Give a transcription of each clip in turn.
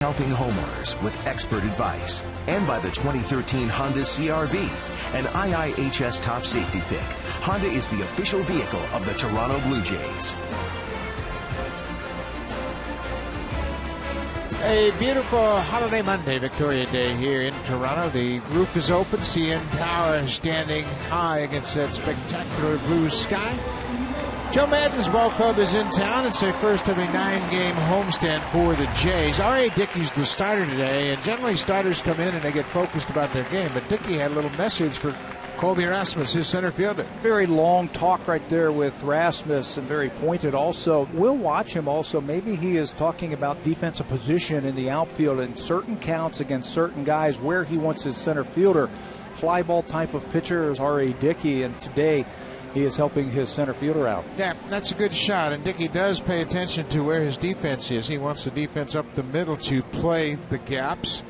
Helping homeowners with expert advice, and by the 2013 Honda CR-V, an IIHS top safety pick. Honda is the official vehicle of the Toronto Blue Jays. A beautiful holiday Monday, Victoria Day here in Toronto. The roof is open. CN Tower is standing high against that spectacular blue sky. Joe Maddon's ball club is in town. It's a first of a 9-game homestand for the Jays. R.A. Dickey's the starter today, and generally starters come in and they get focused about their game. But Dickey had a little message for Colby Rasmus, his center fielder. Very long talk right there with Rasmus, and very pointed also. We'll watch him also. Maybe he is talking about defensive position in the outfield and certain counts against certain guys where he wants his center fielder. Fly ball type of pitcher is R.A. Dickey, and today he is helping his center fielder out. Yeah, that's a good shot, and Dickey does pay attention to where his defense is. He wants the defense up the middle to play the gaps,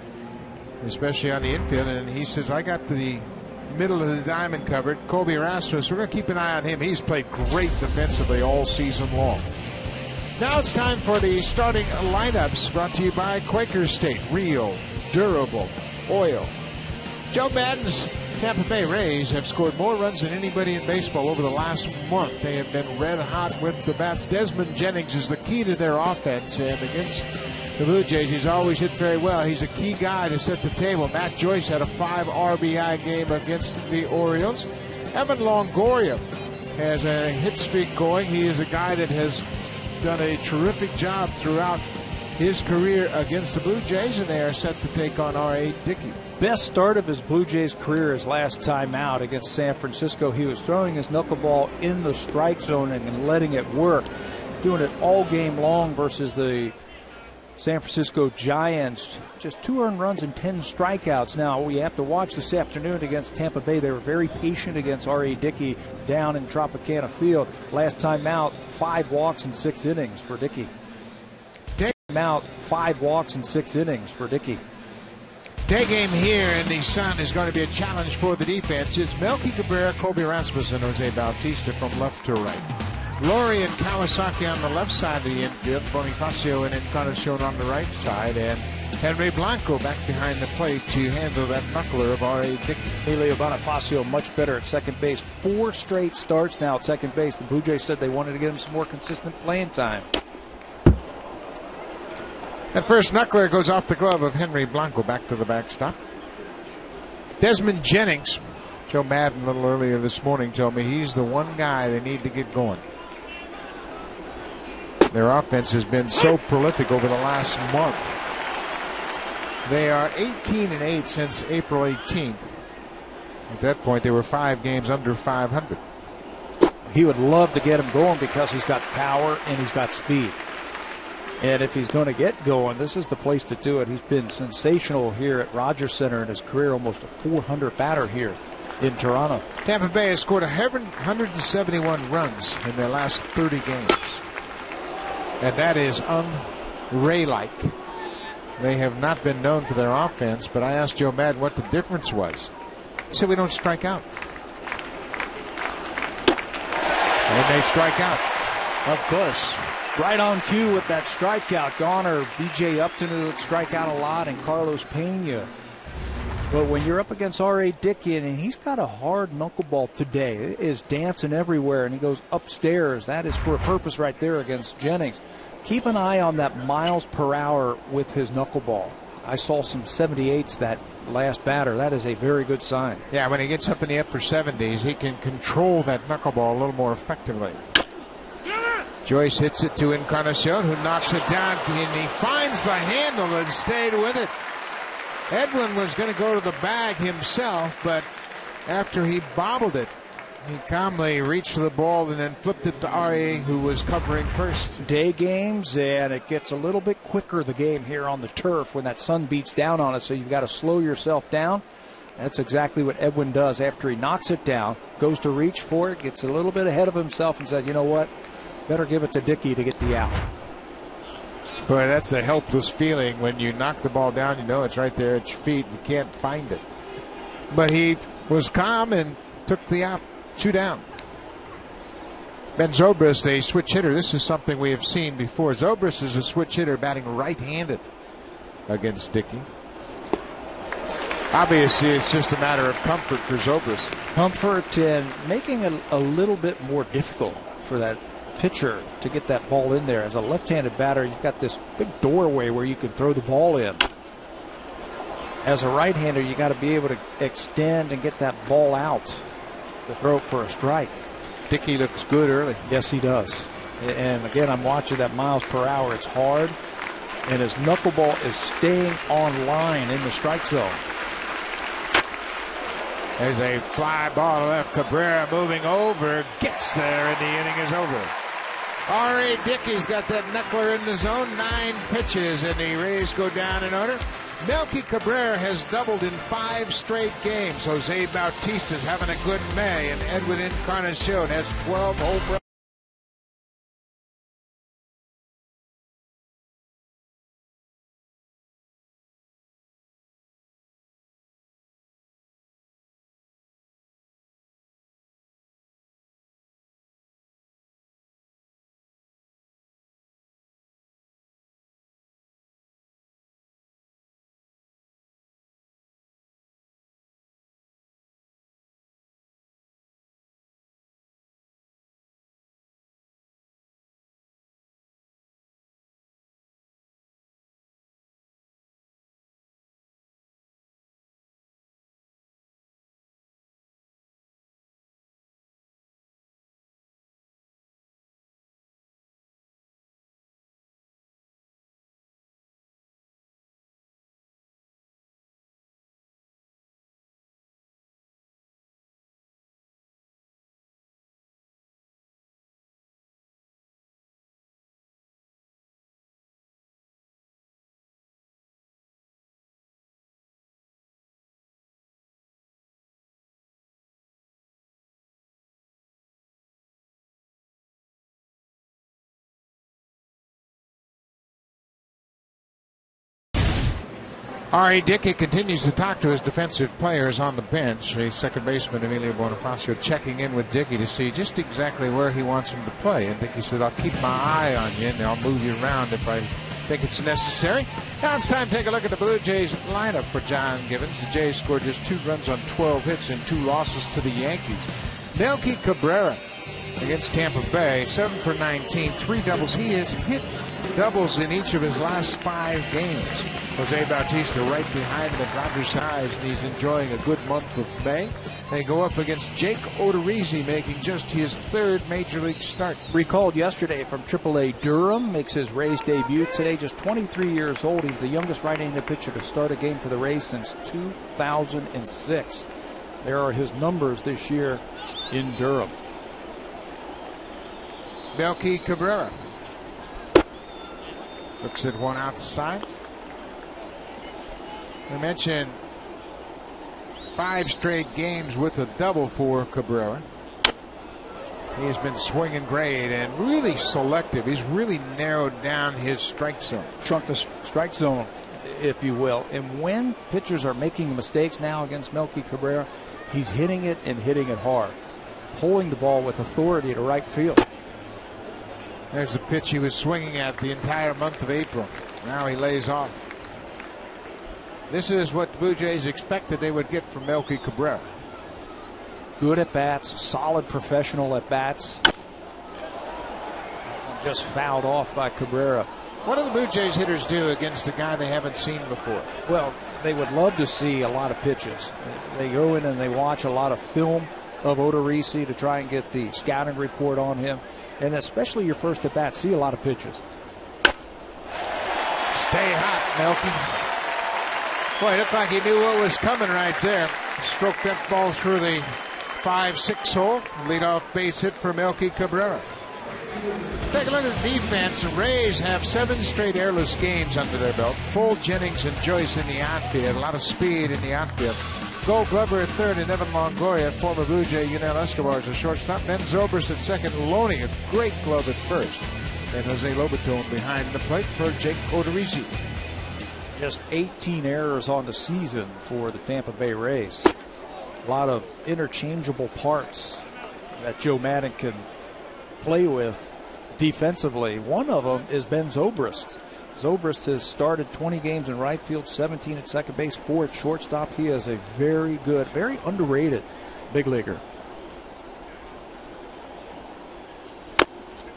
especially on the infield, and he says, I got the middle of the diamond covered. Colby Rasmus, we're going to keep an eye on him. He's played great defensively all season long. Now it's time for the starting lineups, brought to you by Quaker State. Real, durable oil. Joe Maddon's Tampa Bay Rays have scored more runs than anybody in baseball over the last month. They have been red hot with the bats. Desmond Jennings is the key to their offense, and against the Blue Jays, he's always hit very well. He's a key guy to set the table. Matt Joyce had a 5 RBI game against the Orioles. Evan Longoria has a hit streak going. He is a guy that has done a terrific job throughout his career against the Blue Jays, and they are set to take on R.A. Dickey. Best start of his Blue Jays career his last time out against San Francisco. He was throwing his knuckleball in the strike zone and letting it work, doing it all game long versus the San Francisco Giants. Just 2 earned runs and 10 strikeouts. Now we have to watch this afternoon against Tampa Bay. They were very patient against R.A. Dickey down in Tropicana Field. Last time out, 5 walks in 6 innings for Dickey. Out 5 walks in 6 innings for Dickey. Day game here in the sun is going to be a challenge for the defense. It's Melky Cabrera, Colby Rasmus, and Jose Bautista from left to right. Laurie and Kawasaki on the left side of the infield. Bonifacio and Encarnacion on the right side. And Henry Blanco back behind the plate to handle that knuckler of R.A. Dickey. Emilio Bonifacio much better at second base. 4 straight starts now at second base. The Blue Jays said they wanted to get him some more consistent playing time. That first knuckler goes off the glove of Henry Blanco back to the backstop. Desmond Jennings, Joe Maddon a little earlier this morning told me he's the one guy they need to get going. Their offense has been so prolific over the last month. They are 18-8 since April 18th. At that point, they were 5 games under 500. He would love to get him going because he's got power and he's got speed. And if he's going to get going, this is the place to do it. He's been sensational here at Rogers Center in his career, almost a 400 batter here in Toronto. Tampa Bay has scored 171 runs in their last 30 games. And that is un-Ray-like. They have not been known for their offense, but I asked Joe Maddon what the difference was. He said we don't strike out. And they strike out, of course. Right on cue with that strikeout. Garner, B.J. Upton, who would strike out a lot, and Carlos Pena. But when you're up against R.A. Dickey, and he's got a hard knuckleball today. It is dancing everywhere, and he goes upstairs. That is for a purpose right there against Jennings. Keep an eye on that miles per hour with his knuckleball. I saw some 78s that last batter. That is a very good sign. Yeah, when he gets up in the upper 70s, he can control that knuckleball a little more effectively. Joyce hits it to Encarnacion, who knocks it down, and he finds the handle and stayed with it. Edwin was going to go to the bag himself, but after he bobbled it, he calmly reached for the ball and then flipped it to R.A., who was covering first. Day games, and it gets a little bit quicker, the game here on the turf, when that sun beats down on it, so you've got to slow yourself down. That's exactly what Edwin does after he knocks it down, goes to reach for it, gets a little bit ahead of himself and said, you know what? Better give it to Dickey to get the out. Boy, that's a helpless feeling when you knock the ball down. You know it's right there at your feet. You can't find it. But he was calm and took the out. 2 down. Ben Zobrist, a switch hitter. This is something we have seen before. Zobrist is a switch hitter batting right-handed. against Dickey. Obviously, it's just a matter of comfort for Zobrist. Comfort and making it a little bit more difficult for that pitcher to get that ball in there. As a left-handed batter, you've got this big doorway where you can throw the ball in. As a right-hander, you got to be able to extend and get that ball out to throw it for a strike. Dickey looks good early. Yes, he does. And again, I'm watching that miles per hour. It's hard, and his knuckleball is staying on line in the strike zone. There's a fly ball to left. Cabrera moving over, gets there, and the inning is over. R.A. Dickey's got that knuckler in the zone. 9 pitches, and the Rays go down in order. Melky Cabrera has doubled in 5 straight games. Jose Bautista's having a good May, and Edwin Encarnacion has 12 home runs. R.A. Dickey continues to talk to his defensive players on the bench. The second baseman, Emilio Bonifacio, checking in with Dickey to see just exactly where he wants him to play. And Dickey said, I'll keep my eye on you, and I'll move you around if I think it's necessary. Now it's time to take a look at the Blue Jays lineup for John Givens. The Jays scored just 2 runs on 12 hits and 2 losses to the Yankees. Melky Cabrera against Tampa Bay, 7 for 19, 3 doubles. He has hit doubles in each of his last 5 games. Jose Bautista right behind the Dodgers' eyes, and he's enjoying a good month of May. They go up against Jake Odorizzi, making just his 3rd Major League start. Recalled yesterday from AAA Durham, makes his Rays debut today, just 23 years old. He's the youngest right-handed pitcher to start a game for the Rays since 2006. There are his numbers this year in Durham. Melky Cabrera looks at one outside. We mentioned 5 straight games with a double for Cabrera. He has been swinging great and really selective. He's really narrowed down his strike zone. Shrunk the strike zone, if you will. And when pitchers are making mistakes now against Melky Cabrera, he's hitting it and hitting it hard. Pulling the ball with authority to right field. There's the pitch he was swinging at the entire month of April. Now he lays off. This is what the Blue Jays expected they would get from Melky Cabrera. Good at bats, solid professional at bats. Just fouled off by Cabrera. What do the Blue Jays hitters do against a guy they haven't seen before? Well, they would love to see a lot of pitches. They go in and they watch a lot of film of Odorizzi to try and get the scouting report on him. And especially your first at bat, see a lot of pitches. Stay hot, Melky. Boy, it looked like he knew what was coming right there. Stroked that ball through the 5-6 hole. Leadoff base hit for Melky Cabrera. Take a look at the defense. The Rays have 7 straight airless games under their belt. Full Jennings and Joyce in the outfield. A lot of speed in the outfield. Gold Glover at third and Evan Longoria, former Blue Jay Yunel Escobar as a shortstop. Ben Zobrist at second, loaning a great glove at first. And Jose Lobaton behind the plate for Jake Odorizzi. Just 18 errors on the season for the Tampa Bay Rays. A lot of interchangeable parts that Joe Maddon can play with defensively. One of them is Ben Zobrist. Zobrist has started 20 games in right field, 17 at second base, 4 at shortstop. He is a very good, very underrated big leaguer.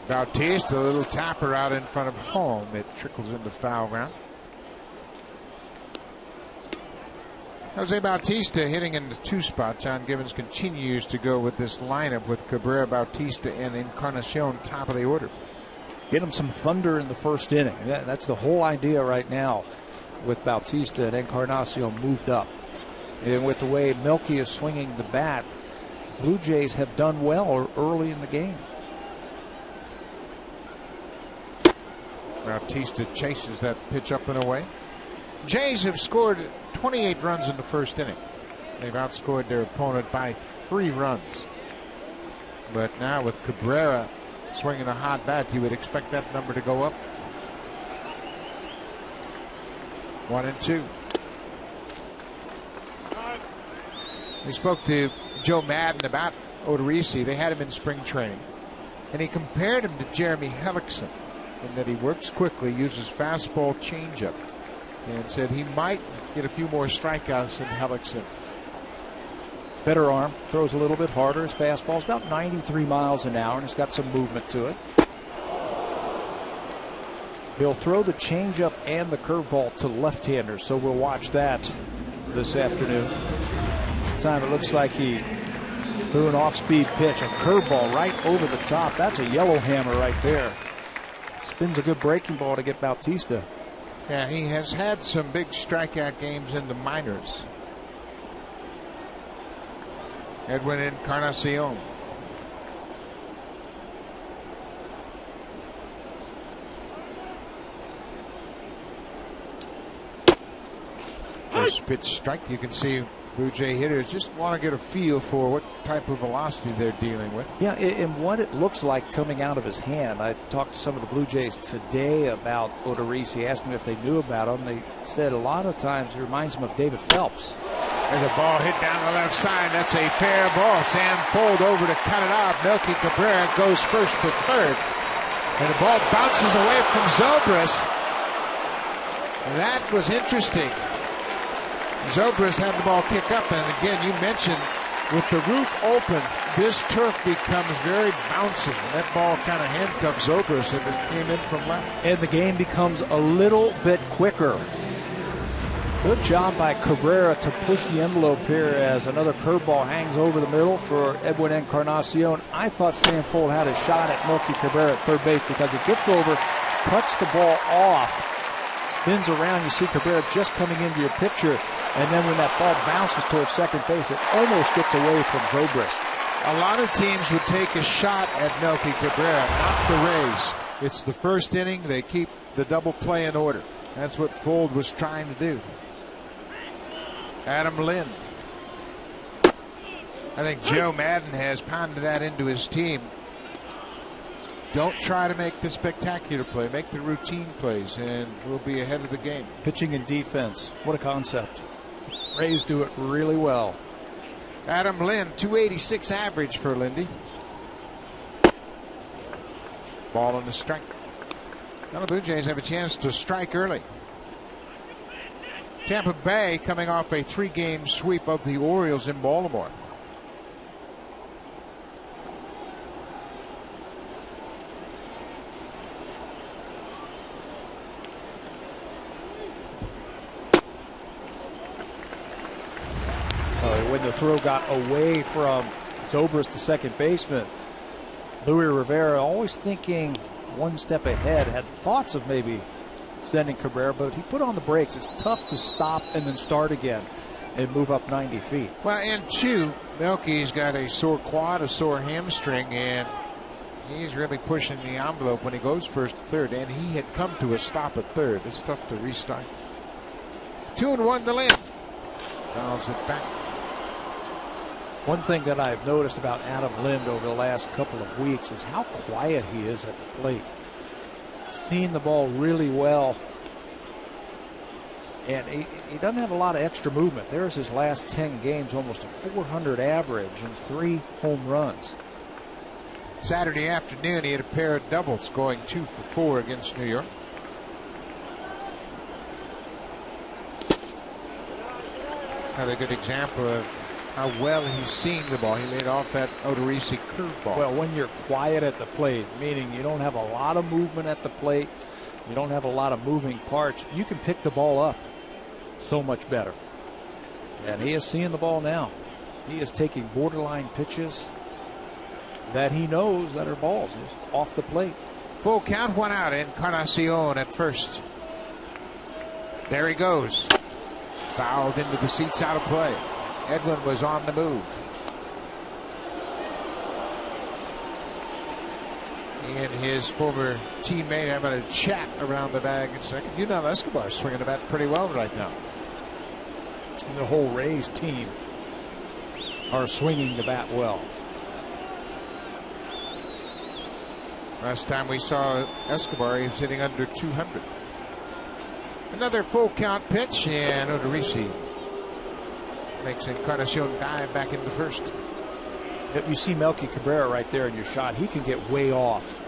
Bautista, a little tapper out in front of home. It trickles into foul ground. Jose Bautista hitting in the 2 spot. John Gibbons continues to go with this lineup with Cabrera, Bautista, and Encarnacion top of the order. Get him some thunder in the first inning. That's the whole idea right now with Bautista and Encarnacion moved up. And with the way Melky is swinging the bat, Blue Jays have done well early in the game. Bautista chases that pitch up and away. Jays have scored 28 runs in the first inning. They've outscored their opponent by 3 runs. But now with Cabrera swinging a hot bat, you would expect that number to go up. 1-2. We spoke to Joe Madden about Odorizzi. They had him in spring training, and he compared him to Jeremy Hellickson in that he works quickly, uses fastball changeup, and said he might get a few more strikeouts than Hellickson. Better arm, throws a little bit harder. His fastball is about 93 miles an hour, and it's got some movement to it. He'll throw the changeup and the curveball to left-handers, so we'll watch that this afternoon. This time it looks like he threw an off-speed pitch, a curveball right over the top. That's a yellow hammer right there. Spins a good breaking ball to get Bautista. Yeah, he has had some big strikeout games in the minors. Edwin Encarnacion. First pitch strike. You can see Blue Jay hitters just want to get a feel for what type of velocity they're dealing with. Yeah, and what it looks like coming out of his hand. I talked to some of the Blue Jays today about Odorizzi, asked them if they knew about him. They said a lot of times it reminds them of David Phelps. And the ball hit down the left side. That's a fair ball. Sam Fold over to cut it off. Melky Cabrera goes first to third. And the ball bounces away from Zobrist. And that was interesting. Zobrist had the ball kick up, and again, you mentioned with the roof open, this turf becomes very bouncy, and that ball kind of handcuffs Zobrist if it came in from left. And the game becomes a little bit quicker. Good job by Cabrera to push the envelope here as another curveball hangs over the middle for Edwin Encarnacion. I thought Sam Fold had a shot at Melky Cabrera at third base because it gets over, cuts the ball off, spins around. You see Cabrera just coming into your picture. And then when that ball bounces towards second base, it almost gets away from Zobrist. A lot of teams would take a shot at Melky Cabrera, not the Rays. It's the first inning. They keep the double play in order. That's what Fold was trying to do. Adam Lynn. I think Joe Madden has pounded that into his team. Don't try to make the spectacular play. Make the routine plays, and we'll be ahead of the game. Pitching and defense. What a concept. Rays do it really well. Adam Lynn, 286 average for Lindy. Ball on the strike. Now the Blue Jays have a chance to strike early. Tampa Bay coming off a 3-game sweep of the Orioles in Baltimore. When the throw got away from Zobrist, the second baseman, Louis Rivera, always thinking one step ahead, had thoughts of maybe sending Cabrera, but he put on the brakes. It's tough to stop and then start again and move up 90 feet. Well, and two, Melky's got a sore quad, a sore hamstring, and he's really pushing the envelope when he goes first to third, and he had come to a stop at third. It's tough to restart. 2-1 to Lynn. Dials it back. One thing that I've noticed about Adam Lind over the last couple of weeks is how quiet he is at the plate. Seeing the ball really well. And he doesn't have a lot of extra movement. There's his last 10 games, almost a 400 average and 3 home runs. Saturday afternoon, he had a pair of doubles, going 2 for 4 against New York. Another good example of how well he's seeing the ball. He laid off that Odorizzi curveball. Well, when you're quiet at the plate, meaning you don't have a lot of movement at the plate, you don't have a lot of moving parts, you can pick the ball up so much better. And he is seeing the ball now. He is taking borderline pitches that he knows that are balls. He's off the plate. Full count, 1 out. Encarnacion at first. There he goes. Fouled into the seats, out of play. Edwin was on the move. He and his former teammate having a chat around the bag in second. Unel Escobar swinging the bat pretty well right now. And the whole Rays team are swinging the bat well. Last time we saw Escobar, he was hitting under 200. Another full count pitch, and Odorizzi makes Encarnacion dive back into first. You see Melky Cabrera right there in your shot. He can get way off.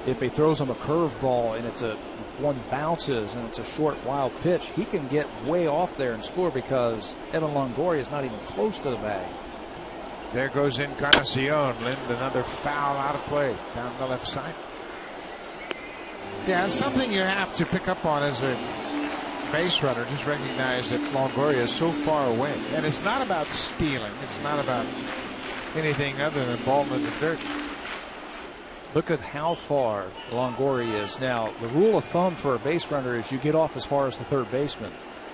If he throws him a curveball and one bounces and it's a short, wild pitch, he can get way off there and score because Evan Longoria is not even close to the bag. There goes Encarnacion. Lind, another foul out of play down the left side. Yeah, it's something you have to pick up on as a base runner. Just recognize that Longoria is so far away. And it's not about stealing. It's not about anything other than ball in the dirt. Look at how far Longoria is. Now, the rule of thumb for a base runner is you get off as far as the third baseman.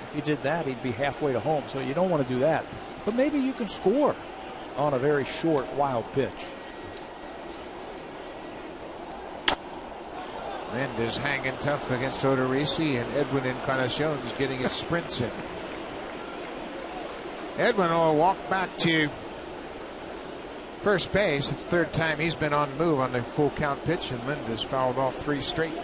If you did that, he'd be halfway to home. So you don't want to do that. But maybe you can score on a very short, wild pitch. Lind is hanging tough against Odorizzi, and Edwin Encarnacion is getting his sprints in. Edwin will walk back to first base. It's the third time he's been on the move on the full count pitch, and Lind has fouled off 3 straight.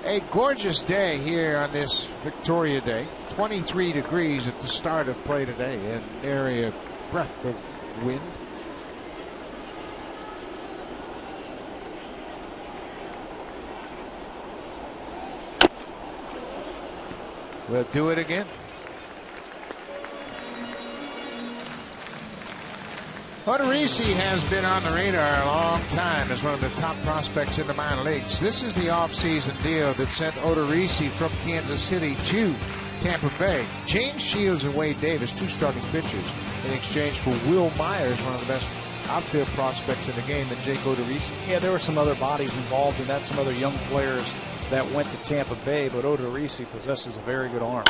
A gorgeous day here on this Victoria Day. 23 degrees at the start of play today, an area breath of wind. We'll do it again. Odorizzi has been on the radar a long time as one of the top prospects in the minor leagues. This is the offseason deal that sent Odorizzi from Kansas City to Tampa Bay. James Shields and Wade Davis, 2 starting pitchers, in exchange for Will Myers, one of the best outfield prospects in the game, and Jake Odorizzi. Yeah, there were some other bodies involved in that, some other young players that went to Tampa Bay, but Odorizzi possesses a very good arm.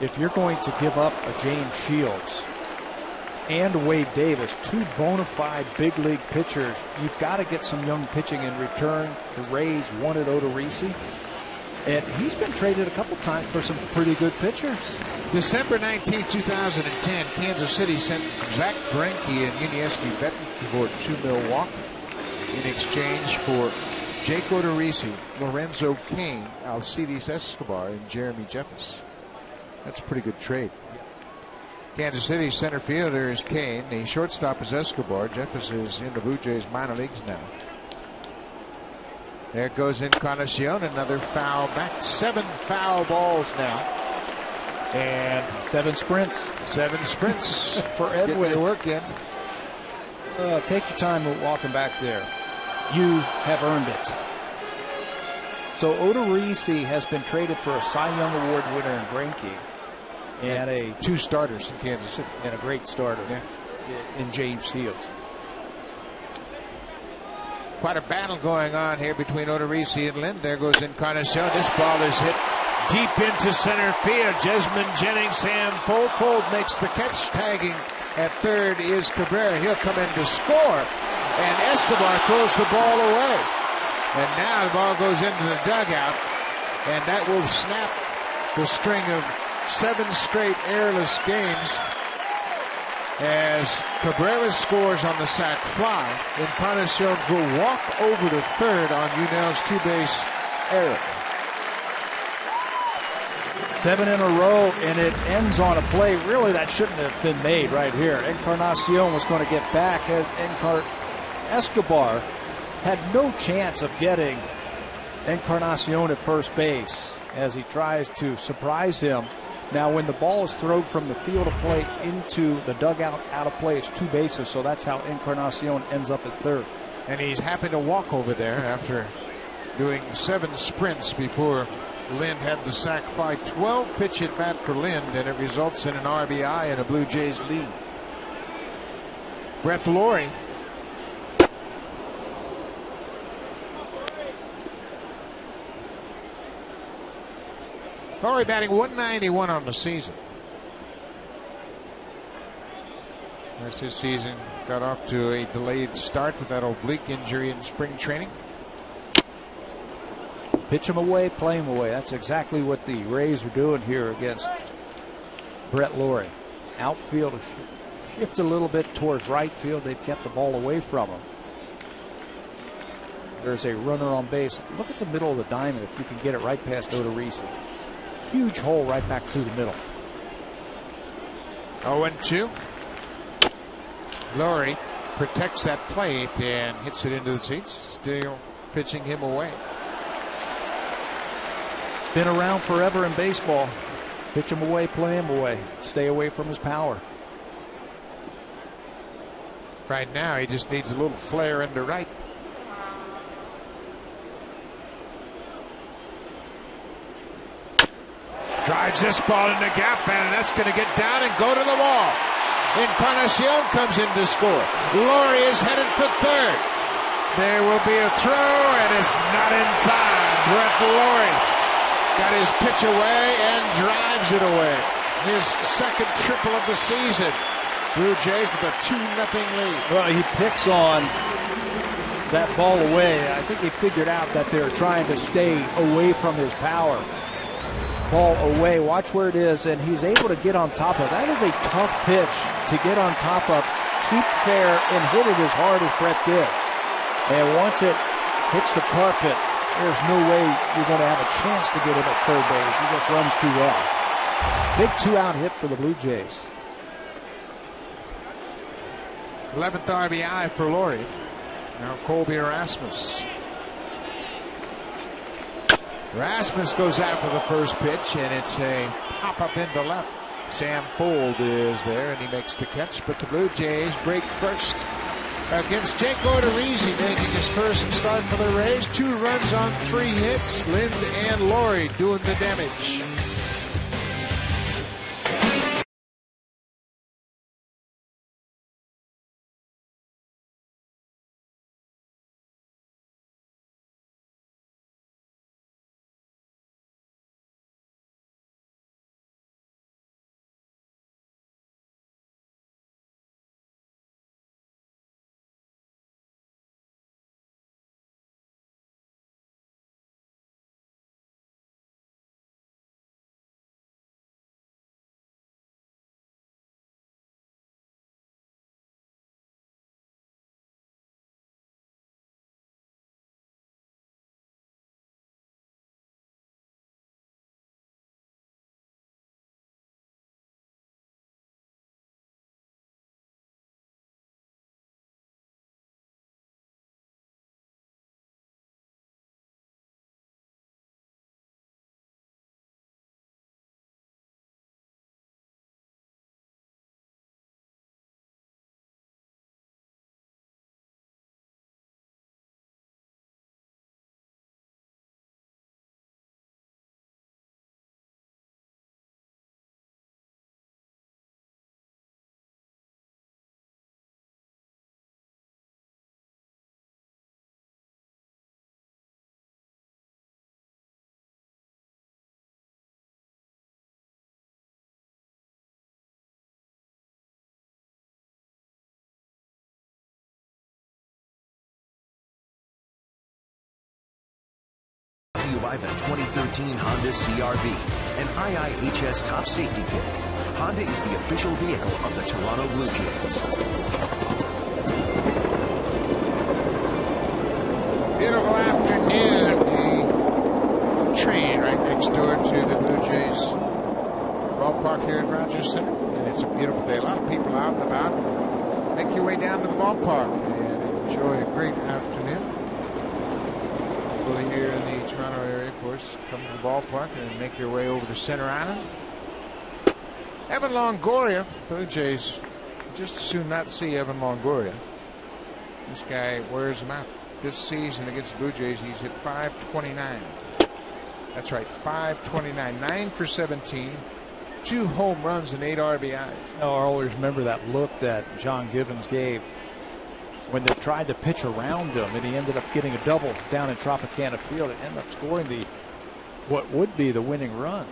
If you're going to give up a James Shields and Wade Davis, 2 bona fide big league pitchers, you've got to get some young pitching in return. The Rays wanted Odorizzi, and he's been traded a couple times for some pretty good pitchers. December 19, 2010, Kansas City sent Zach Greinke and Yuniesky Betancourt to Milwaukee in exchange for Jake Odorizzi, Lorenzo Cain, Alcides Escobar, and Jeremy Jeffers. That's a pretty good trade. Kansas City center fielder is Cain. The shortstop is Escobar. Jeffers is in the Blue Jays minor leagues now. There goes Encarnacion. Another foul back. 7 foul balls now. And 7 sprints. 7 sprints for Edwin. Getting their work in. Take your time walking back there. You have earned it. So Odorizzi has been traded for a Cy Young Award winner in Greinke. And 2 starters in Kansas City. And a great starter in James Shields. Quite a battle going on here between Odorizzi and Lind. There goes Encarnacion. This ball is hit deep into center field. Jesmond Jennings, Sam Fold makes the catch. Tagging at third is Cabrera. He'll come in to score. And Escobar throws the ball away. And now the ball goes into the dugout. And that will snap the string of 7 straight airless games as Cabrera scores on the sac fly. Encarnacion will walk over to third on Unel's 2-base error. 7 in a row, and it ends on a play really that shouldn't have been made right here. Encarnacion was going to get back. Escobar had no chance of getting Encarnacion at first base as he tries to surprise him. Now, when the ball is thrown from the field of play into the dugout out of play, it's 2 bases, so that's how Encarnacion ends up at third. And he's happy to walk over there after doing 7 sprints before Lind had the sac fly. 12 pitch at bat for Lind, and it results in an RBI and a Blue Jays lead. Brett Laurie. Laurie batting 191 on the season. Rest of his season got off to a delayed start with that oblique injury in spring training. Pitch him away, play him away. That's exactly what the Rays are doing here against Brett Laurie. Outfield shift a little bit towards right field. They've kept the ball away from him. There's a runner on base. Look at the middle of the diamond if you can get it right past Odorizzi. Huge hole right back through the middle. 0-2. Laurie protects that plate and hits it into the seats. Still pitching him away. It's been around forever in baseball. Pitch him away, play him away. Stay away from his power. Right now, he just needs a little flare into right. Drives this ball in the gap, and that's going to get down and go to the wall. Encarnacion comes in to score. Laurie is headed for third. There will be a throw, and it's not in time. Brett Laurie got his pitch away and drives it away. His second triple of the season. Blue Jays with a 2-0 lead. Well, he picks on that ball away. I think he figured out that they're trying to stay away from his power. Ball away, watch where it is, and he's able to get on top of it. That is a tough pitch to get on top of, keep fair, and hit it as hard as Brett did. And once it hits the carpet, there's no way you're going to have a chance to get him at third base. He just runs too well. Big 2-out hit for the Blue Jays. 11th RBI for Laurie. Now Colby Erasmus. Rasmus goes out for the first pitch, and it's a pop-up into left. Sam Fold is there, and he makes the catch, but the Blue Jays break first. Against Jake Odorizzi, making his first start for the Rays. 2 runs on 3 hits. Lind and Laurie doing the damage. By the 2013 Honda CR-V, an IIHS top safety pick. Honda is the official vehicle of the Toronto Blue Jays. Beautiful afternoon. The train right next door to the Blue Jays ballpark here at Rogers Center. And it's a beautiful day. A lot of people out and about. Make your way down to the ballpark and enjoy a great afternoon. Here in the Toronto area, of course, come to the ballpark and make your way over to Center Island. Evan Longoria, Blue Jays just as soon not see Evan Longoria. This guy wears them out. This season against the Blue Jays, he's hit .529. That's right, .529, 9 for 17, 2 home runs and 8 RBIs. Oh, I always remember that look that John Gibbons gave when they tried to pitch around him, and he ended up getting a double down in Tropicana Field and ended up scoring what would be the winning run.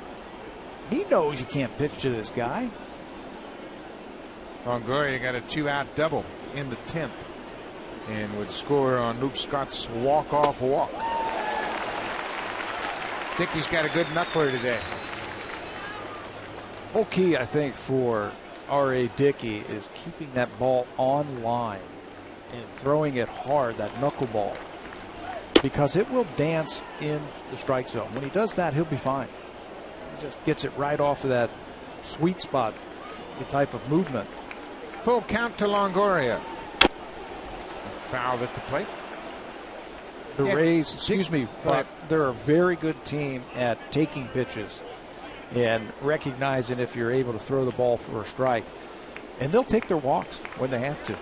He knows you can't pitch to this guy. Longoria got a 2-out double in the 10th and would score on Luke Scott's walk-off walk. Dickey's got a good knuckler today. Whole key, I think, for R.A. Dickey is keeping that ball on line and throwing it hard, that knuckleball, because it will dance in the strike zone. When he does that, he'll be fine. He just gets it right off of that sweet spot, the type of movement. Full count to Longoria. Fouled at the plate. The Rays, excuse me, but they're a very good team at taking pitches and recognizing if you're able to throw the ball for a strike. And they'll take their walks when they have to.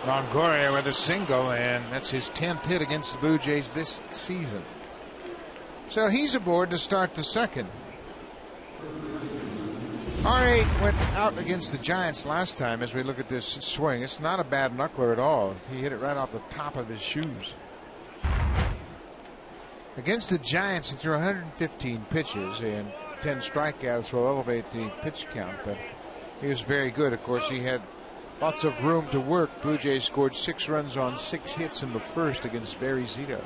Longoria with a single, and that's his 10th hit against the Blue Jays this season. So he's aboard to start the second. R.A. went out against the Giants last time. As we look at this swing, it's not a bad knuckler at all. He hit it right off the top of his shoes. Against the Giants, he threw 115 pitches, and 10 strikeouts will elevate the pitch count, but he was very good. Of course, he had lots of room to work. Blue Jays scored 6 runs on 6 hits in the first against Barry Zito.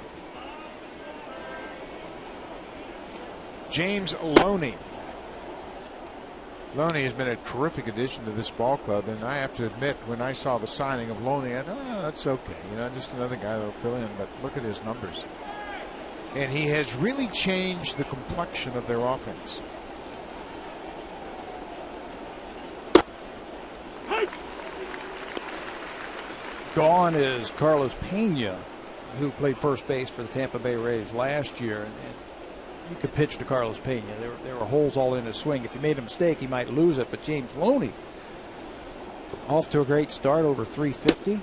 James Loney. Loney has been a terrific addition to this ball club, and I have to admit, when I saw the signing of Loney, I thought, oh, that's okay. You know, just another guy that'll fill in, but look at his numbers. And he has really changed the complexion of their offense. Gone is Carlos Pena, who played first base for the Tampa Bay Rays last year. And you could pitch to Carlos Pena. There were holes all in his swing. If he made a mistake, he might lose it. But James Loney, off to a great start, over 350.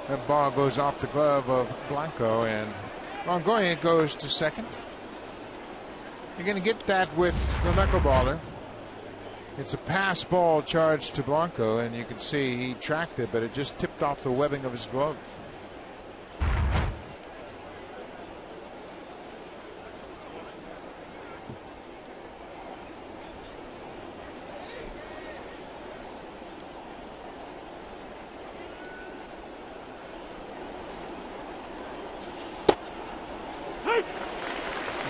That ball goes off the glove of Blanco, and Longoria goes to second. You're going to get that with the knuckleballer. It's a pass ball charged to Blanco, and you can see he tracked it, but it just tipped off the webbing of his glove.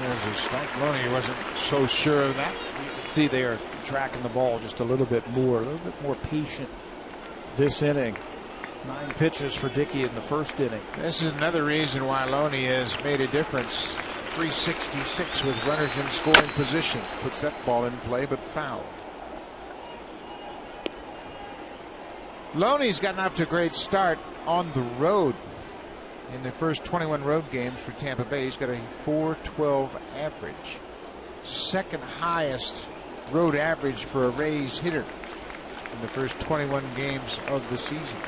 There's a strike. Loney wasn't so sure of that. You can see they are tracking the ball just a little bit more patient this inning. 9 pitches for Dickey in the first inning. This is another reason why Loney has made a difference. 366 with runners in scoring position. Puts that ball in play, but foul. Loney's gotten off to a great start on the road. In the first 21 road games for Tampa Bay, he's got a .412 average. Second highest road average for a Rays hitter in the first 21 games of the season.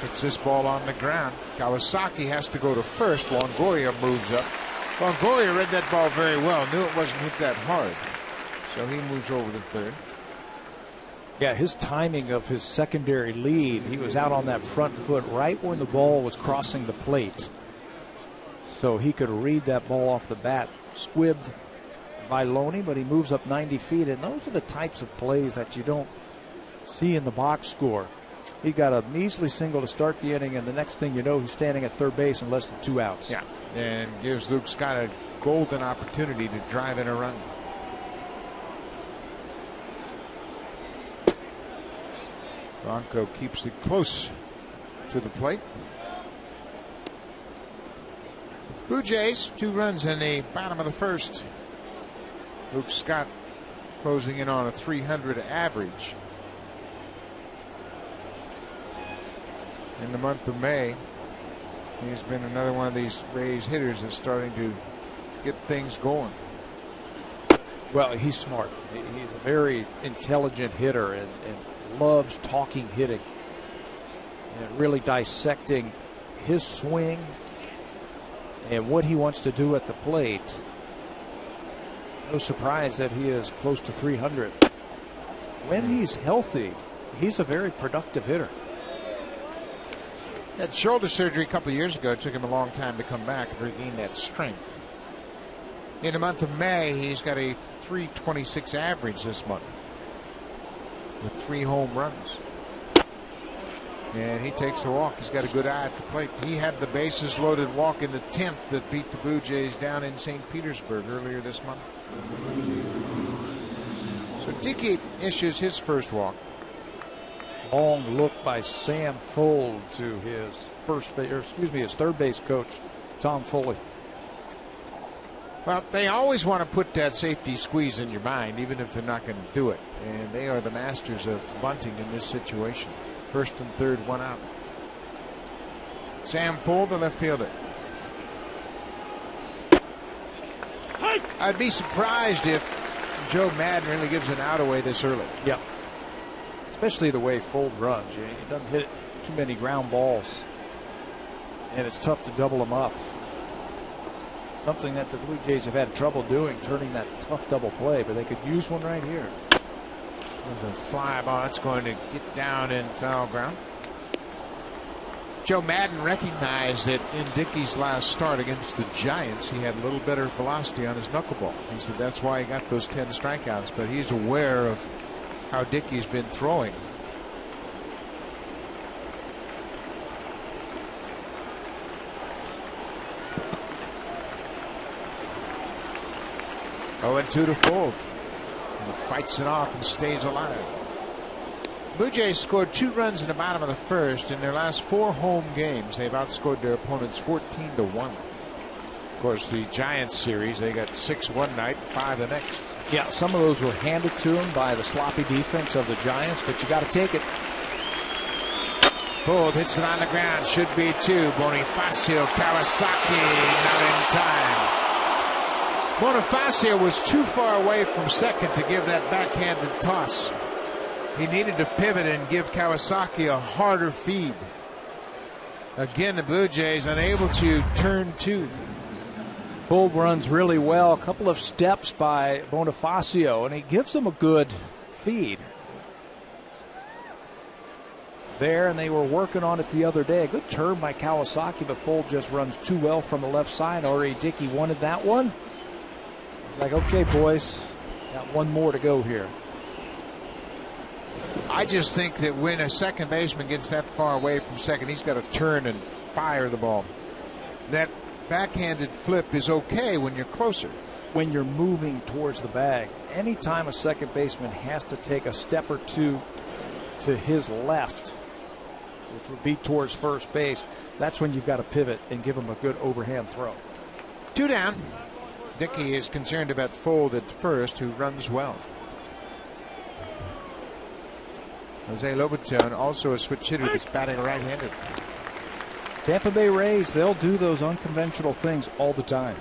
Hits this ball on the ground. Kawasaki has to go to first. Longoria moves up. Longoria read that ball very well. Knew it wasn't hit that hard. So he moves over to third. Yeah, his timing of his secondary lead, he was out on that front foot right when the ball was crossing the plate. So he could read that ball off the bat. Squibbed by Loney, but he moves up 90 feet, and those are the types of plays that you don't see in the box score. He got a measly single to start the inning, and the next thing you know, he's standing at third base in less than 2 outs. Yeah, and gives Luke Scott a golden opportunity to drive in a run. Bronco keeps it close to the plate. Blue Jays, 2 runs in the bottom of the first. Luke Scott closing in on a .300 average. in the month of May. He's been another one of these Rays hitters that's starting to get things going. Well, he's smart. He's a very intelligent hitter and loves talking hitting and really dissecting his swing and what he wants to do at the plate. No surprise that he is close to 300. When he's healthy, he's a very productive hitter. He had shoulder surgery a couple of years ago. It took him a long time to come back and regain that strength. In the month of May, he's got a 326 average this month with 3 home runs. And he takes a walk. He's got a good eye at the plate. He had the bases loaded walk in the 10th that beat the Blue Jays down in St. Petersburg earlier this month. So Dickey issues his first walk. Long look by Sam Fuld to his his third base coach, Tom Foley. Well, they always want to put that safety squeeze in your mind, even if they're not going to do it. And they are the masters of bunting in this situation. First and third, 1 out. Sam Fuld, the left fielder. I'd be surprised if Joe Madden really gives an out away this early. Yep. Especially the way Fuld runs. He doesn't hit too many ground balls. And it's tough to double him up. Something that the Blue Jays have had trouble doing, turning that tough double play, but they could use one right here. There's a fly ball that's going to get down in foul ground. Joe Madden recognized that in Dickey's last start against the Giants, he had a little better velocity on his knuckleball. He said that's why he got those 10 strikeouts, but he's aware of how Dickey's been throwing. Oh, and 2 to Fuld. And he fights it off and stays alive. Blue Jays scored 2 runs in the bottom of the first. In their last 4 home games, they've outscored their opponents 14 to 1. Of course, the Giants series, they got 6 one night, 5 the next. Yeah, some of those were handed to them by the sloppy defense of the Giants, but you got to take it. Fuld hits it on the ground. Should be 2. Bonifacio, Kawasaki, not in time. Bonifacio was too far away from second to give that backhanded toss. He needed to pivot and give Kawasaki a harder feed. Again, the Blue Jays unable to turn 2. Fuld runs really well. A couple of steps by Bonifacio, and he gives them a good feed there, and they were working on it the other day. A good turn by Kawasaki, but Fuld just runs too well from the left side. Already Dickey wanted that one. It's like, okay, boys, got 1 more to go here. I just think that when a second baseman gets that far away from second, he's got to turn and fire the ball. That backhanded flip is okay when you're closer. When you're moving towards the bag, anytime a second baseman has to take a step or 2 to his left, which would be towards first base, that's when you've got to pivot and give him a good overhand throw. 2 down. Dickey is concerned about Fuld at first, who runs well. Jose Lobaton, also a switch hitter that's batting right-handed. Tampa Bay Rays, they'll do those unconventional things all the time.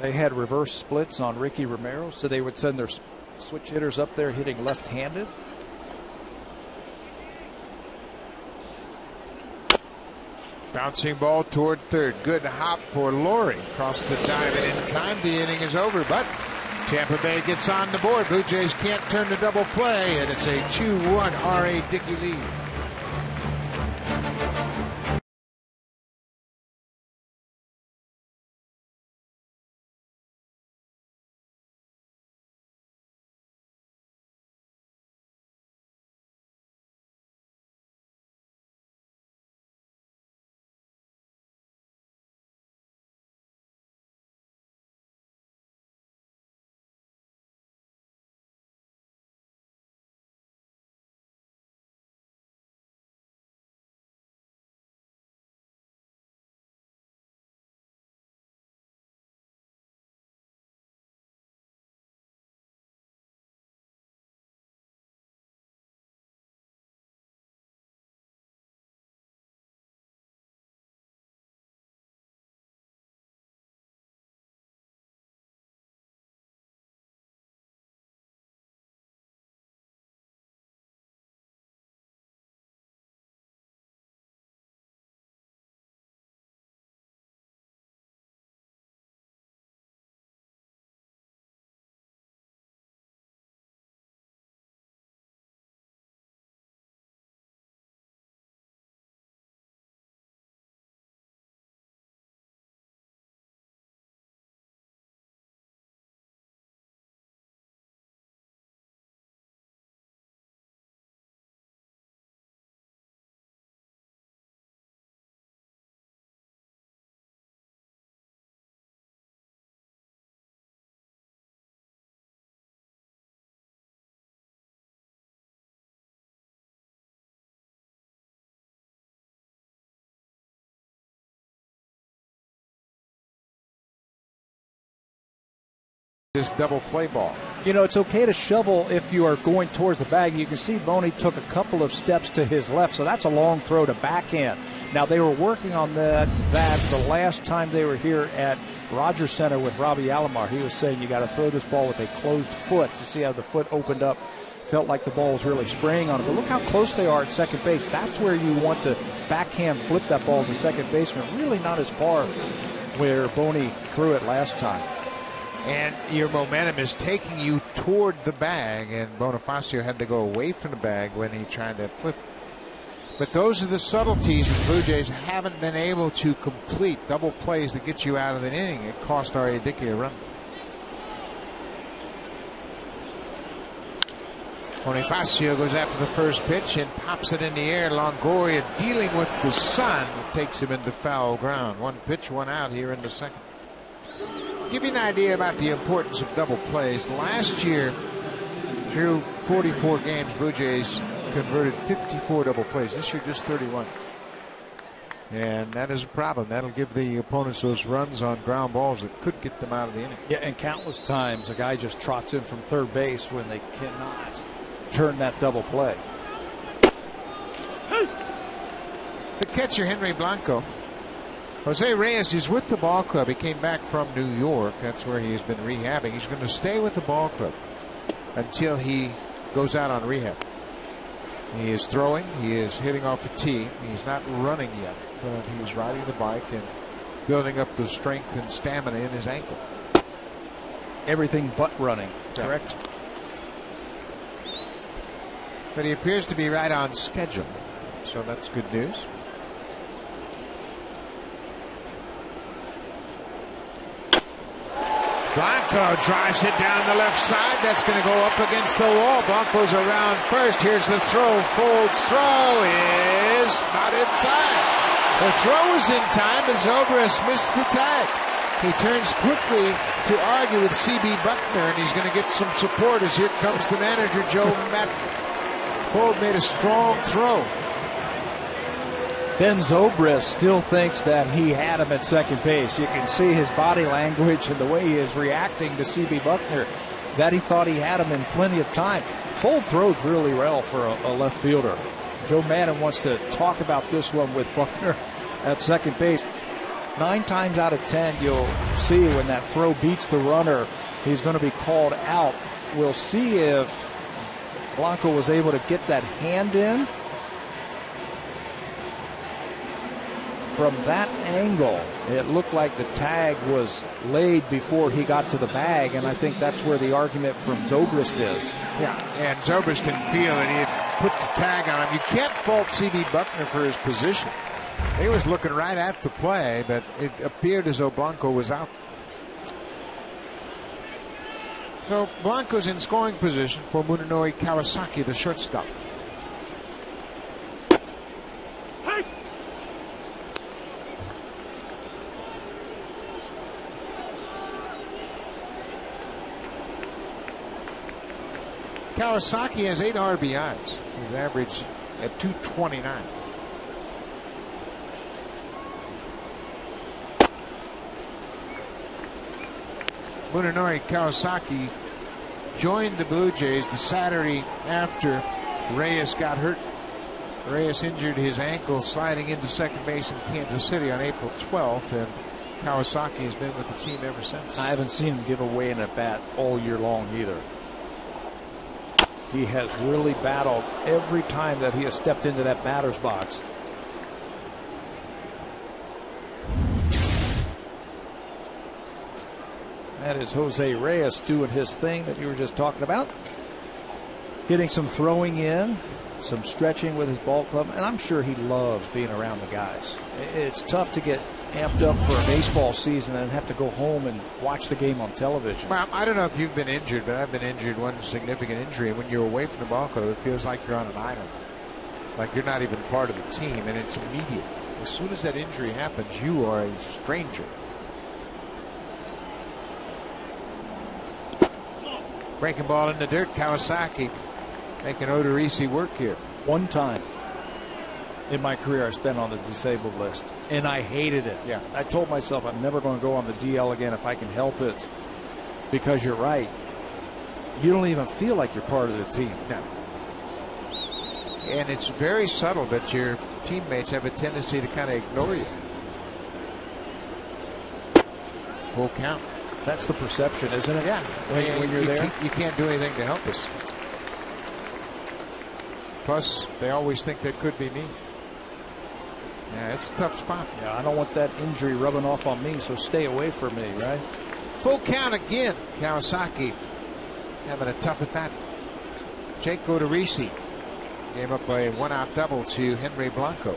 They had reverse splits on Ricky Romero, so they would send their switch hitters up there hitting left-handed. Bouncing ball toward third. Good hop for Laurie. Across the diamond in time. The inning is over, but Tampa Bay gets on the board. Blue Jays can't turn the double play, and it's a 2-1 R.A. Dickey lead. this double play ball. You know, it's okay to shovel if you are going towards the bag. You can see Boney took a couple of steps to his left, so that's a long throw to backhand. Now, they were working on that the last time they were here at Rogers Center with Robbie Alomar. He was saying you got to throw this ball with a closed foot to see how the foot opened up. Felt like the ball was really spraying on it. But look how close they are at second base. That's where you want to backhand flip that ball to second baseman. Really not as far where Boney threw it last time. And your momentum is taking you toward the bag, and Bonifacio had to go away from the bag when he tried that flip. But those are the subtleties the Blue Jays haven't been able to complete. Double plays that get you out of the inning. It cost R.A. Dickey a run. Bonifacio goes after the first pitch and pops it in the air. Longoria dealing with the sun. It takes him into foul ground. One pitch, one out here in the second. Give you an idea about the importance of double plays. Last year, through 44 games, Blue Jays converted 54 double plays. This year, just 31. And that is a problem. That'll give the opponents those runs on ground balls that could get them out of the inning. Yeah, and countless times a guy just trots in from third base when they cannot turn that double play. The catcher, Henry Blanco. Jose Reyes is with the ball club. He came back from New York. That's where he has been rehabbing. He's going to stay with the ball club until he goes out on rehab. He is throwing. He is hitting off a tee. He's not running yet, but he's riding the bike and building up the strength and stamina in his ankle. Everything but running, correct? But he appears to be right on schedule, so that's good news. Blanco drives it down the left side. That's going to go up against the wall. Blanco's around first. Here's the throw. Folds throw is not in time. The throw is in time, but Zobrist missed the tag. He turns quickly to argue with C.B. Buckner, and he's going to get some support as here comes the manager, Joe Madden. Fold made a strong throw. Ben Zobrist still thinks that he had him at second base. You can see his body language and the way he is reacting to C.B. Buckner, that he thought he had him in plenty of time. Fold throws really well for a left fielder. Joe Madden wants to talk about this one with Buckner at second base. 9 times out of 10, you'll see when that throw beats the runner, he's going to be called out. We'll see if Blanco was able to get that hand in. From that angle, it looked like the tag was laid before he got to the bag, and I think that's where the argument from Zobrist is. Yeah, and Zobrist can feel that he had put the tag on him. You can't fault C.B. Buckner for his position. He was looking right at the play, but it appeared as though Blanco was out. So Blanco's in scoring position for Munenori Kawasaki, the shortstop. Kawasaki has 8 RBIs. He's averaged at 229. Munenori Kawasaki joined the Blue Jays the Saturday after Reyes got hurt. Reyes injured his ankle sliding into second base in Kansas City on April 12th, and Kawasaki has been with the team ever since. I haven't seen him give away an at-bat all year long either. He has really battled every time that he has stepped into that batter's box. That is Jose Reyes doing his thing that you were just talking about. Getting some throwing in, some stretching with his ball club, and I'm sure he loves being around the guys. It's tough to get amped up for a baseball season and have to go home and watch the game on television. Well, I don't know if you've been injured, but I've been injured, one significant injury. And when you're away from the ball club, it feels like you're on an island, like you're not even part of the team, and it's immediate. As soon as that injury happens, you are a stranger. Breaking ball in the dirt. Kawasaki making Odorizzi work here. One time in my career I spent on the disabled list, and I hated it. Yeah. I told myself I'm never going to go on the DL again if I can help it. because you're right. You don't even feel like you're part of the team. No. And it's very subtle, but your teammates have a tendency to kind of ignore you. Full count. That's the perception, isn't it? Yeah. When you're there. You can't do anything to help us. Plus, they always think that could be me. Yeah, it's a tough spot. Yeah, I don't want that injury rubbing off on me, so stay away from me, right? Full count again. Kawasaki having a tough at bat. Jake Odorizzi gave up a one-out double to Henry Blanco.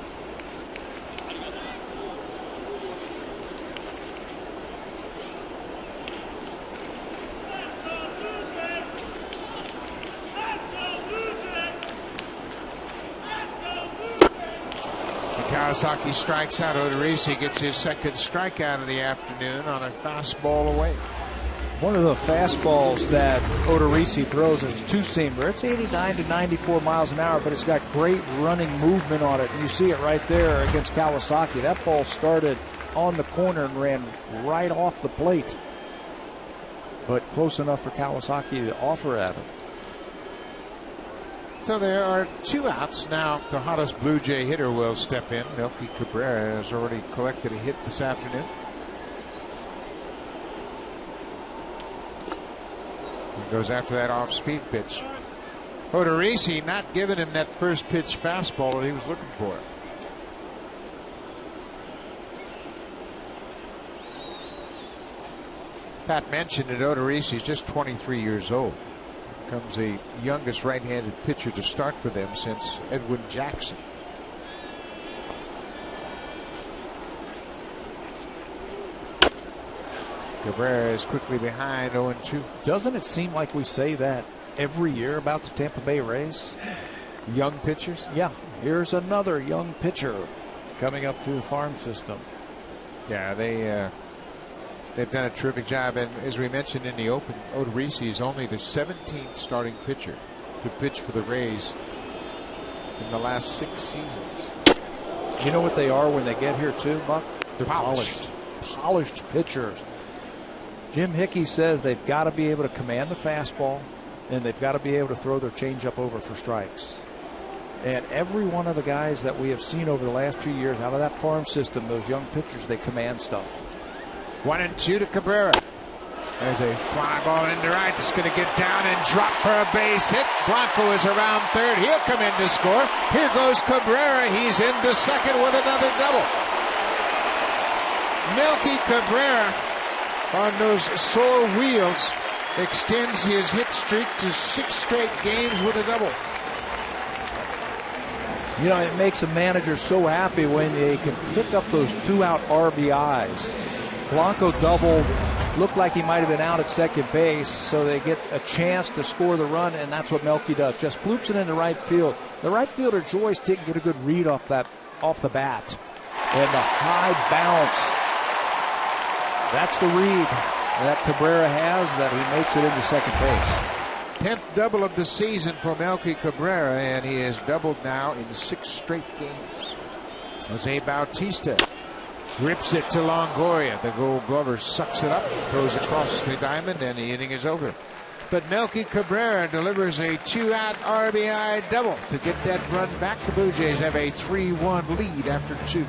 Kawasaki strikes out. Odorizzi gets his second strikeout of the afternoon on a fastball away. One of the fastballs that Odorizzi throws is a two-seamer. It's 89 to 94 miles an hour, but it's got great running movement on it. And you see it right there against Kawasaki. That ball started on the corner and ran right off the plate. But close enough for Kawasaki to offer at him. So there are 2 outs. Now the hottest Blue Jay hitter will step in. Melky Cabrera has already collected a hit this afternoon. He goes after that off-speed pitch. Odorizzi not giving him that first pitch fastball that he was looking for. Pat mentioned that Odorizzi is just 23 years old. Becomes the youngest right-handed pitcher to start for them since Edwin Jackson. Cabrera is quickly behind 0-2. Doesn't it seem like we say that every year about the Tampa Bay Rays? Young pitchers? Yeah, here's another young pitcher coming up through the farm system. Yeah, they've done a terrific job, and as we mentioned in the open, Odorizzi is only the 17th starting pitcher to pitch for the Rays in the last 6 seasons. You know what they are when they get here too, Buck? They're Polished. Polished pitchers. Jim Hickey says they've got to be able to command the fastball, and they've got to be able to throw their changeup over for strikes. And every one of the guys that we have seen over the last few years out of that farm system, those young pitchers, they command stuff. 1-2 to Cabrera. There's a fly ball into right. It's going to get down and drop for a base hit. Blanco is around third. He'll come in to score. Here goes Cabrera. He's into second with another double. Melky Cabrera, on those sore wheels, extends his hit streak to 6 straight games with a double. You know, it makes a manager so happy when they can pick up those 2-out RBIs. Blanco doubled, looked like he might have been out at second base, so they get a chance to score the run, and that's what Melky does. Just floops it into right field. The right fielder, JOYCE, didn't get a good read off the bat. And the high bounce. That's the read that Cabrera has, that he makes it into second base. 10th double of the season for Melky Cabrera, and he has doubled now in 6 straight games. Jose Bautista rips it to Longoria. The Gold Glover sucks it up, throws across the diamond, and the inning is over. But Melky Cabrera delivers a 2-out RBI double to get that run back. The Blue Jays have a 3-1 lead after 2.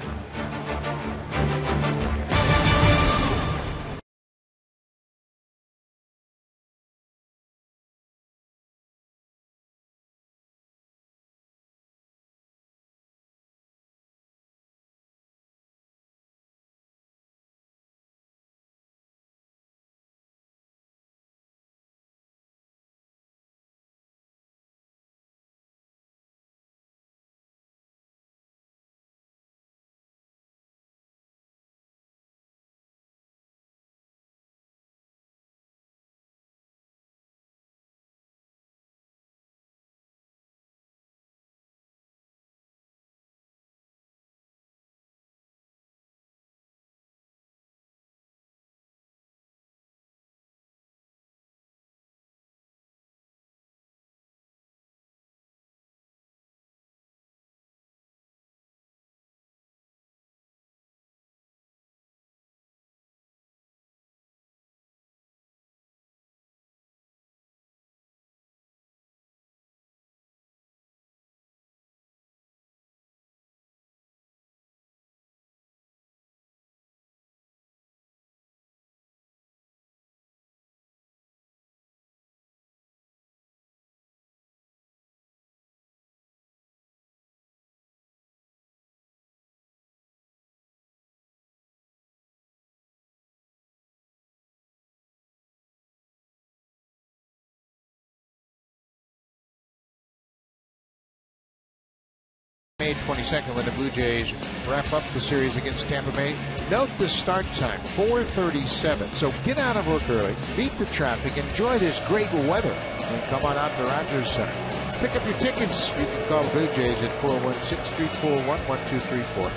May 22nd when the Blue Jays wrap up the series against Tampa Bay. Note the start time, 4:37. So get out of work early, beat the traffic, enjoy this great weather, and come on out to Rogers Center. Pick up your tickets. You can call the Blue Jays at 416-341-1234.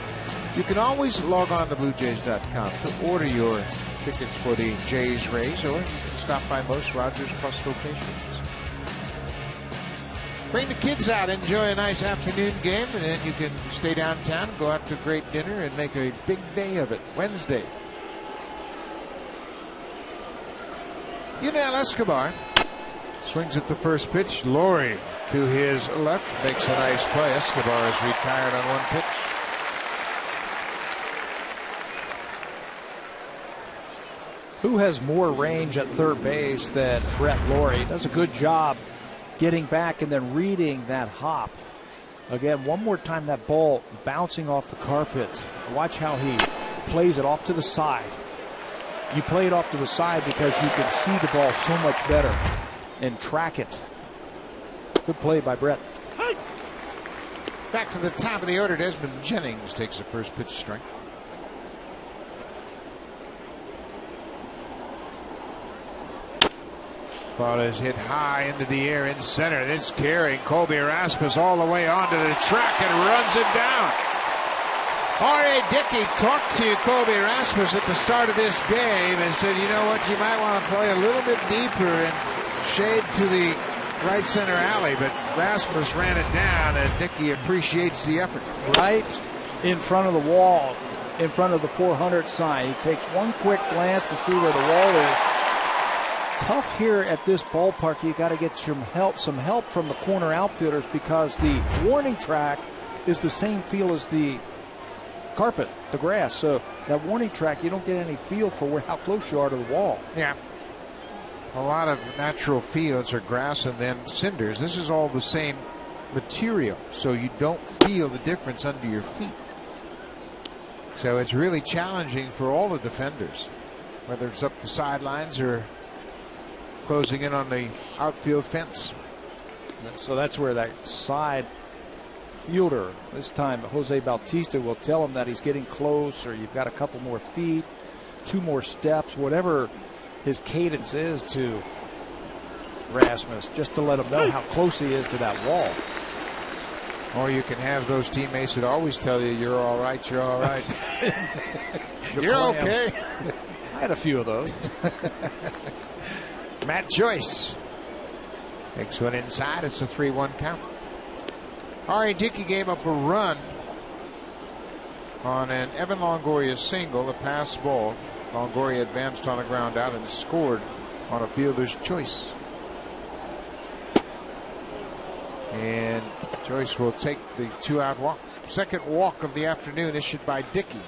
You can always log on to BlueJays.com to order your tickets for the Jays Rays, or you can stop by most Rogers Plus locations. Bring the kids out, enjoy a nice afternoon game, and then you can stay downtown, go out to a great dinner, and make a big day of it. Wednesday. Yunel Escobar swings at the first pitch. Laurie to his left makes a nice play. Escobar is retired on one pitch. Who has more range at third base than Brett Laurie? Does a good job getting back and then reading that hop. Again, one more time, that ball bouncing off the carpet. Watch how he plays it off to the side. You play it off to the side because you can see the ball so much better and track it. Good play by Brett. Back to the top of the order, Desmond Jennings takes the first pitch strike. Ball is hit high into the air in center. It's carrying Colby Rasmus all the way onto the track and runs it down. R.A. Dickey talked to Colby Rasmus at the start of this game and said, you know what, you might want to play a little bit deeper and shade to the right center alley, but Rasmus ran it down, and Dickey appreciates the effort. Right in front of the wall, in front of the 400 sign. He takes one quick glance to see where the wall is. Tough here at this ballpark. You got to get some help from the corner outfielders, because the warning track is the same feel as the carpet, the grass. So that warning track, you don't get any feel for how close you are to the wall. Yeah. A lot of natural fields are grass and then cinders. This is all the same material, so you don't feel the difference under your feet. So it's really challenging for all the defenders, whether it's up the sidelines or closing in on the outfield fence. So that's where that side fielder, this time Jose Bautista, will tell him that he's getting close, or you've got a couple more feet, 2 more steps, whatever his cadence is to Rasmus, just to let him know how close he is to that wall. Or you can have those teammates that always tell you, you're all right, you're all right. You're okay. I had a few of those. Matt Joyce takes one inside. It's a 3-1 count. R.A. Dickey gave up a run on an Evan Longoria single, a pass ball. Longoria advanced on a ground out and scored on a fielder's choice. And Joyce will take the 2-out walk. Second walk of the afternoon issued by Dickey.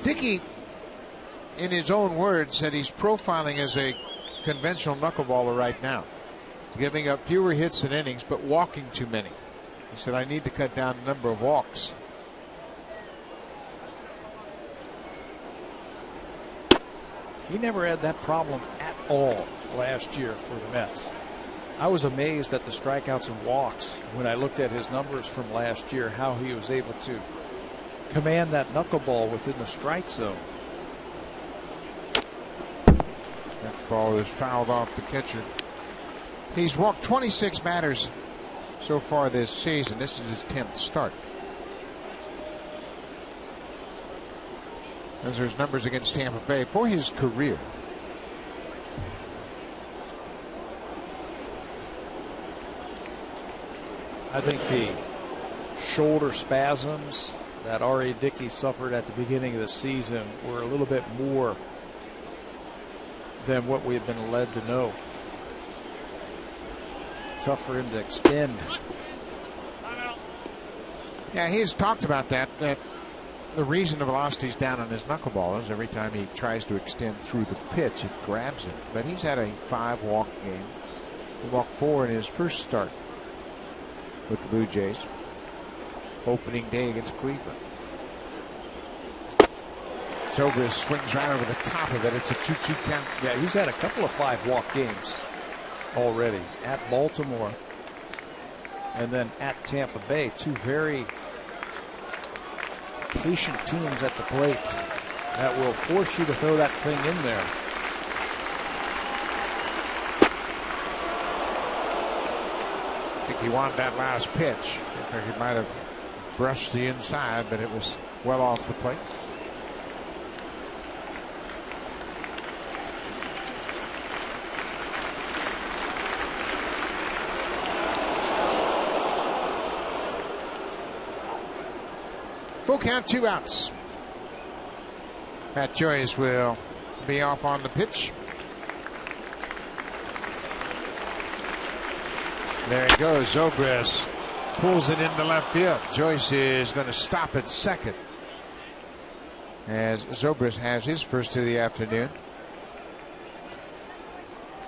Dickey, in his own words, said he's profiling as a conventional knuckleballer right now, giving up fewer hits and innings, but walking too many. He said, I need to cut down the number of walks. He never had that problem at all last year for the Mets. I was amazed at the strikeouts and walks when I looked at his numbers from last year, how he was able to command that knuckleball within the strike zone. That ball is fouled off the catcher. He's walked 26 batters so far this season. This is his 10th start. Those are his numbers against Tampa Bay for his career. I think the shoulder spasms that R.A. Dickey suffered at the beginning of the season were a little bit more than what we have been led to know. Tough for him to extend. Yeah, he's talked about that the reason the velocity is down on his knuckleball is every time he tries to extend through the pitch, it grabs it. But he's had a 5-walk game. He walked 4 in his first start with the Blue Jays. Opening day against Cleveland. Zobrist swings right over the top of it. It's a 2-2 count. Yeah, he's had a couple of 5-walk games. already. At Baltimore and then at Tampa Bay. Two very patient teams at the plate that will force you to throw that thing in there. I think he wanted that last pitch. In fact, he might have brushed the inside, but it was well off the plate. Full count, 2 outs. Matt Joyce will be off on the pitch. There he goes. Zobrist pulls it into left field. Joyce is going to stop at second, as Zobrist has his first of the afternoon.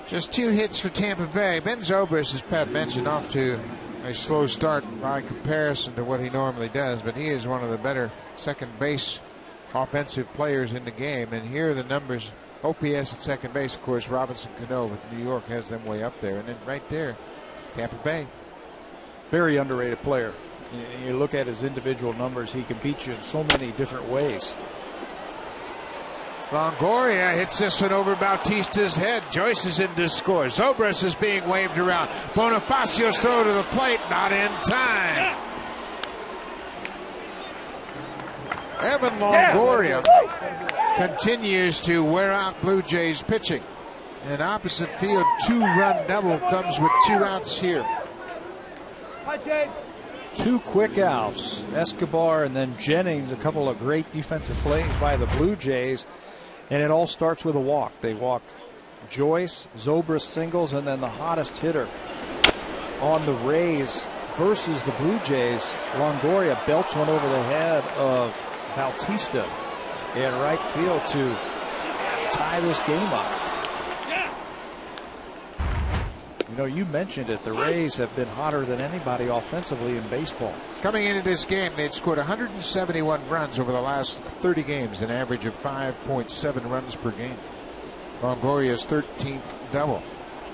Just 2 hits for Tampa Bay. Ben Zobrist, as Pat mentioned, off to a slow start by comparison to what he normally does, but he is one of the better second base offensive players in the game. And here are the numbers. OPS at second base, of course, Robinson Cano with New York has them way up there. And then right there, Tampa Bay. Very underrated player. You look at his individual numbers, he can beat you in so many different ways. Longoria hits this one over Bautista's head. Joyce is in to score. Zobrist is being waved around. Bonifacio's throw to the plate, not in time. Evan Longoria continues to wear out Blue Jays pitching. An opposite field 2-run double comes with 2 outs here. 2 quick outs. Escobar and then Jennings, a couple of great defensive plays by the Blue Jays. And it all starts with a walk. They walked Joyce, Zobrist singles, and then the hottest hitter on the Rays versus the Blue Jays. Longoria belts one over the head of Bautista in right field to tie this game up. You know, you mentioned it. The Rays have been hotter than anybody offensively in baseball. Coming into this game, they'd scored 171 runs over the last 30 games, an average of 5.7 runs per game. Longoria's 13th double.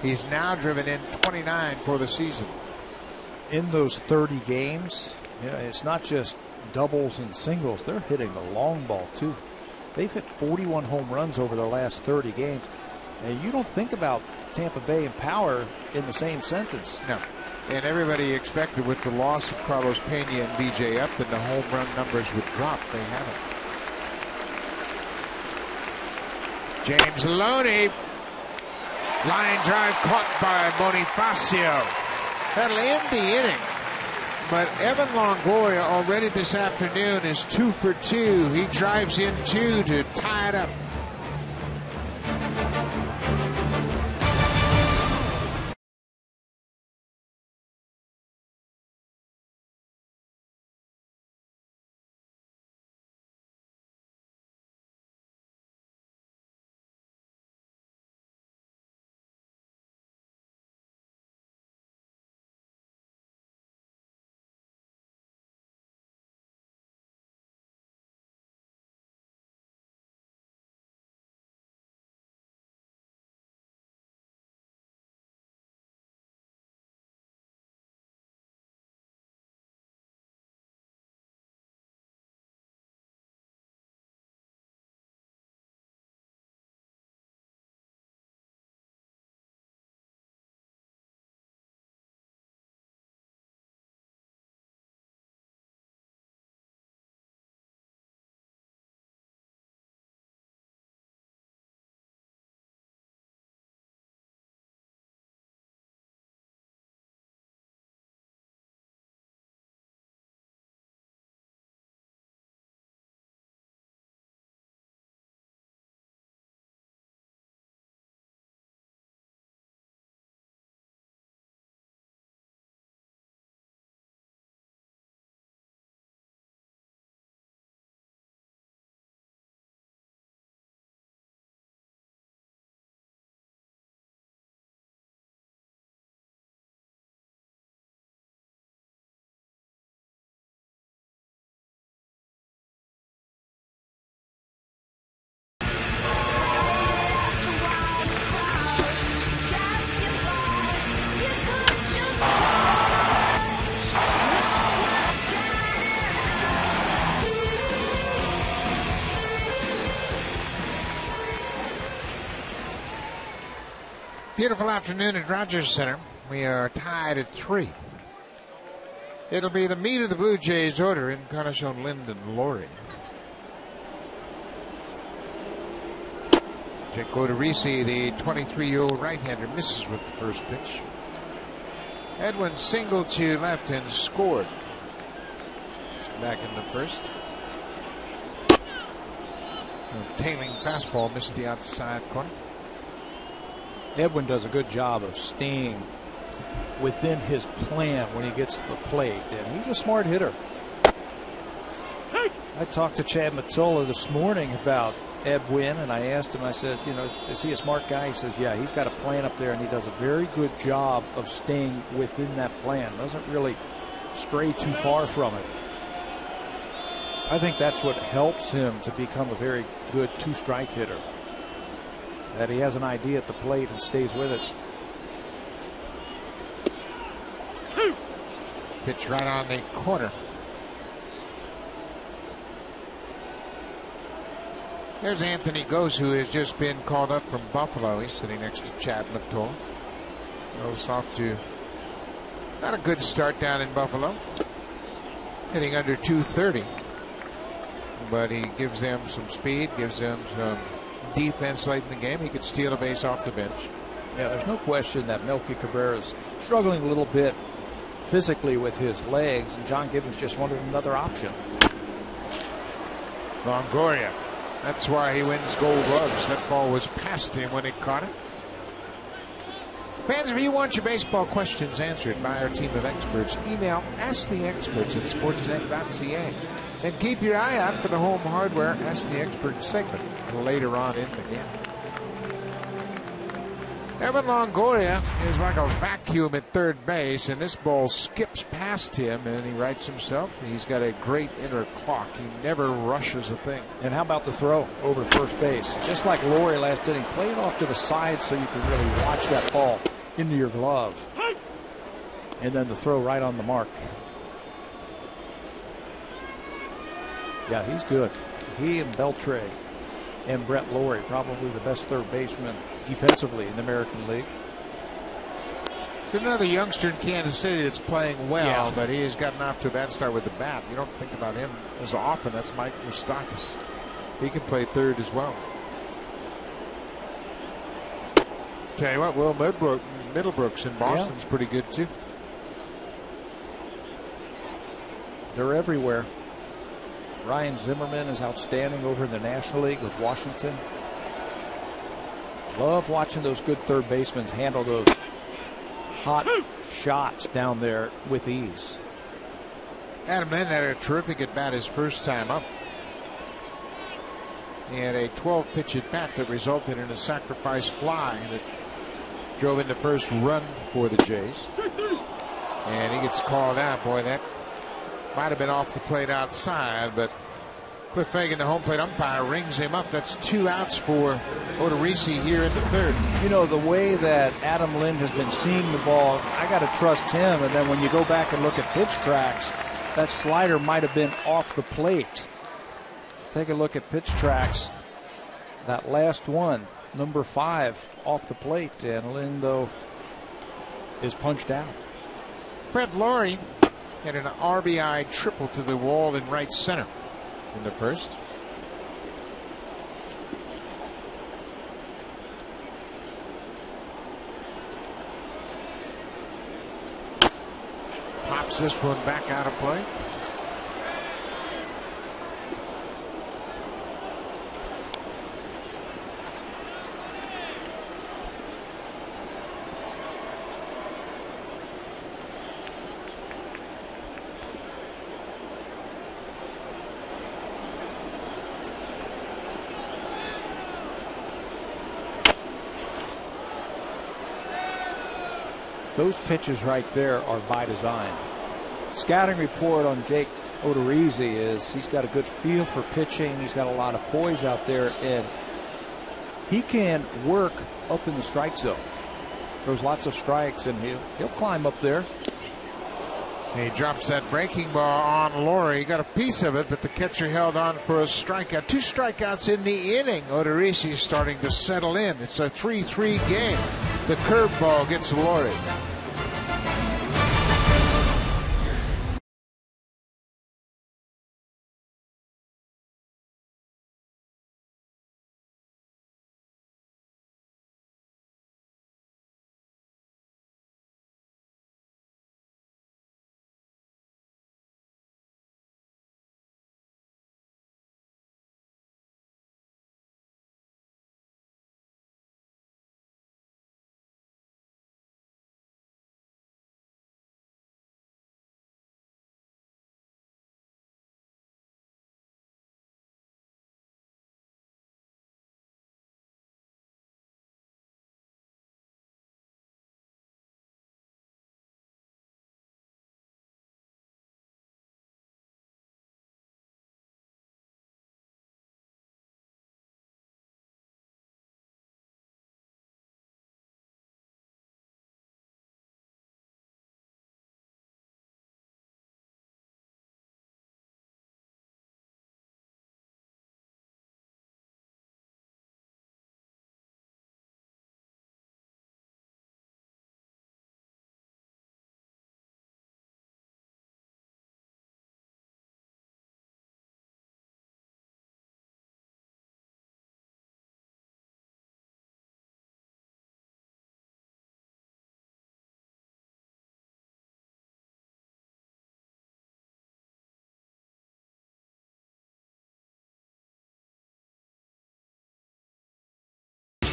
He's now driven in 29 for the season. In those 30 games, yeah, it's not just doubles and singles. They're hitting the long ball, too. They've hit 41 home runs over the last 30 games. And you don't think about Tampa Bay and power in the same sentence. No. And everybody expected with the loss of Carlos Pena and BJ Upton, the home run numbers would drop. They haven't. James Loney. Line drive caught by Bonifacio. That'll end the inning. But Evan Longoria already this afternoon is 2 for 2. He drives in 2 to tie it up. Beautiful afternoon at Rogers Center. We are tied at 3. It'll be the meat of the Blue Jays order. Encarnacion, Lind, and Laurie. Jake Odorizzi, the 23-year-old right-hander, misses with the first pitch. Edwin singled to left and scored back in the first. A tailing fastball missed the outside corner. Edwin does a good job of staying within his plan when he gets to the plate, and he's a smart hitter. I talked to Chad Mottola this morning about Edwin, and I asked him, I said, you know, is he a smart guy? He says, yeah, he's got a plan up there, and he does a very good job of staying within that plan. Doesn't really stray too far from it. I think that's what helps him to become a very good two-strike hitter, that he has an idea at the plate and stays with it. Pitch right on the corner. There's Anthony Gose, who has just been called up from Buffalo. He's sitting next to Chad Mottola. Gose off to not a good start down in Buffalo. Hitting under 230. But he gives them some speed, gives them some defense late in the game. He could steal a base off the bench. Yeah, there's no question that Melky Cabrera is struggling a little bit physically with his legs, and John Gibbons just wanted another option. Longoria. That's why he wins Gold Gloves. That ball was past him when it caught it. Fans, if you want your baseball questions answered by our team of experts, email asktheexperts@sportsnet.ca. And keep your eye out for the Home Hardware Ask the Expert segment later on in the game. Evan Longoria is like a vacuum at third base, and this ball skips past him, and he writes himself, he's got a great inner clock. He never rushes a thing. And how about the throw over to first base? Just like Laurie last inning, play it off to the side so you can really watch that ball into your glove. And then the throw right on the mark. Yeah, he's good. He and Beltre and Brett Laurie, probably the best third baseman defensively in the American League. It's another youngster in Kansas City that's playing well, yeah, but he has gotten off to a bad start with the bat. You don't think about him as often. That's Mike Moustakas. He can play third as well. Tell you what, Will Middlebrooks in Boston's pretty good too. They're everywhere. Ryan Zimmerman is outstanding over in the National League with Washington. Love watching those good third basemen handle those hot shots down there with ease. Adam Lind had a terrific at bat his first time up. He had a 12-pitch at bat that resulted in a sacrifice fly that drove in the first run for the Jays. And he gets called out. Boy, that might have been off the plate outside, but Cliff Fagan, the home plate umpire, rings him up. That's 2 outs for Odorizzi here in the third. You know, the way that Adam Lind has been seeing the ball, I got to trust him. And then when you go back and look at pitch tracks, that slider might have been off the plate. Take a look at pitch tracks. That last one, number 5, off the plate. And Lind, though, is punched out. Brett Laurie had an RBI triple to the wall in right center in the first. Pops this one back out of play. Those pitches right there are by design. Scouting report on Jake Odorizzi is he's got a good feel for pitching. He's got a lot of poise out there, and he can work up in the strike zone. There's lots of strikes, and he'll climb up there. He drops that breaking ball on Laurie. He got a piece of it, but the catcher held on for a strikeout. 2 strikeouts in the inning. Odorizzi starting to settle in. It's a 3-3 game. The curveball gets Lori.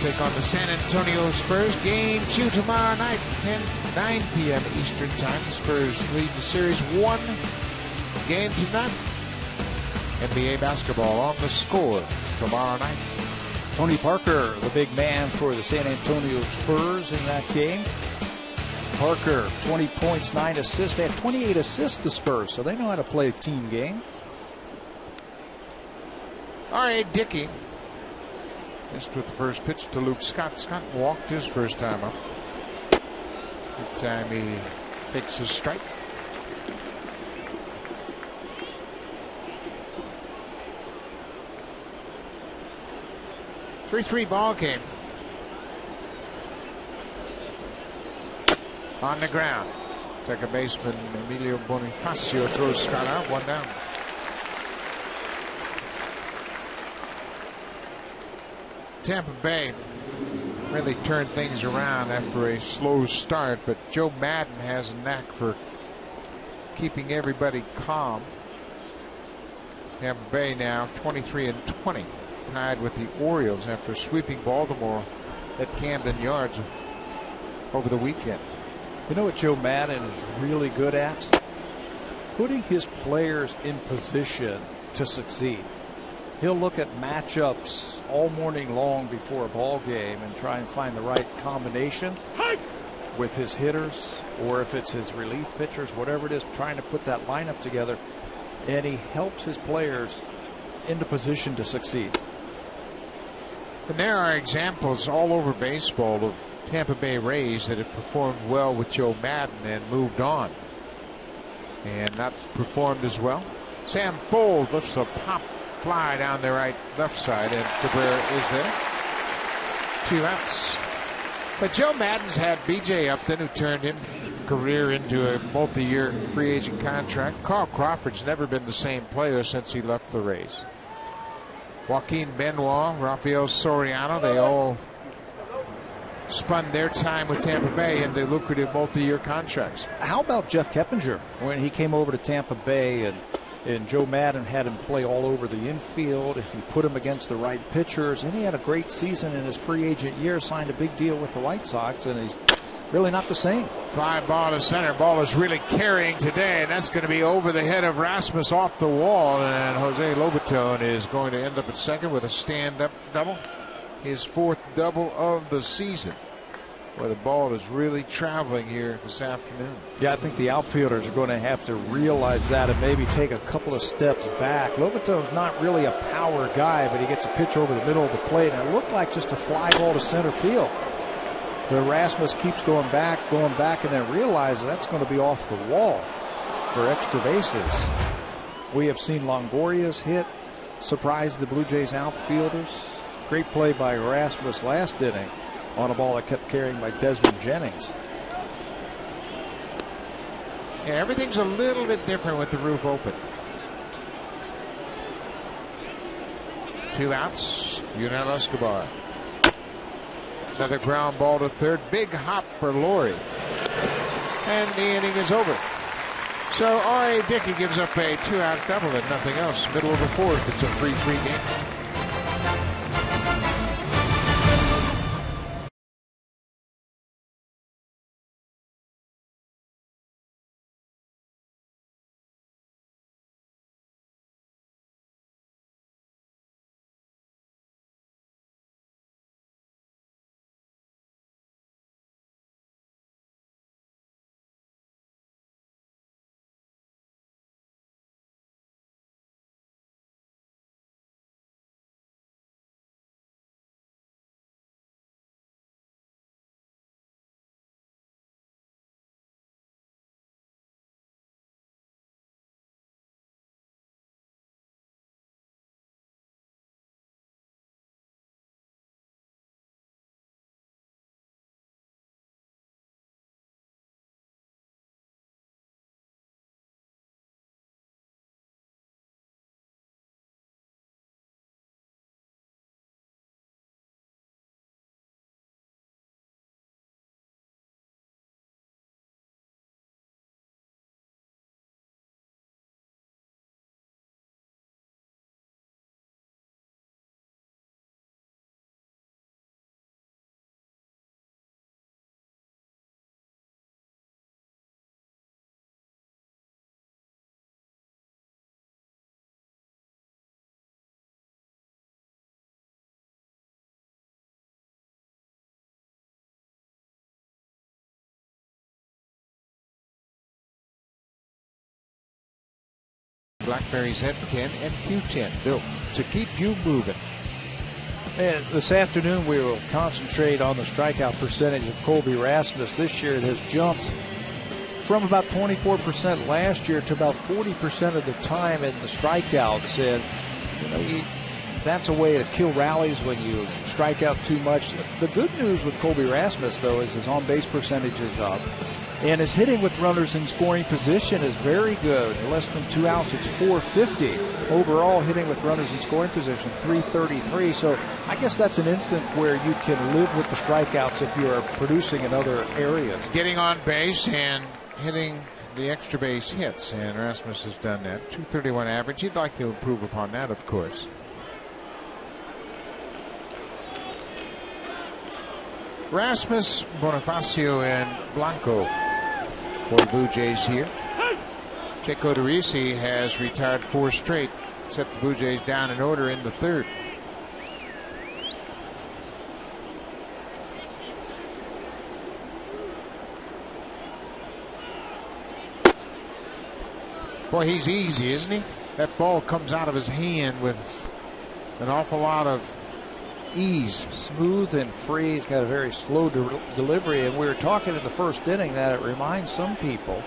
Take on the San Antonio Spurs. Game 2 tomorrow night, 9 p.m. Eastern Time. The Spurs lead the series 1 game to none. NBA basketball on the score tomorrow night. Tony Parker, the big man for the San Antonio Spurs in that game. Parker, 20 points, 9 assists. They had 28 assists, the Spurs, so they know how to play a team game. R.A. Dickey missed with the first pitch to Luke Scott. Scott walked his first time up. Good time he takes his strike. Three ball game. On the ground. Second baseman Emilio Bonifacio throws Scott out, 1 down. Tampa Bay really turned things around after a slow start, but Joe Madden has a knack for keeping everybody calm. Tampa Bay now 23-20, tied with the Orioles after sweeping Baltimore at Camden Yards over the weekend. You know what Joe Madden is really good at? Putting his players in position to succeed. He'll look at matchups all morning long before a ball game and try and find the right combination with his hitters, or if it's his relief pitchers, whatever it is, trying to put that lineup together, and he helps his players into position to succeed. And there are examples all over baseball of Tampa Bay Rays that have performed well with Joe Madden and moved on, and not performed as well. Sam Folds lifts a pop fly down the left side, and Cabrera is there. 2 outs. But Joe Madden's had B.J. Upton, who turned his career into a multi-year free agent contract. Carl Crawford's never been the same player since he left the Rays. Joaquin Benoit, Rafael Soriano, they all spun their time with Tampa Bay into lucrative multi-year contracts. How about Jeff Keppinger when he came over to Tampa Bay, and Joe Madden had him play all over the infield, if he put him against the right pitchers, and he had a great season in his free agent year, signed a big deal with the White Sox, and he's really not the same. Fly ball to center. Ball is really carrying today, and that's going to be over the head of Rasmus off the wall, and Jose Lobaton is going to end up at second with a stand-up double. His 4th double of the season. Where the ball is really traveling here this afternoon. Yeah, I think the outfielders are going to have to realize that and maybe take a couple of steps back. Lobaton's not really a power guy, but he gets a pitch over the middle of the plate, and it looked like just a fly ball to center field. But Rasmus keeps going back, and then realizes that's going to be off the wall for extra bases. We have seen Longoria's hit surprise the Blue Jays outfielders. Great play by Rasmus last inning. on a ball that kept carrying by Desmond Jennings. Yeah, everything's a little bit different with the roof open. 2 outs. Yunel Escobar. Another ground ball to third. Big hop for Laurie. And the inning is over. So R.A. Dickey gives up a 2-out double and nothing else. Middle of the fourth. It's a 3-3 game. Blackberry's at 10 and Q10 built to keep you moving. And this afternoon we will concentrate on the strikeout percentage of Colby Rasmus. This year it has jumped from about 24% last year to about 40% of the time in the strikeouts. And that's a way to kill rallies when you strike out too much. The good news with Colby Rasmus, though, is his on-base percentage is up. And his hitting with runners in scoring position is very good. Less than 2 outs, it's .450. Overall, hitting with runners in scoring position, .333. So I guess that's an instance where you can live with the strikeouts if you are producing in other areas. Getting on base and hitting the extra base hits, and Rasmus has done that. .231 average. He'd like to improve upon that, of course. Rasmus, Bonifacio, and Blanco for the Blue Jays here. Jake Odorizzi has retired 4 straight, set the Blue Jays down in order in the third. Boy, he's easy, isn't he? That ball comes out of his hand with an awful lot of ease. Smooth and free. He's got a very slow delivery, and we were talking in the first inning that it reminds some people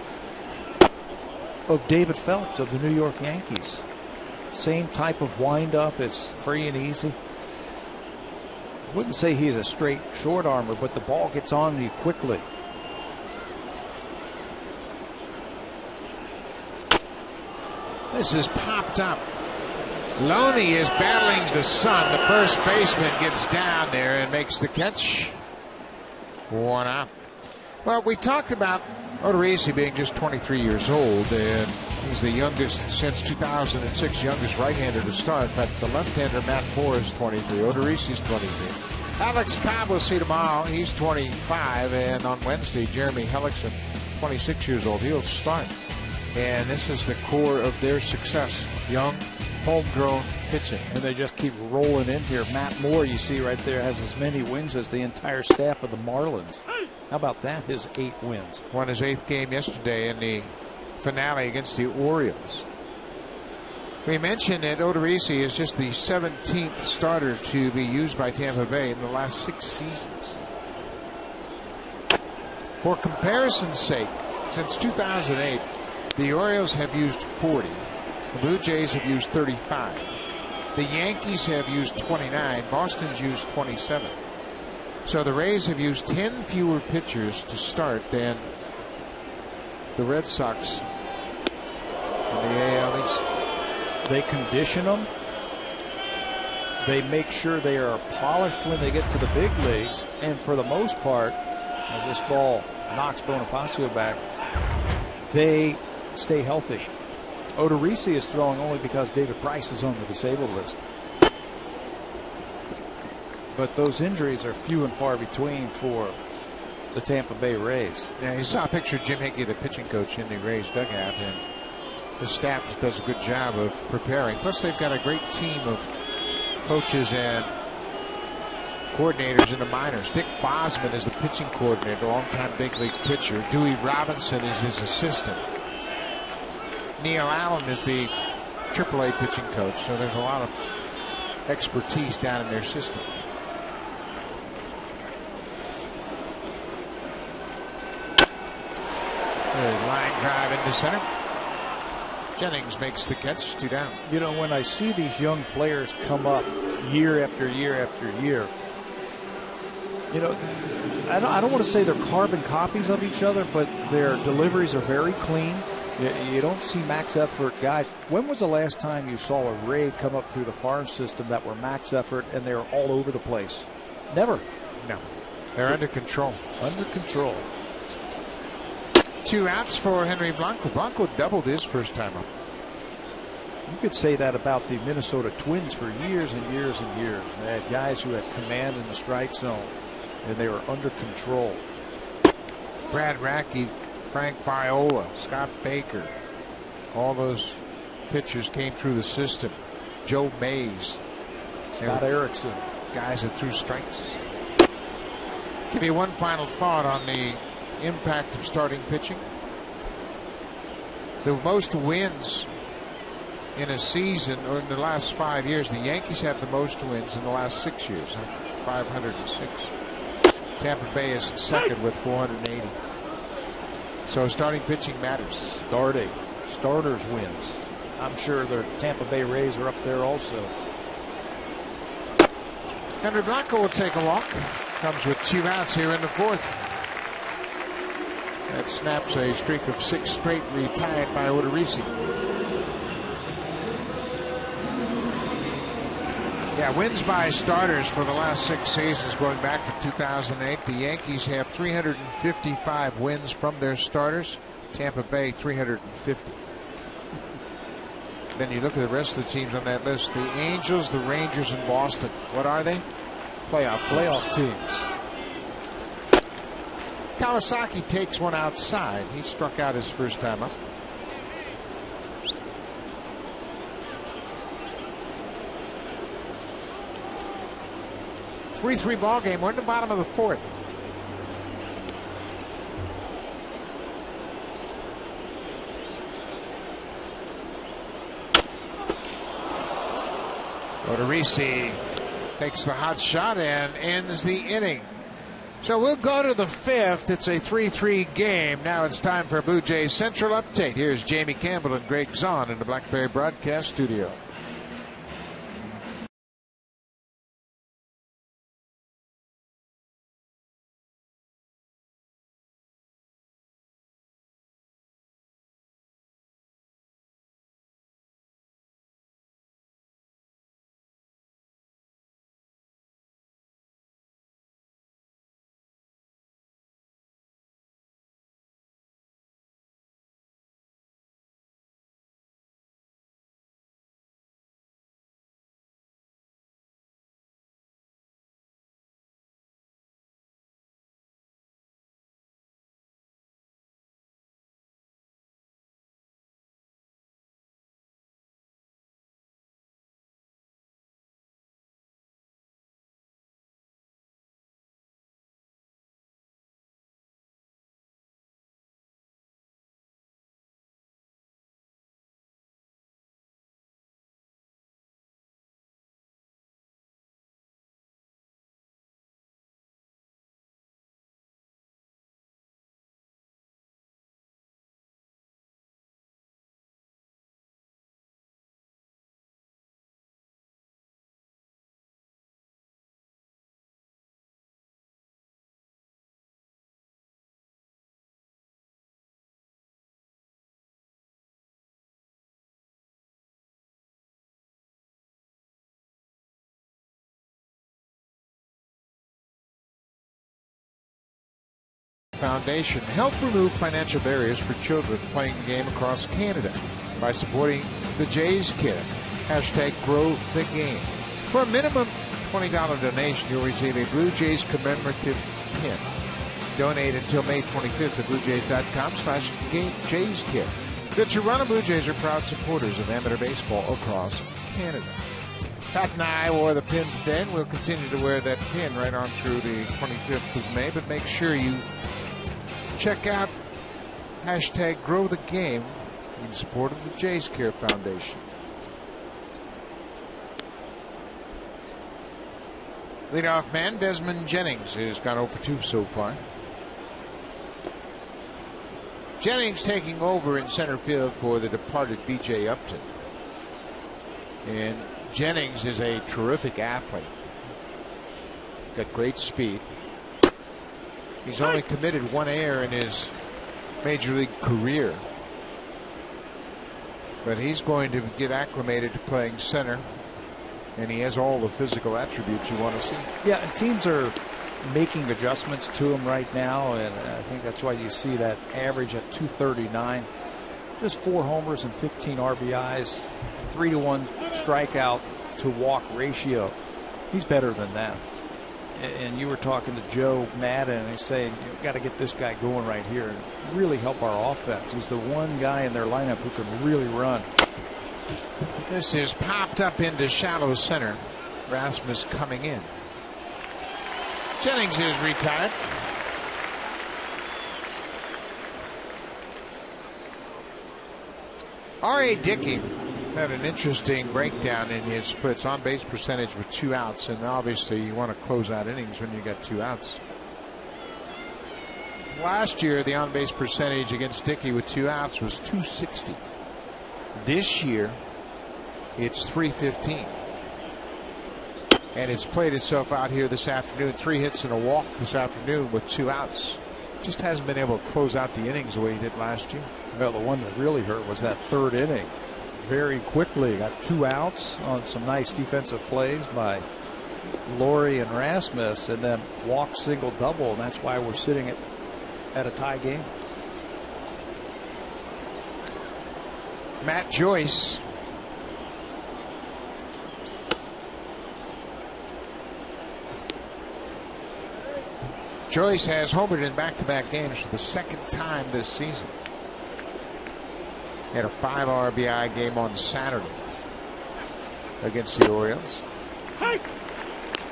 of David Phelps of the New York Yankees. Same type of windup. It's free and easy. I wouldn't say he's a straight short armor, but the ball gets on you quickly. This is popped up. Loney is battling the sun. The first baseman gets down there and makes the catch. 1 out. Well, we talked about Odorizzi being just 23 years old, and he's the youngest since 2006, youngest right-hander to start. But the left-hander Matt Moore is 23. Odorizzi's 23. Alex Cobb we'll see tomorrow. He's 25, and on Wednesday, Jeremy Hellickson, 26 years old. He'll start. And this is the core of their success. Young, homegrown pitching. And they just keep rolling in here. Matt Moore, you see right there, has as many wins as the entire staff of the Marlins. How about that? His 8 wins. Won his 8th game yesterday in the finale against the Orioles. We mentioned that Odorizzi is just the 17th starter to be used by Tampa Bay in the last 6 seasons. For comparison's sake, since 2008, the Orioles have used 40. The Blue Jays have used 35. The Yankees have used 29. Boston's used 27. So the Rays have used 10 fewer pitchers to start than the Red Sox in the AL East. They condition them. They make sure they are polished when they get to the big leagues. And for the most part, as this ball knocks Bonifacio back, they stay healthy. Odorizzi is throwing only because David Price is on the disabled list. But those injuries are few and far between for the Tampa Bay Rays. Yeah, you saw a picture of Jim Hickey, the pitching coach, in the Rays dugout, and the staff does a good job of preparing. Plus, they've got a great team of coaches and coordinators in the minors. Dick Bosman is the pitching coordinator, longtime big league pitcher. Dewey Robinson is his assistant. Neil Allen is the AAA pitching coach. So there's a lot of expertise down in their system. Good line drive into center. Jennings makes the catch, 2 down. You know, when I see these young players come up year after year after year, you know, I don't want to say they're carbon copies of each other, but their deliveries are very clean. You don't see max effort guys. When was the last time you saw a Ray come up through the farm system that were max effort and they were all over the place? Never. No. They're under control. Under control. 2 outs for Henry Blanco. Blanco doubled his first time up. You could say that about the Minnesota Twins for years and years and years. They had guys who had command in the strike zone, and they were under control. Brad Radke, Frank Viola, Scott Baker, all those pitchers came through the system. Joe Mays, Scott Erickson, guys that threw strikes. Give you one final thought on the impact of starting pitching. The most wins in a season, or in the last 5 years, the Yankees have the most wins in the last 6 years, 506. Tampa Bay is second with 480. So starting pitching matters. Starters wins. I'm sure the Tampa Bay Rays are up there also. Henry Blanco will take a walk. Comes with 2 outs here in the 4th. That snaps a streak of 6 straight retired by Odorizzi. Yeah, wins by starters for the last 6 seasons going back to 2008. The Yankees have 355 wins from their starters. Tampa Bay 350. Then you look at the rest of the teams on that list. The Angels, the Rangers, and Boston. What are they? Playoff teams. Kawasaki takes one outside. He struck out his first time up. Three ball game. We're in the bottom of the 4th. Odorizzi takes the hot shot and ends the inning. So we'll go to the 5th. It's a 3-3 game. Now it's time for Blue Jays Central Update. Here's Jamie Campbell and Greg Zahn in the Blackberry Broadcast Studio. Foundation help remove financial barriers for children playing the game across Canada by supporting the Jays Kit. Hashtag grow the game. For a minimum $20 donation, you'll receive a Blue Jays commemorative pin. Donate until May 25th at bluejays.com/Jays Kit. The Toronto Blue Jays are proud supporters of amateur baseball across Canada. Pat and I wore the pin today, and we'll continue to wear that pin right on through the 25th of May. But make sure you check out hashtag grow the game in support of the Jays Care Foundation. Leadoff man Desmond Jennings has gone 0 for 2 so far. Jennings taking over in center field for the departed B.J. Upton. And Jennings is a terrific athlete. Got great speed. He's only committed 1 error in his major league career. But he's going to get acclimated to playing center. And he has all the physical attributes you want to see. Yeah, and teams are making adjustments to him right now, and I think that's why you see that average at 239. Just 4 homers and 15 RBIs, 3-to-1 strikeout to walk ratio. He's better than that. And you were talking to Joe Madden, and he's saying, you've got to get this guy going right here and really help our offense. He's the one guy in their lineup who can really run. This is popped up into shallow center. Rasmus coming in. Jennings is retired. R.A. Dickey had an interesting breakdown in his splits. On base percentage with 2 outs, and obviously you want to close out innings when you got 2 outs. Last year the on base percentage against Dickey with 2 outs was .260. This year it's .315. And it's played itself out here this afternoon. 3 hits and a walk this afternoon with 2 outs. Just hasn't been able to close out the innings the way he did last year. Well, the one that really hurt was that 3rd inning. Very quickly got 2 outs on some nice defensive plays by Laurie and Rasmus, and then walk, single, double, and that's why we're sitting at a tie game. Matt Joyce. Joyce has homered in back-to-back games for the 2nd time this season. He had a 5 RBI game on Saturday against the Orioles.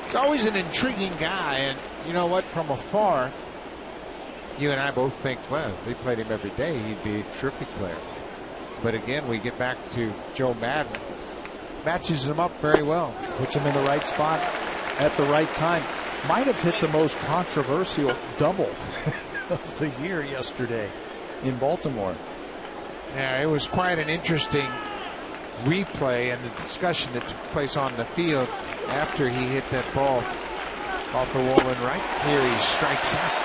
He's always an intriguing guy, and you know what, from afar you and I both think, well, if they played him every day he'd be a terrific player. But again, we get back to Joe Madden. Matches him up very well. Puts him in the right spot at the right time. Might have hit the most controversial double of the year yesterday in Baltimore. Yeah, it was quite an interesting replay and the discussion that took place on the field after he hit that ball off the wall and right. Here he strikes out.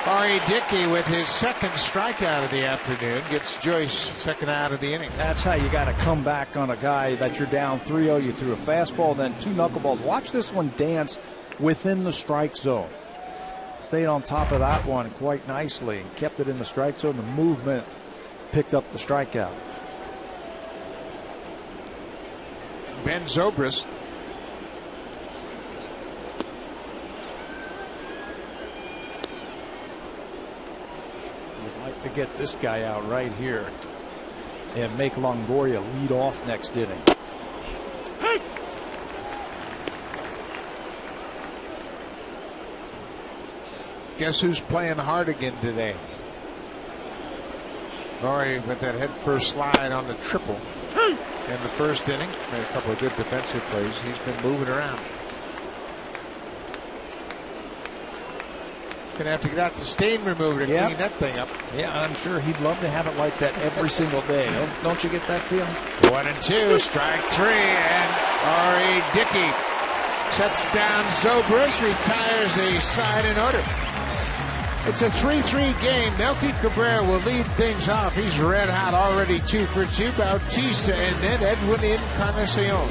R.A. Dickey with his 2nd strikeout of the afternoon gets Joyce 2nd out of the inning. That's how you got to come back on a guy that you're down 3-0. You threw a fastball, then 2 knuckleballs. Watch this one dance within the strike zone. Stayed on top of that one quite nicely. Kept it in the strike zone. The movement picked up the strikeout. Ben Zobrist. Would like to get this guy out right here and make Longoria lead off next inning. Guess who's playing hard again today? Laurie with that head first slide on the triple in the 1st inning. Made a couple of good defensive plays. He's been moving around. Gonna have to get out the stain remover to clean that thing up. Yeah, I'm sure he'd love to have it like that every single day. Don't you get that feeling? 1-2, strike 3, and R.A. Dickey sets down Zobrist, retires a side in order. It's a 3-3 game. Melky Cabrera will lead things off. He's red hot already, 2 for 2. Bautista and then Edwin Encarnacion.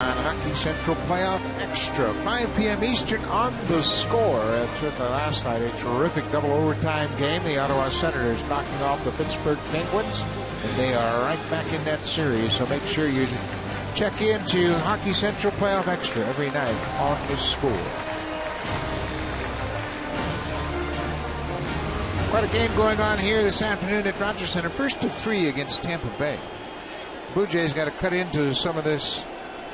on Hockey Central Playoff Extra, 5 p.m. Eastern on The Score. Last night, a terrific double overtime game. The Ottawa Senators knocking off the Pittsburgh Penguins, and they are right back in that series. So make sure you check into Hockey Central Playoff Extra every night on The Score. Quite a game going on here this afternoon at Rogers Center. First of 3 against Tampa Bay. Blue Jays got to cut into some of this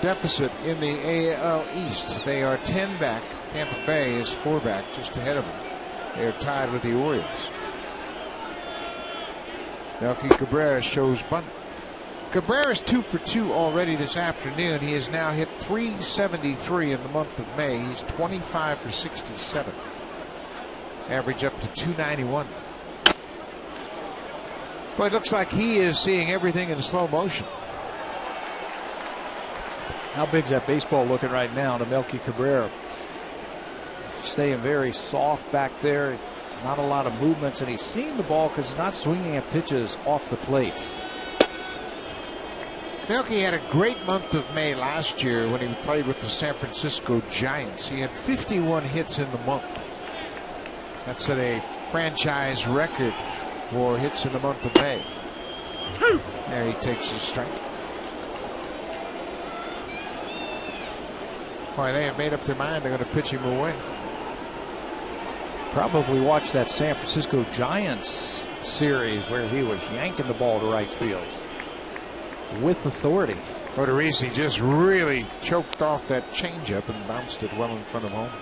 deficit in the AL East. They are 10 back. Tampa Bay is 4 back, just ahead of them. They are tied with the Orioles. Melky Cabrera shows bunt. Cabrera's 2 for 2 already this afternoon. He has now hit .373 in the month of May. He's 25 for 67. Average up to .291. Boy, it looks like he is seeing everything in slow motion. How big's that baseball looking right now to Melky Cabrera? Staying very soft back there. Not a lot of movements, and he's seeing the ball because he's not swinging at pitches off the plate. Melky had a great month of May last year when he played with the San Francisco Giants. He had 51 hits in the month. That's at a franchise record for hits in the month of May. There he takes his strike. Boy, they have made up their mind they're going to pitch him away. Probably watched that San Francisco Giants series where he was yanking the ball to right field with authority. Odorizzi just really choked off that changeup and bounced it well in front of home.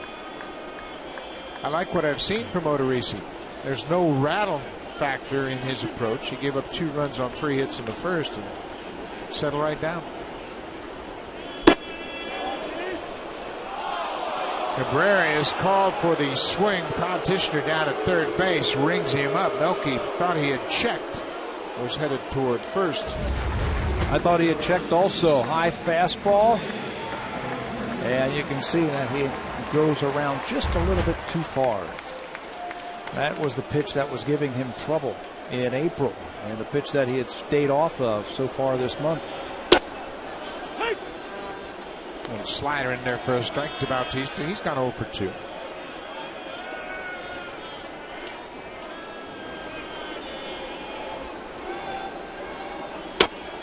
I like what I've seen from Odorizzi. There's no rattle factor in his approach. He gave up 2 runs on 3 hits in the first and settled right down. Cabrera is called for the swing. Todd Tishner down at third base rings him up. Melky thought he had checked, was headed toward first. I thought he had checked also. High fastball, and you can see that he goes around just a little bit too far. That was the pitch that was giving him trouble in April, and the pitch that he had stayed off of so far this month. Little slider in there for a strike to Bautista. He's gone 0 for 2.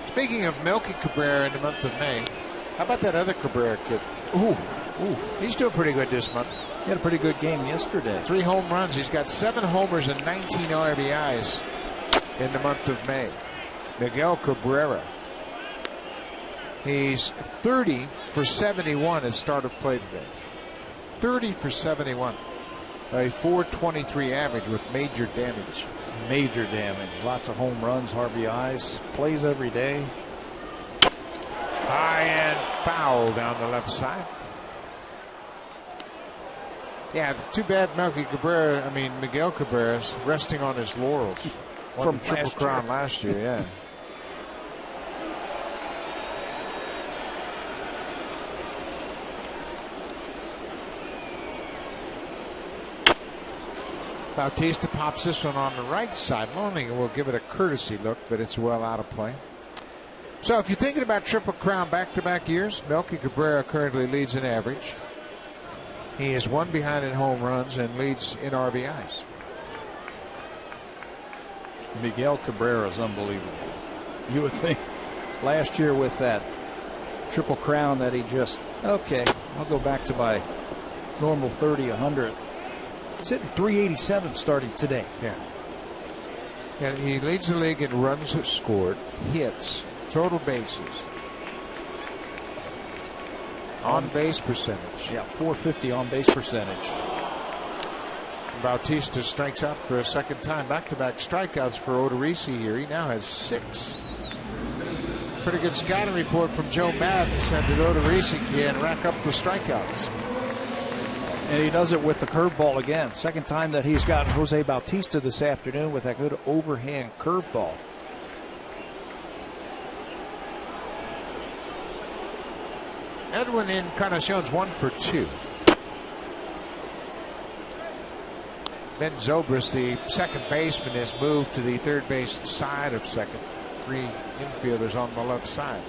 Speaking of Melky Cabrera in the month of May, how about that other Cabrera kid? Ooh, he's doing pretty good this month. He had a pretty good game yesterday. 3 home runs. He's got 7 homers and 19 RBIs in the month of May. Miguel Cabrera. He's 30 for 71 at start of play today. 30 for 71. A .423 average with major damage. Major damage. Lots of home runs, RBIs. Plays every day. High and foul down the left side. Yeah, too bad Miguel Cabrera's resting on his laurels. From Triple Crown last year, yeah. Bautista pops this one on the right side. Loaning will give it a courtesy look, but it's well out of play. So if you're thinking about Triple Crown back-to-back years, Melky Cabrera currently leads in average. He is 1 behind in home runs and leads in RBIs. Miguel Cabrera is unbelievable. You would think last year with that Triple Crown that he just, okay, I'll go back to my normal 30, 100. He's hitting .387 starting today. Yeah. And he leads the league in runs scored, hits, total bases, on base percentage. Yeah, .450 on base percentage. Bautista strikes out for a second time. Back-to-back strikeouts for Odorizzi here. He now has 6. Pretty good scouting report from Joe Madden said that Odorizzi can rack up the strikeouts. And he does it with the curveball again. Second time that he's gotten Jose Bautista this afternoon with that good overhand curveball. Edwin Encarnacion's 1 for 2. Ben Zobrist, the second baseman, has moved to the third base side of second. 3 infielders on the left side.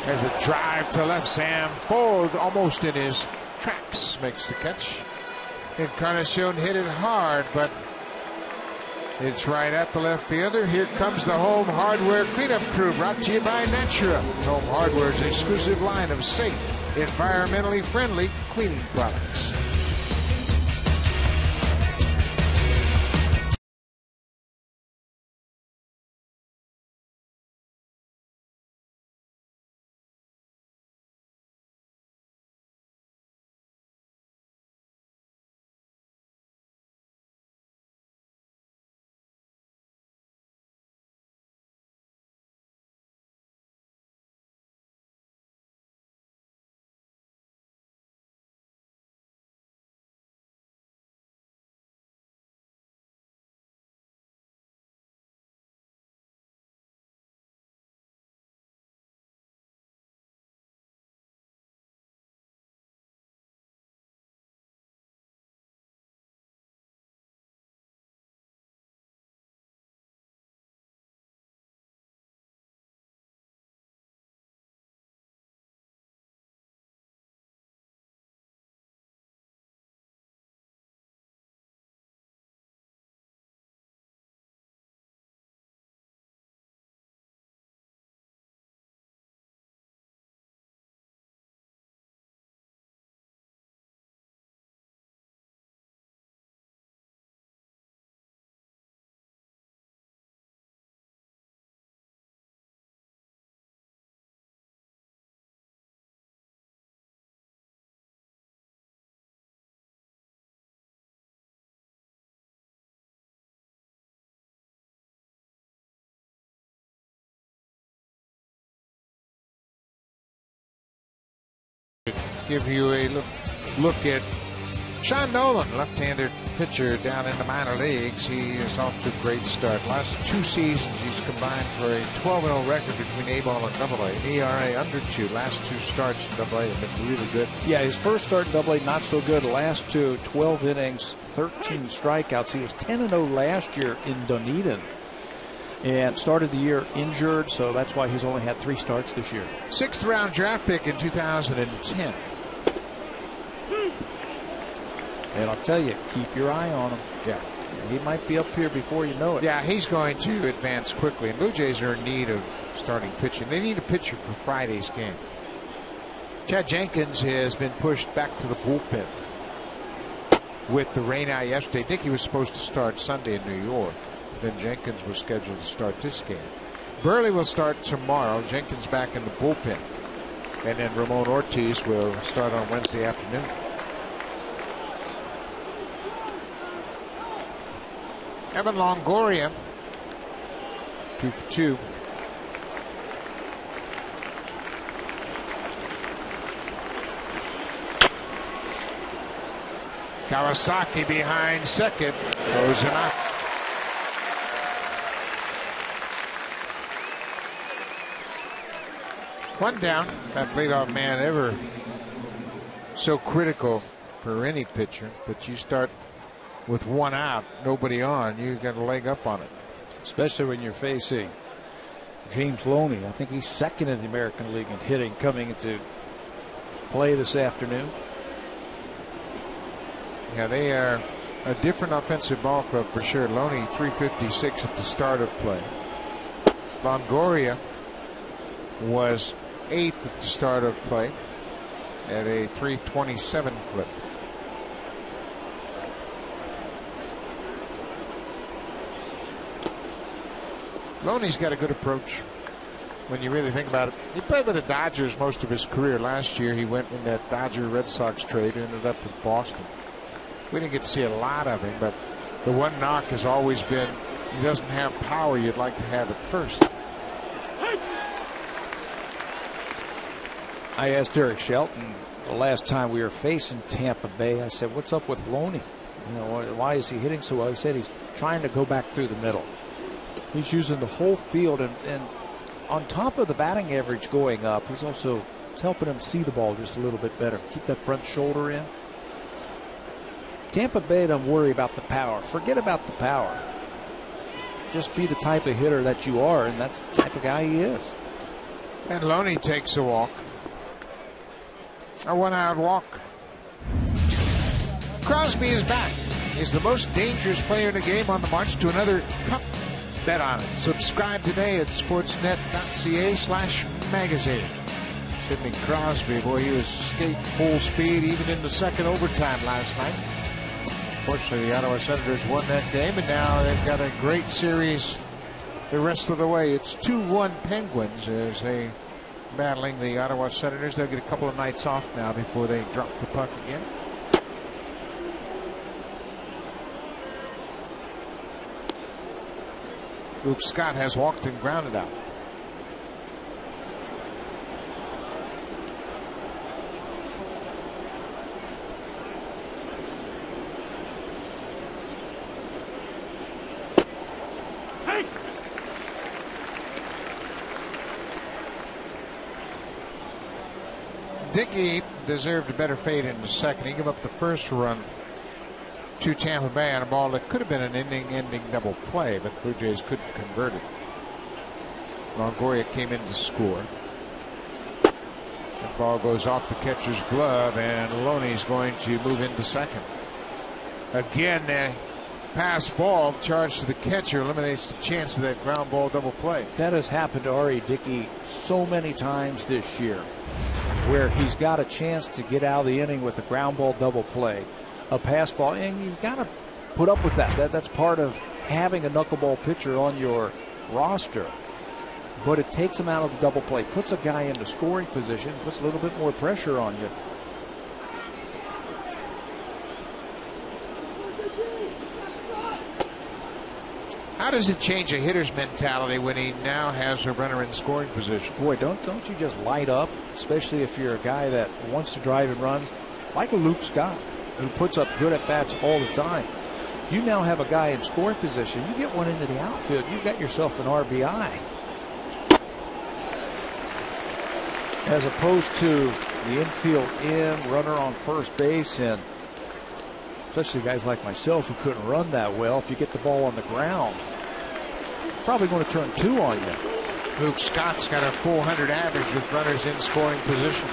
There's a drive to left. Sam Ford almost in his tracks makes the catch. Encarnacion hit it hard, but it's right at the left fielder. Here comes the Home Hardware cleanup crew, brought to you by Natura. Home Hardware's exclusive line of safe, environmentally friendly cleaning products. Give you a look at Sean Nolan, left-hander pitcher down in the minor leagues. He is off to a great start. Last 2 seasons, he's combined for a 12-0 record between A-ball and AA. An ERA under 2. Last 2 starts in AA have been really good. Yeah, his first start in AA, not so good. Last 2, 12 innings, 13 strikeouts. He was 10-0 last year in Dunedin. And started the year injured, so that's why he's only had 3 starts this year. 6th round draft pick in 2010. And I'll tell you, keep your eye on him. Yeah. He might be up here before you know it. Yeah, he's going to advance quickly. And Blue Jays are in need of starting pitching. They need a pitcher for Friday's game. Chad Jenkins has been pushed back to the bullpen with the rain out yesterday. I think he was supposed to start Sunday in New York. Then Jenkins was scheduled to start this game. Burley will start tomorrow. Jenkins back in the bullpen. And then Ramon Ortiz will start on Wednesday afternoon. Evan Longoria, 2 for 2. Kawasaki behind second, throws him out. One down. That leadoff man ever so critical for any pitcher, but you start with 1 out, nobody on, you got a leg up on it. Especially when you're facing James Loney. I think he's second in the American League in hitting coming into play this afternoon. Yeah, they are a different offensive ball club for sure. Loney 356 at the start of play. Longoria was 8th at the start of play at a 327 clip. Loney's got a good approach when you really think about it. He played with the Dodgers most of his career. Last year he went in that Dodger-Red Sox trade and ended up in Boston. We didn't get to see a lot of him, but the one knock has always been he doesn't have power you'd like to have at first. I asked Eric Shelton the last time we were facing Tampa Bay. I said, what's up with Loney? You know, why is he hitting so well? He said he's trying to go back through the middle. He's using the whole field, and on top of the batting average going up, it's helping him see the ball just a little bit better. Keep that front shoulder in. Tampa Bay don't worry about the power. Forget about the power. Just be the type of hitter that you are, and that's the type of guy he is. And Loney takes a walk. A 1-out walk. Crosby is back. He's the most dangerous player in the game on the march to another cup. Bet on it. Subscribe today at sportsnet.ca/magazine. Sidney Crosby, boy, he was skating full speed even in the second overtime last night. Fortunately, the Ottawa Senators won that game, and now they've got a great series the rest of the way. It's 2-1 Penguins as they battling the Ottawa Senators. They'll get a couple of nights off now before they drop the puck again. Luke Scott has walked and grounded out. Dickey deserved a better fate in the second. He gave up the first run to Tampa Bay on a ball that could have been an inning-ending double play, but the Blue Jays couldn't convert it. Longoria came in to score. The ball goes off the catcher's glove, and Loney's going to move into second. Again, a pass ball charged to the catcher eliminates the chance of that ground ball double play. That has happened to R.A. Dickey so many times this year, where he's got a chance to get out of the inning with a ground ball double play, a pass ball, and you've got to put up with that. That's part of having a knuckleball pitcher on your roster. But it takes him out of the double play, puts a guy into scoring position, puts a little bit more pressure on you. How does it change a hitter's mentality when he now has a runner in scoring position? Boy, don't you just light up, especially if you're a guy that wants to drive and runs, like a Luke Scott, who puts up good at-bats all the time. You now have a guy in scoring position. You get one into the outfield, you've got yourself an RBI. As opposed to the infield runner on first base, and especially guys like myself who couldn't run that well, if you get the ball on the ground, probably going to turn 2 on you. Luke Scott's got a .400 average with runners in scoring position.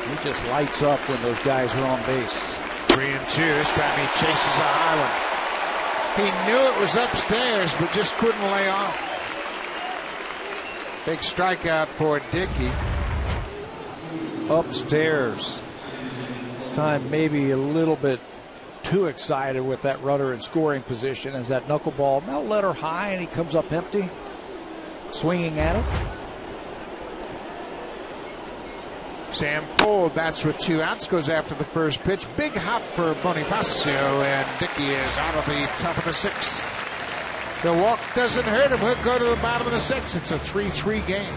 He just lights up when those guys are on base. 3-2. This time he chases a high one. He knew it was upstairs, but just couldn't lay off. Big strikeout for Dickey. Upstairs. This time maybe a little bit too excited with that runner in scoring position as that knuckleball now let her high, and he comes up empty, swinging at it. Sam Fuld bats with 2 outs, goes after the first pitch. Big hop for Bonifacio, and Dickey is out of the top of the 6th. The walk doesn't hurt him. He'll go to the bottom of the 6th. It's a 3-3 game.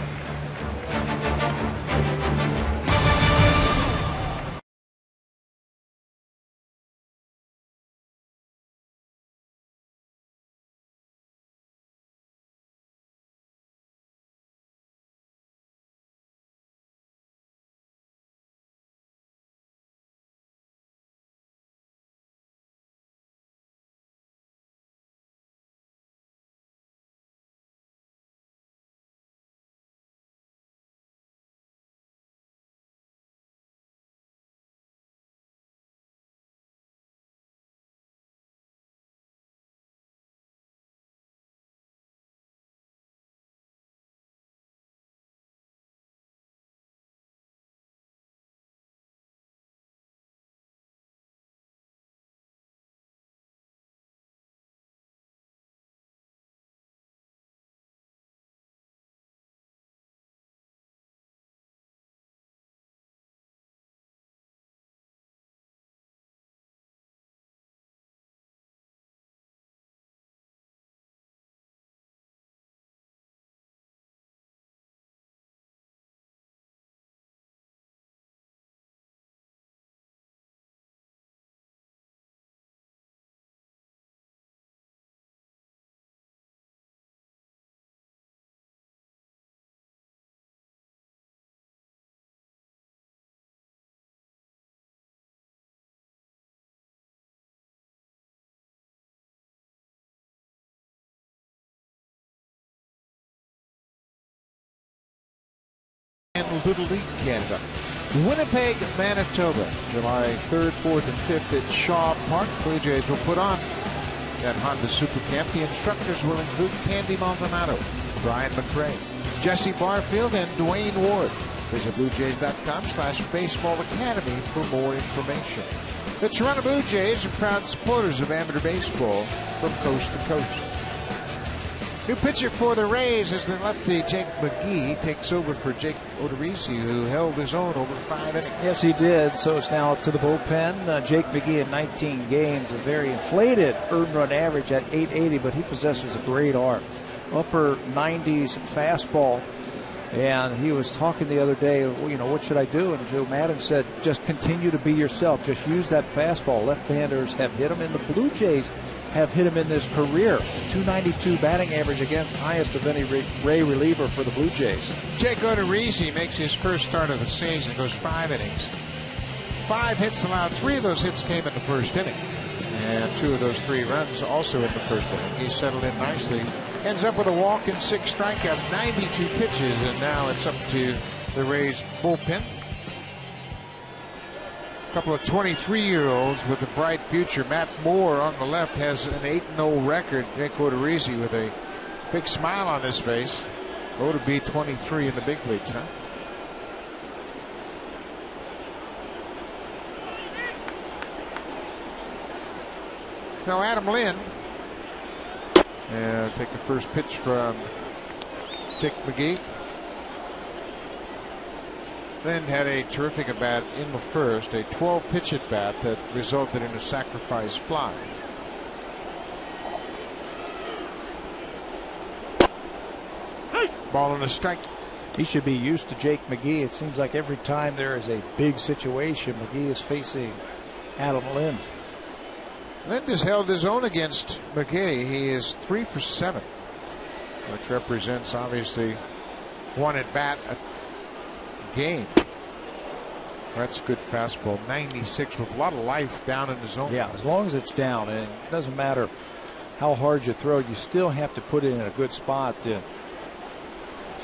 and Little League Canada. Winnipeg, Manitoba, July 3rd, 4th, and 5th at Shaw Park. Blue Jays will put on that Honda Super Camp. The instructors will include Candy Maldonado, Brian McRae, Jesse Barfield, and Dwayne Ward. Visit BlueJays.com/Baseball Academy for more information. The Toronto Blue Jays are proud supporters of amateur baseball from coast to coast. New pitcher for the Rays is the lefty Jake McGee. Takes over for Jake Odorizzi, who held his own over 5 innings. Yes, he did. So it's now up to the bullpen. Jake McGee in 19 games, a very inflated earned run average at 880, but he possesses a great arm. Upper 90s fastball. And he was talking the other day, well, you know, what should I do? And Joe Maddon said, just continue to be yourself. Just use that fastball. Left-handers have hit him, and the Blue Jays have hit him in this career. 292 batting average against, highest of any Ray reliever for the Blue Jays. Jake Odorizzi makes his first start of the season, goes 5 innings. 5 hits allowed. 3 of those hits came in the first inning. And 2 of those 3 runs also in the first inning. He settled in nicely. Ends up with a walk and 6 strikeouts, 92 pitches, and now it's up to the Rays bullpen. A couple of 23-year-olds with a bright future. Matt Moore on the left has an 8-0 record. Jake Odorizzi with a big smile on his face. Oda be 23 in the big leagues, huh? Now Adam Lynn. Take the first pitch from Jake McGee. Lynn had a terrific at bat in the first, a 12-pitch at bat that resulted in a sacrifice fly. Ball and a strike. He should be used to Jake McGee. It seems like every time there is a big situation, McGee is facing Adam Lynn. Lynn has held his own against McGee. He is 3 for 7, which represents obviously 1 at bat a game. That's a good fastball. 96 with a lot of life down in the zone. Yeah, as long as it's down, and it doesn't matter how hard you throw, you still have to put it in a good spot.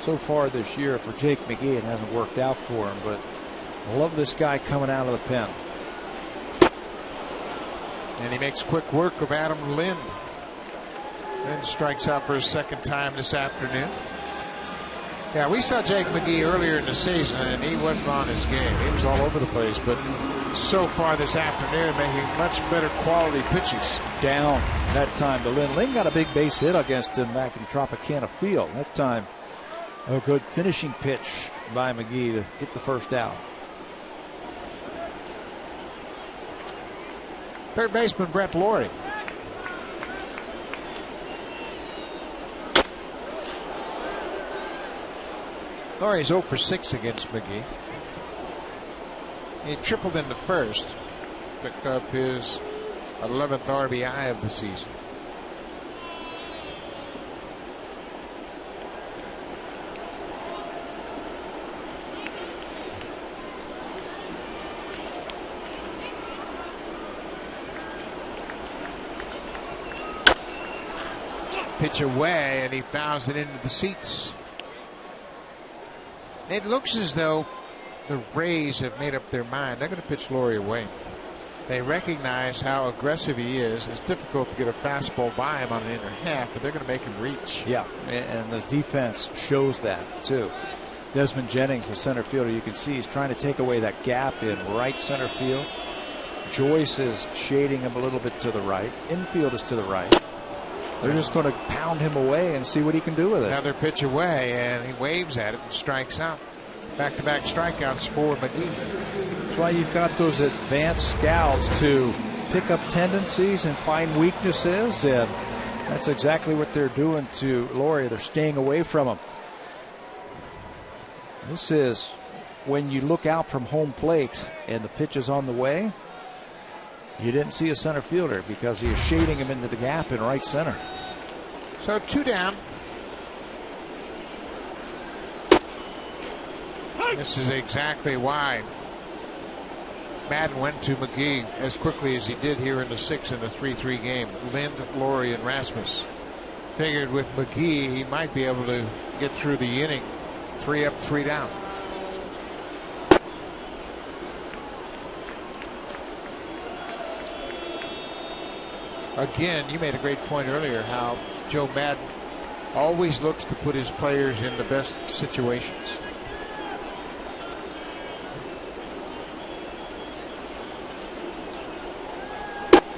So far this year for Jake McGee, it hasn't worked out for him, but I love this guy coming out of the pen. And he makes quick work of Adam Lynn. Lynn strikes out for his 2nd time this afternoon. Yeah, we saw Jake McGee earlier in the season, and he wasn't on his game. He was all over the place, but so far this afternoon, making much better quality pitches. Down that time to Lynn. Lynn got a big base hit against him back in Tropicana Field. That time, a good finishing pitch by McGee to get the first out. Third baseman Brett Laurie. Laurie's 0 for 6 against McGee. He tripled in the first. Picked up his 11th RBI of the season. Pitch away, and he fouls it into the seats. It looks as though the Rays have made up their mind. They're going to pitch Laurie away. They recognize how aggressive he is. It's difficult to get a fastball by him on an inner half, but they're going to make him reach. Yeah, and the defense shows that too. Desmond Jennings, the center fielder, you can see he's trying to take away that gap in right center field. Joyce is shading him a little bit to the right. Infield is to the right. They're just going to pound him away and see what he can do with it. Another pitch away, and he waves at it and strikes out. Back-to-back strikeouts for McGee. That's why you've got those advanced scouts to pick up tendencies and find weaknesses, and that's exactly what they're doing to Laurie. They're staying away from him. This is when you look out from home plate and the pitch is on the way. You didn't see a center fielder because he is shading him into the gap in right center. So 2 down. This is exactly why Madden went to McGee as quickly as he did here in the 6 and the 3-3 game. Lind, Laurie, and Rasmus. Figured with McGee he might be able to get through the inning 3 up, 3 down. again, you made a great point earlier how Joe Madden always looks to put his players in the best situations.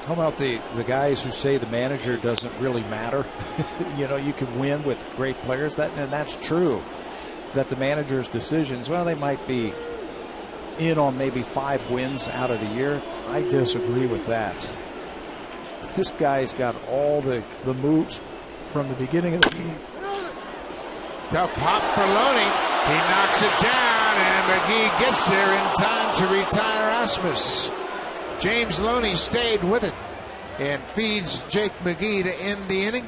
How about the guys who say the manager doesn't really matter? You know, you can win with great players. And that's true. That the manager's decisions, well, they might be in on maybe 5 wins out of the year. I disagree with that. This guy's got all the moves from the beginning of the game. Tough hop for Loney. He knocks it down, and McGee gets there in time to retire Asmus. James Loney stayed with it and feeds Jake McGee to end the inning.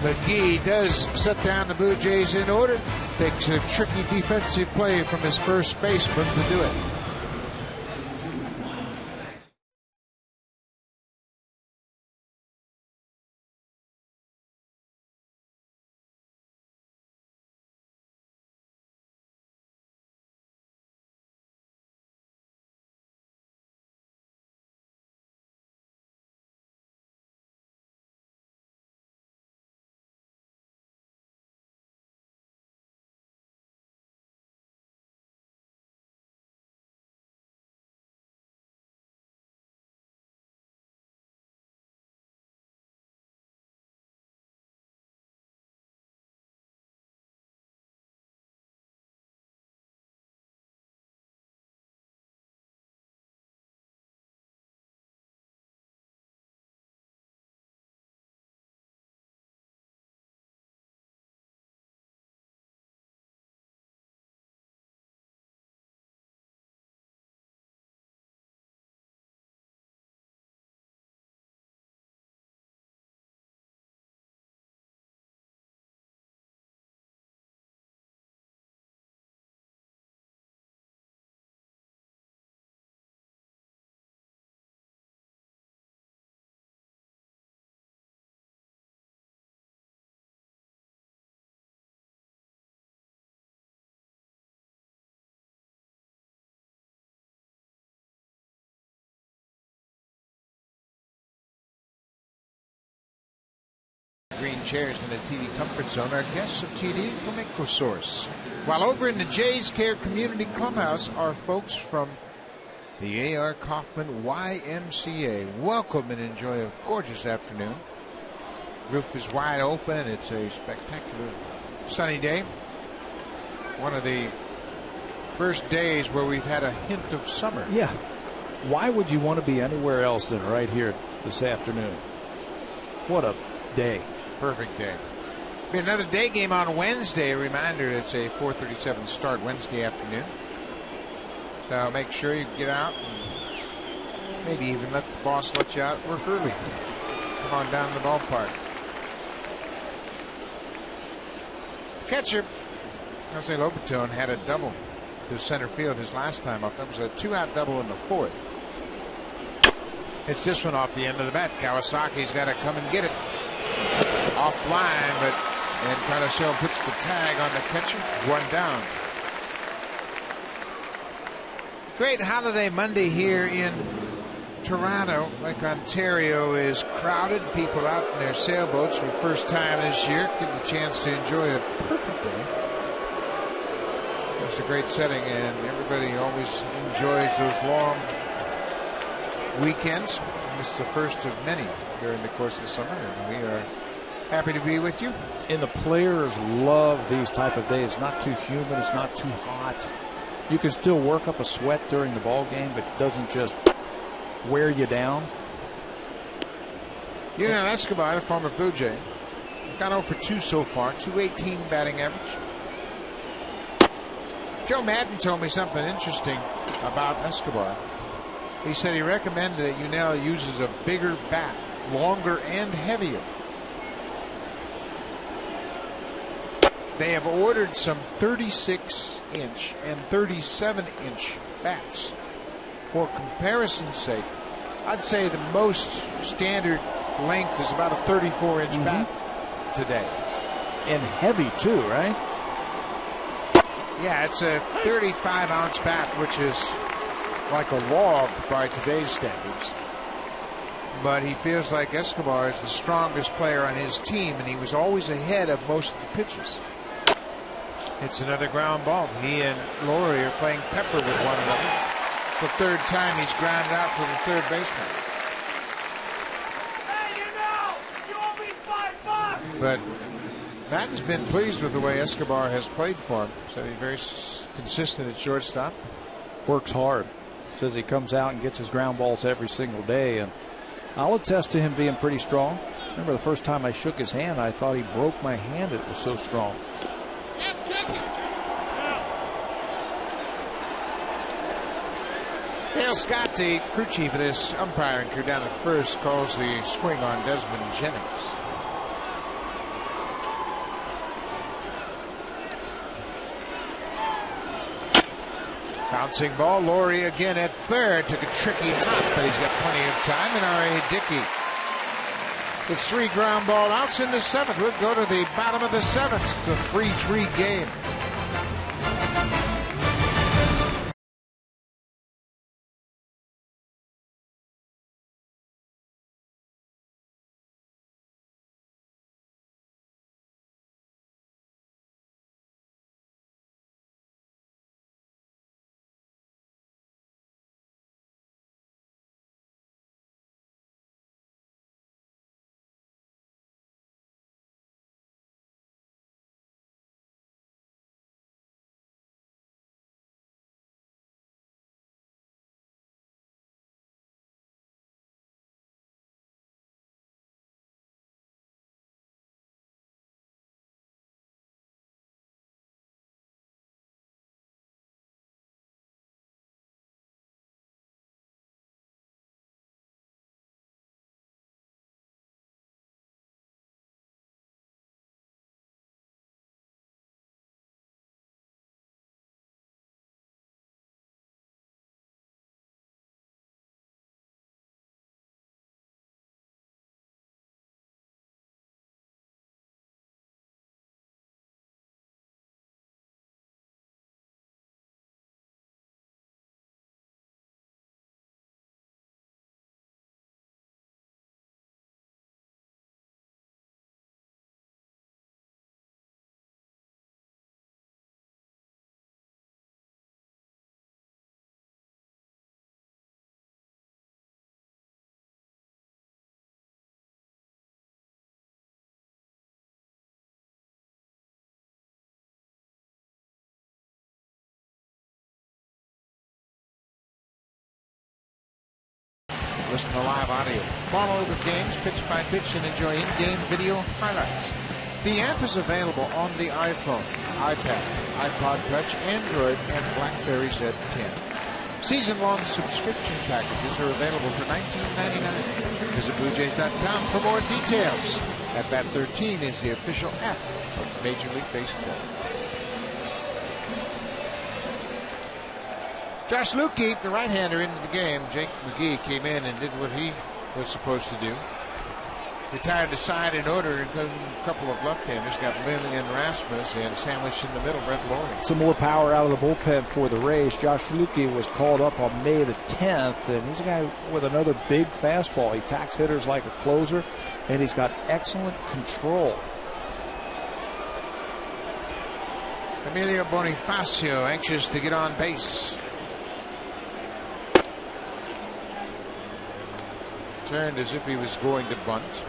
McGee does set down the Blue Jays in order. Takes a tricky defensive play from his first baseman to do it. Green chairs in the TD Comfort Zone are guests of TD from IncoSource. While over in the Jays Care Community Clubhouse are folks from the A.R. Kaufman YMCA. Welcome and enjoy a gorgeous afternoon. Roof is wide open. It's a spectacular sunny day. One of the first days where we've had a hint of summer. Yeah. Why would you want to be anywhere else than right here this afternoon? What a day. Perfect day. Be another day game on Wednesday. A reminder, it's a 4:37 start Wednesday afternoon. So make sure you get out and maybe even let the boss let you out work early. Come on down to the ballpark. Catcher, Jose Lobaton had a double to center field his last time up. That was a 2-out double in the 4th. It's this one off the end of the bat. Kawasaki's got to come and get it. Offline, but Encarnacion puts the tag on the catcher. 1 down. Great holiday Monday here in Toronto. Lake Ontario is crowded. People out in their sailboats for the first time this year. Getting a chance to enjoy a perfect day. It's a great setting, and everybody always enjoys those long weekends. This is the first of many during the course of the summer, and we are happy to be with you. And the players love these type of days. It's not too humid. It's not too hot. You can still work up a sweat during the ball game, but it doesn't just wear you down. Union Escobar, the former Blue Jay, got 0 for 2 so far. .218 batting average. Joe Madden told me something interesting about Escobar. He said he recommended that Unell uses a bigger bat, longer and heavier. They have ordered some 36-inch and 37-inch bats. For comparison's sake, I'd say the most standard length is about a 34-inch bat today. And heavy too, right? Yeah, it's a 35-ounce bat, which is like a log by today's standards. but he feels like Escobar is the strongest player on his team, and he was always ahead of most of the pitches. It's another ground ball. He and Laurie are playing pepper with one another. It's the third time he's grounded out for the third baseman. But Madden's been pleased with the way Escobar has played for him. So he's very consistent at shortstop. Works hard. Says he comes out and gets his ground balls every single day. And I'll attest to him being pretty strong. Remember the first time I shook his hand, I thought he broke my hand. It was so strong. Dale Scott, the crew chief of this umpiring crew down at first, calls the swing on Desmond Jennings. Bouncing ball. Laurie again at third. Took a tricky hop, but he's got plenty of time. And R.A. Dickey. It's 3 ground ball outs in the 7th. We'll go to the bottom of the 7th. It's a 3-3 game. Listen to live audio. Follow the games pitch by pitch and enjoy in-game video highlights. The app is available on the iPhone, iPad, iPod Touch, Android, and BlackBerry Z10. Season-long subscription packages are available for $19.99. Visit BlueJays.com for more details. At Bat 13 is the official app of Major League Baseball. Josh Lukey, the right-hander, into the game. Jake McGee came in and did what he was supposed to do. Retired the side in order, and a couple of left-handers got Lynn and Rasmus, and sandwiched in the middle, Brett Laurie. Some more power out of the bullpen for the Rays. Josh Lukey was called up on May the 10th, and he's a guy with another big fastball. He attacks hitters like a closer, and he's got excellent control. Emilio Bonifacio anxious to get on base. Turned as if he was going to bunt.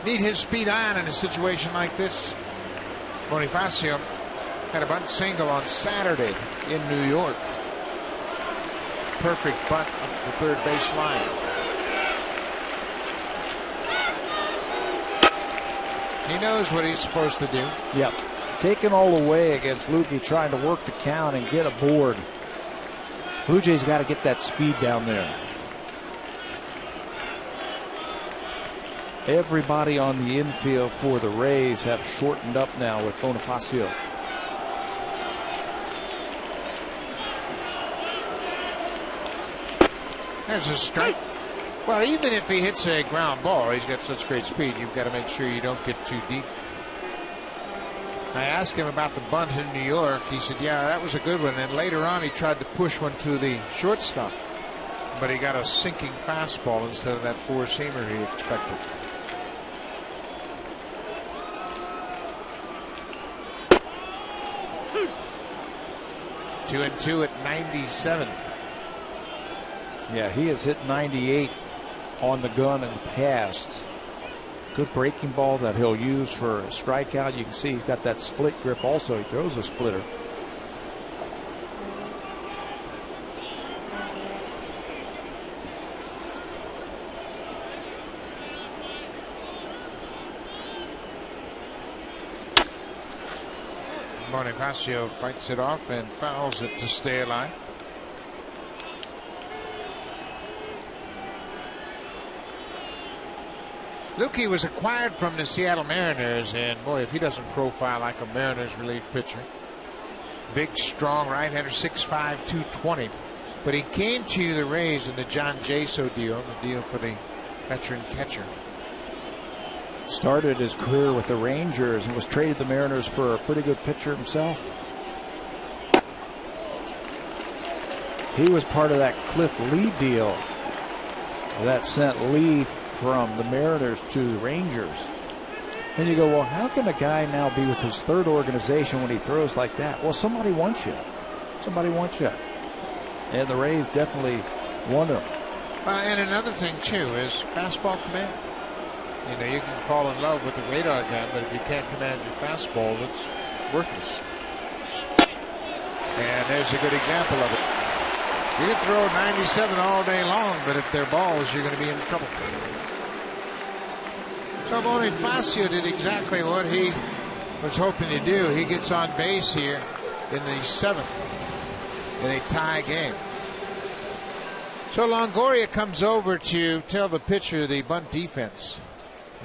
Need his speed on in a situation like this. Bonifacio had a bunt single on Saturday in New York. Perfect bunt up the third base line. He knows what he's supposed to do. Yep. Taken all the way against Lukey, trying to work the count and get aboard. Blue Jays got to get that speed down there. Everybody on the infield for the Rays have shortened up now with Bonifacio. There's a strike. Well, even if he hits a ground ball, he's got such great speed, you've got to make sure you don't get too deep. I asked him about the bunt in New York. He said, yeah, that was a good one. And later on, he tried to push one to the shortstop. but he got a sinking fastball instead of that four-seamer he expected. Two and two at 97. Yeah, he has hit 98 on the gun in the past. Good breaking ball that he'll use for a strikeout. You can see he's got that split grip also. He throws a splitter. Bonifacio fights it off and fouls it to stay alive. Lukey was acquired from the Seattle Mariners, and boy, if he doesn't profile like a Mariners relief pitcher. Big, strong right-hander, 6'5", 220. But he came to the Rays in the John Jaso deal, the deal for the veteran catcher. Started his career with the Rangers and was traded to the Mariners for a pretty good pitcher himself. He was part of that Cliff Lee deal that sent Lee from the Mariners to the Rangers. And you go, well, how can a guy now be with his third organization when he throws like that? Well, somebody wants you. Somebody wants you. And the Rays definitely want him. And another thing, too, is fastball command. You know, you can fall in love with the radar gun, but if you can't command your fastball, it's worthless. And there's a good example of it. You can throw 97 all day long, but if they're balls, you're going to be in trouble. So Bonifacio did exactly what he was hoping to do. He gets on base here in the 7th in a tie game. So Longoria comes over to tell the pitcher the bunt defense.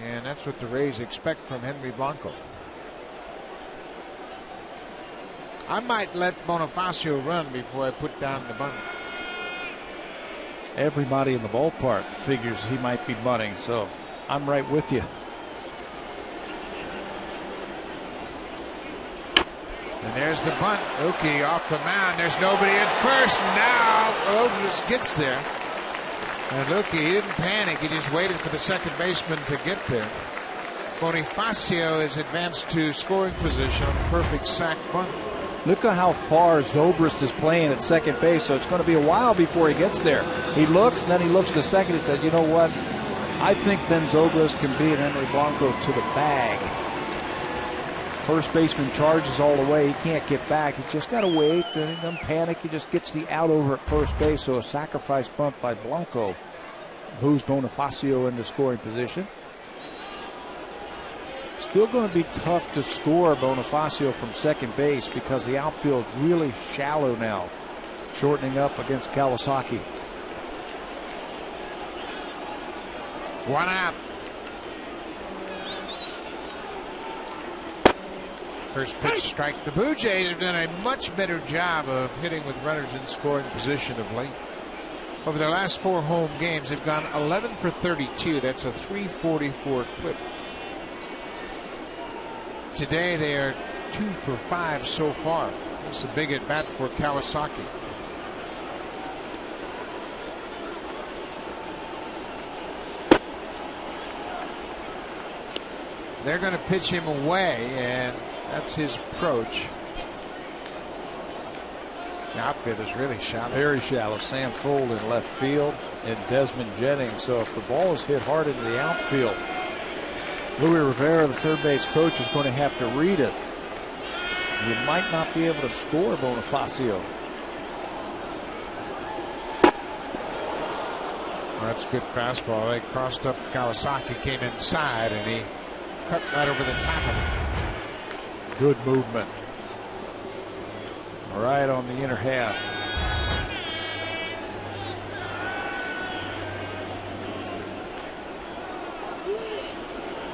And that's what the Rays expect from Henry Blanco. I might let Bonifacio run before I put down the bunt. Everybody in the ballpark figures he might be bunting, so I'm right with you. And there's the bunt. Oki off the mound. There's nobody at first. Now Otis gets there. And Oki, he didn't panic. He just waited for the second baseman to get there. Bonifacio is advanced to scoring position on a perfect sac bunt. Look at how far Zobrist is playing at second base, so it's going to be a while before he gets there. He looks, and then he looks to second and says, you know what? I think Ben Zobrist can beat Henry Blanco to the bag. First baseman charges all the way. He can't get back. He's just got to wait. And he doesn't panic. He just gets the out over at first base. So a sacrifice bunt by Blanco moves Bonifacio into scoring position. Still going to be tough to score Bonifacio from second base because the outfield is really shallow now, shortening up against Kawasaki. One out. First pitch strike. The Blue Jays have done a much better job of hitting with runners in scoring position of late. Over their last 4 home games, they've gone 11 for 32. That's a .344 clip. Today they are 2 for 5 so far. That's a big at bat for Kawasaki. They're going to pitch him away, and that's his approach. The outfield is really shallow. Very shallow. Sam Fold in left field and Desmond Jennings. So if the ball is hit hard into the outfield, Louis Rivera, the third base coach, is going to have to read it. You might not be able to score Bonifacio. Well, that's a good fastball. They crossed up Kawasaki, came inside, and he cut right over the top of it. Good movement. Right on the inner half.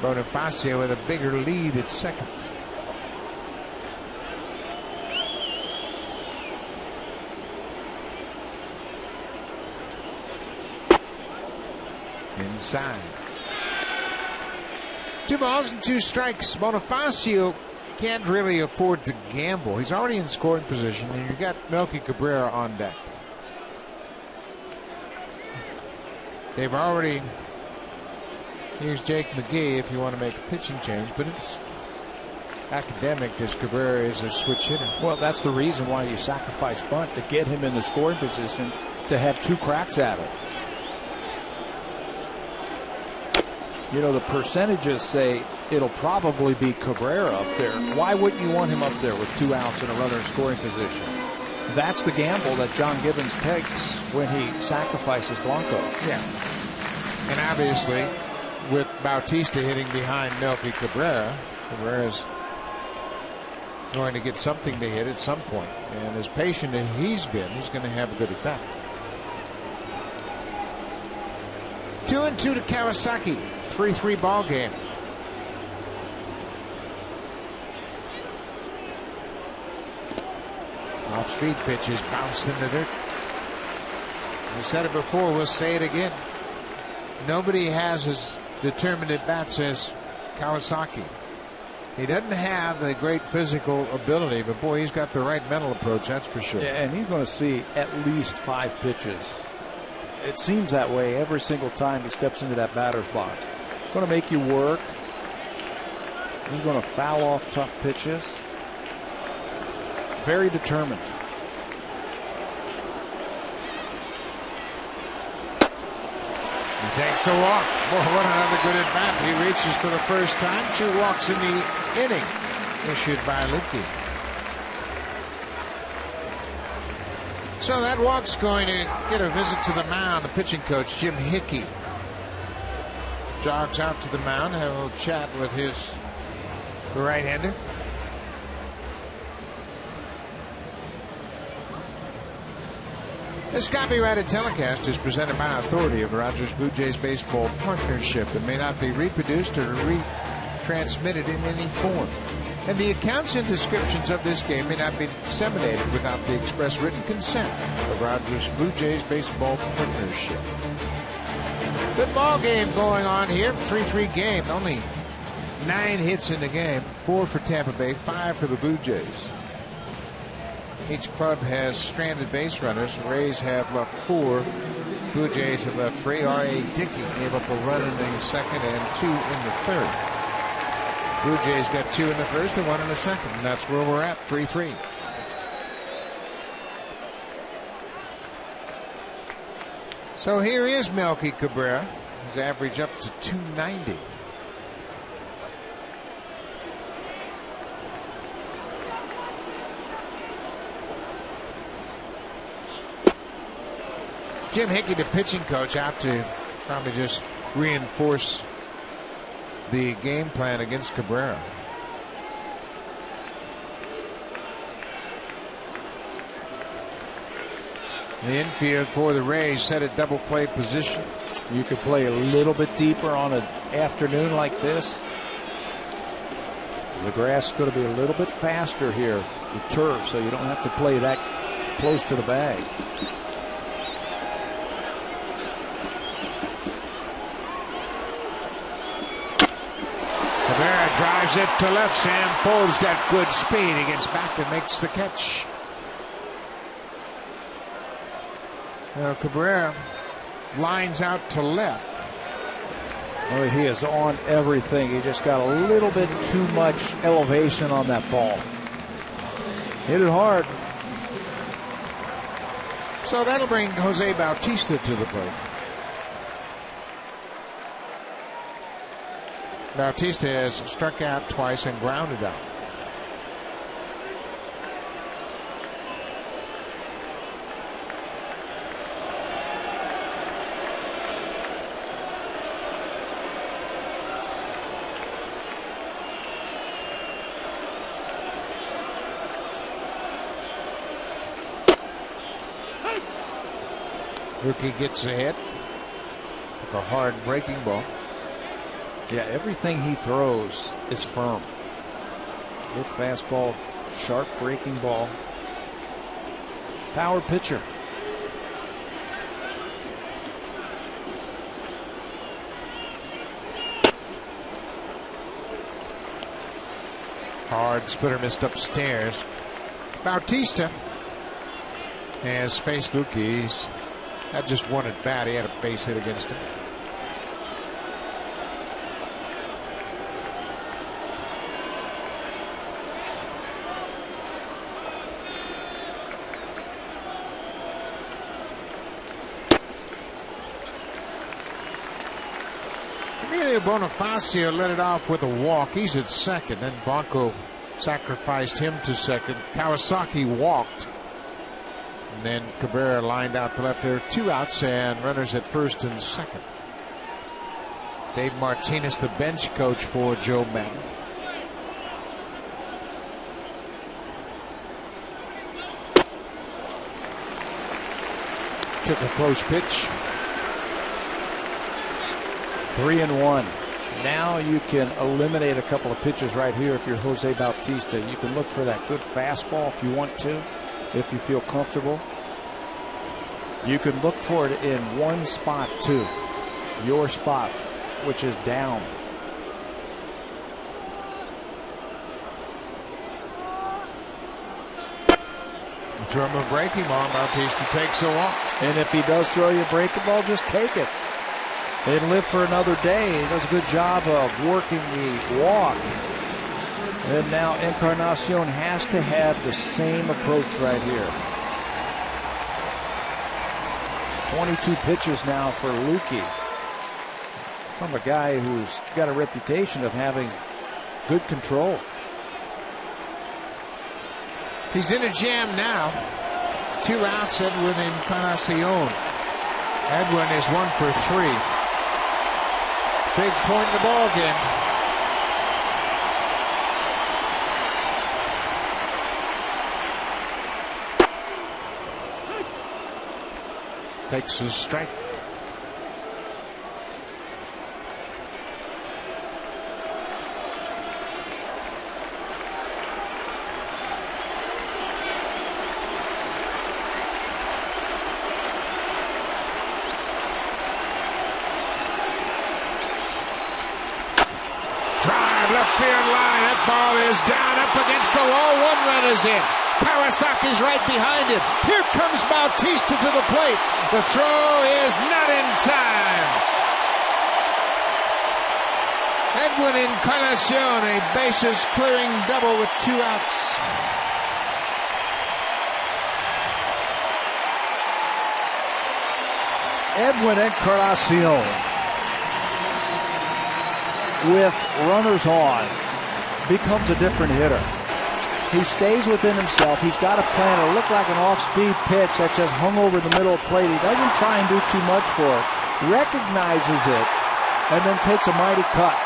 Bonifacio with a bigger lead at second. Inside. 2 balls and 2 strikes. Bonifacio can't really afford to gamble. He's already in scoring position, and you've got Melky Cabrera on deck. They've already used Jake McGee if you want to make a pitching change, but it's academic as Cabrera is a switch hitter. Well, that's the reason why you sacrifice bunt, to get him in the scoring position to have 2 cracks at it. You know, the percentages say it'll probably be Cabrera up there. Why wouldn't you want him up there with 2 outs and a runner in scoring position? That's the gamble that John Gibbons takes when he sacrifices Blanco. Yeah. And obviously, with Bautista hitting behind Melky Cabrera, Cabrera's going to get something to hit at some point. And as patient as he's been, he's going to have a good at bat. 2-2 to Kawasaki. 3-3 ball game. Off-speed pitches bounced in the dirt. We said it before, we'll say it again. Nobody has as determined at bats as Kawasaki. He doesn't have the great physical ability, but boy, he's got the right mental approach, that's for sure. Yeah, and he's going to see at least 5 pitches. It seems that way every single time he steps into that batter's box. He's going to make you work. He's going to foul off tough pitches. Very determined. He takes a walk. Boy, what another good at bat. He reaches for the first time. 2 walks in the inning issued by Luque. So that walk's going to get a visit to the mound. The pitching coach, Jim Hickey, jogs out to the mound, have a little chat with his right-hander. This copyrighted telecast is presented by authority of Rogers Blue Jays Baseball Partnership and may not be reproduced or retransmitted in any form. And the accounts and descriptions of this game may not be disseminated without the express written consent of Rogers Blue Jays Baseball Partnership. Good ball game going on here. 3-3 game. Only 9 hits in the game. 4 for Tampa Bay, 5 for the Blue Jays. Each club has stranded base runners. Rays have left 4. Blue Jays have left 3. R.A. Dickey gave up a run in the second and 2 in the third. Blue Jays got 2 in the first and 1 in the second. And that's where we're at, 3-3. So here is Melky Cabrera. His average up to 290. Jim Hickey, the pitching coach, out to probably just reinforce the game plan against Cabrera. The infield for the Rays set at double play position. You could play a little bit deeper on an afternoon like this. The grass is going to be a little bit faster here with turf, so you don't have to play that close to the bag. Cabrera drives it to left. Sam Folds got good speed. He gets back and makes the catch. Now Cabrera lines out to left. Oh, he is on everything. He just got a little bit too much elevation on that ball. Hit it hard. So that'll bring Jose Bautista to the plate. Bautista has struck out twice and grounded out. Rookie gets a hit. Took a hard breaking ball. Yeah, everything he throws is firm. Good fastball, sharp breaking ball. Power pitcher. Hard splitter missed upstairs. Bautista has faced Luque. He's That just won at bat. He had a base hit against him. Emilio Bonifacio led it off with a walk. He's at second. Then Blanco sacrificed him to second. Kawasaki walked. And then Cabrera lined out to left. There are 2 outs and runners at first and second. Dave Martinez, the bench coach for Joe Madden. Took a close pitch. 3-1. Now you can eliminate a couple of pitches right here if you're Jose Bautista. You can look for that good fastball if you want to, if you feel comfortable. You can look for it in one spot too. Your spot, which is down. Throw him a breaking ball. Bautista takes a walk. And if he does throw you a breaking ball, just take it. They live for another day. He does a good job of working the walk. And now Encarnacion has to have the same approach right here. 22 pitches now for Lukey. From a guy who's got a reputation of having good control. He's in a jam now. 2 outs, Edwin Encarnacion. Edwin is 1 for 3. Big point in the ball game. Takes a strike. Left field line. That ball is down up against the wall. 1 run is in. Kawasaki's right behind him. Here comes Bautista to the plate. The throw is not in time. Edwin Encarnacion, a bases clearing double with 2 outs. Edwin Encarnacion, with runners on, becomes a different hitter. He stays within himself. He's got a plan. It'll look like an off-speed pitch that's just hung over the middle of the plate. He doesn't try and do too much for it. Recognizes it and then takes a mighty cut.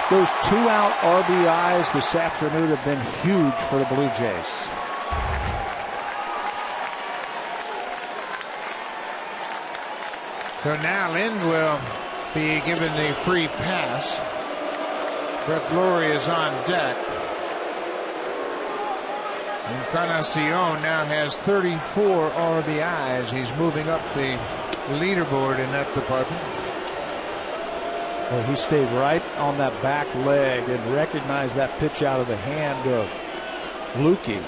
Those 2-out RBIs this afternoon have been huge for the Blue Jays. So now Lind will be given the free pass. Brett Lowry is on deck. Encarnacion now has 34 RBIs. He's moving up the leaderboard in that department. Well, he stayed right on that back leg and recognized that pitch out of the hand of Lukey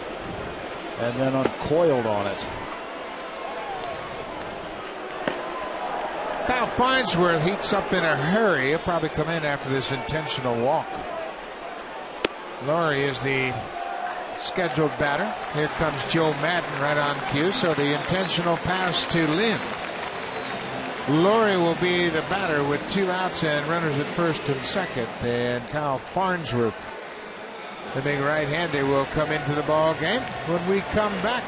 and then uncoiled on it. Kyle Farnsworth heats up in a hurry. He'll probably come in after this intentional walk. Laurie is the scheduled batter. Here comes Joe Madden right on cue. So the intentional pass to Lynn. Laurie will be the batter with 2 outs and runners at first and second. And Kyle Farnsworth, the big right-hander, will come into the ball game when we come back.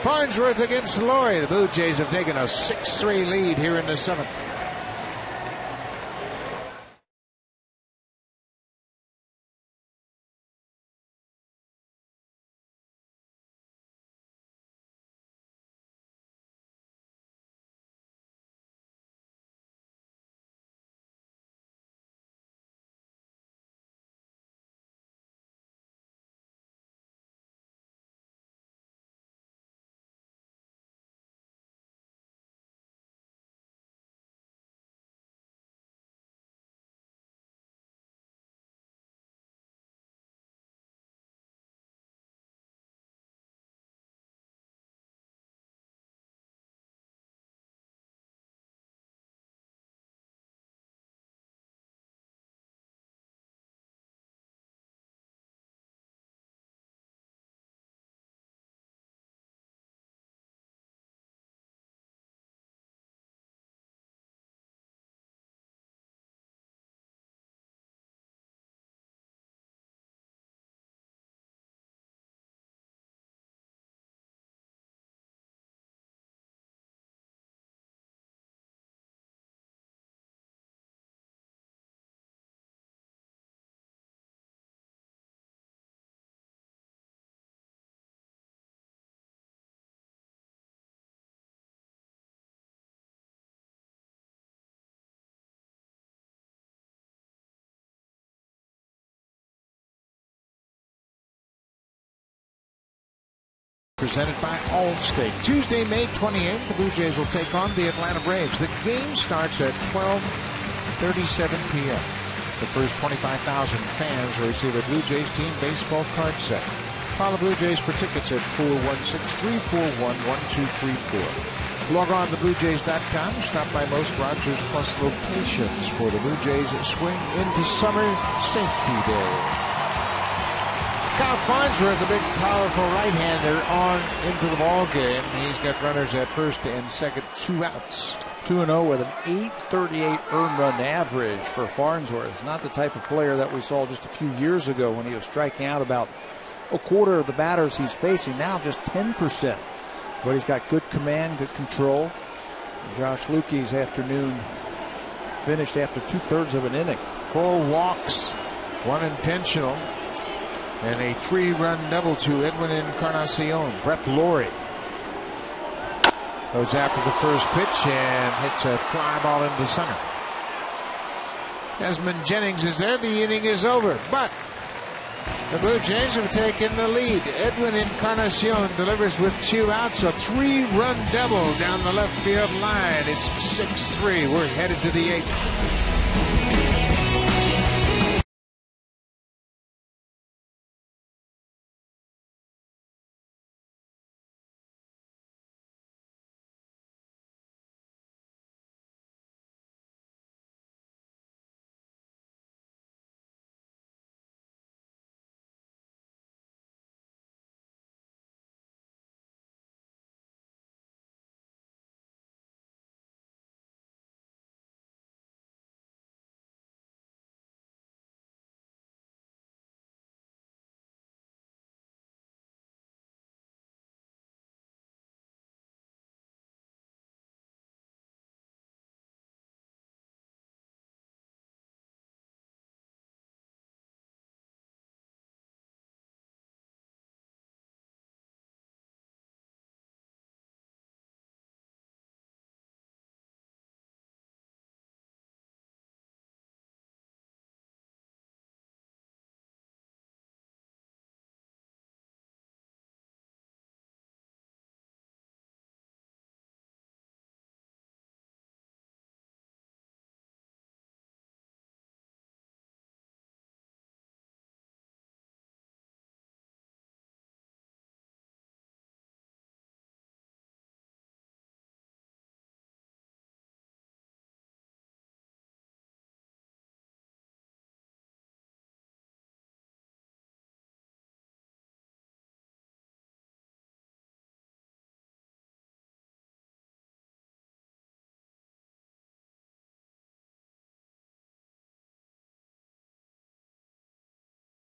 Farnsworth against Laurie. The Blue Jays have taken a 6-3 lead here in the 7th. presented by Allstate. Tuesday, May 28th, the Blue Jays will take on the Atlanta Braves. The game starts at 12:37 p.m. The first 25,000 fans will receive a Blue Jays team baseball card set. Call the Blue Jays for tickets at 416-341-1234. Log on to BlueJays.com. Stop by most Rogers Plus locations for the Blue Jays swing into summer safety day. Kyle Farnsworth, the big, powerful right-hander, on into the ball game. He's got runners at first and second, 2 outs. 2-0 with an .838 earned run average for Farnsworth. Not the type of player that we saw just a few years ago when he was striking out about a quarter of the batters he's facing. Now just 10%. But he's got good command, good control. Josh Lukey's afternoon finished after 2/3 of an inning. 4 walks, 1 intentional, and a 3-run double to Edwin Encarnacion. Brett Laurie goes after the first pitch and hits a fly ball into center. Desmond Jennings is there. The inning is over, but the Blue Jays have taken the lead. Edwin Encarnacion delivers with 2 outs, a 3-run double down the left field line. It's 6-3. We're headed to the 8th.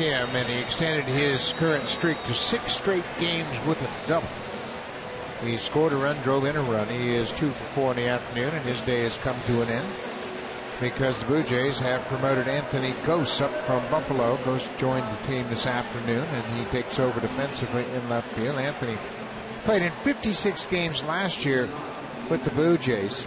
And he extended his current streak to 6 straight games with a double. He scored a run, drove in a run. He is 2 for 4 in the afternoon, and his day has come to an end because the Blue Jays have promoted Anthony Gose up from Buffalo. Gose joined the team this afternoon, and he takes over defensively in left field. Anthony played in 56 games last year with the Blue Jays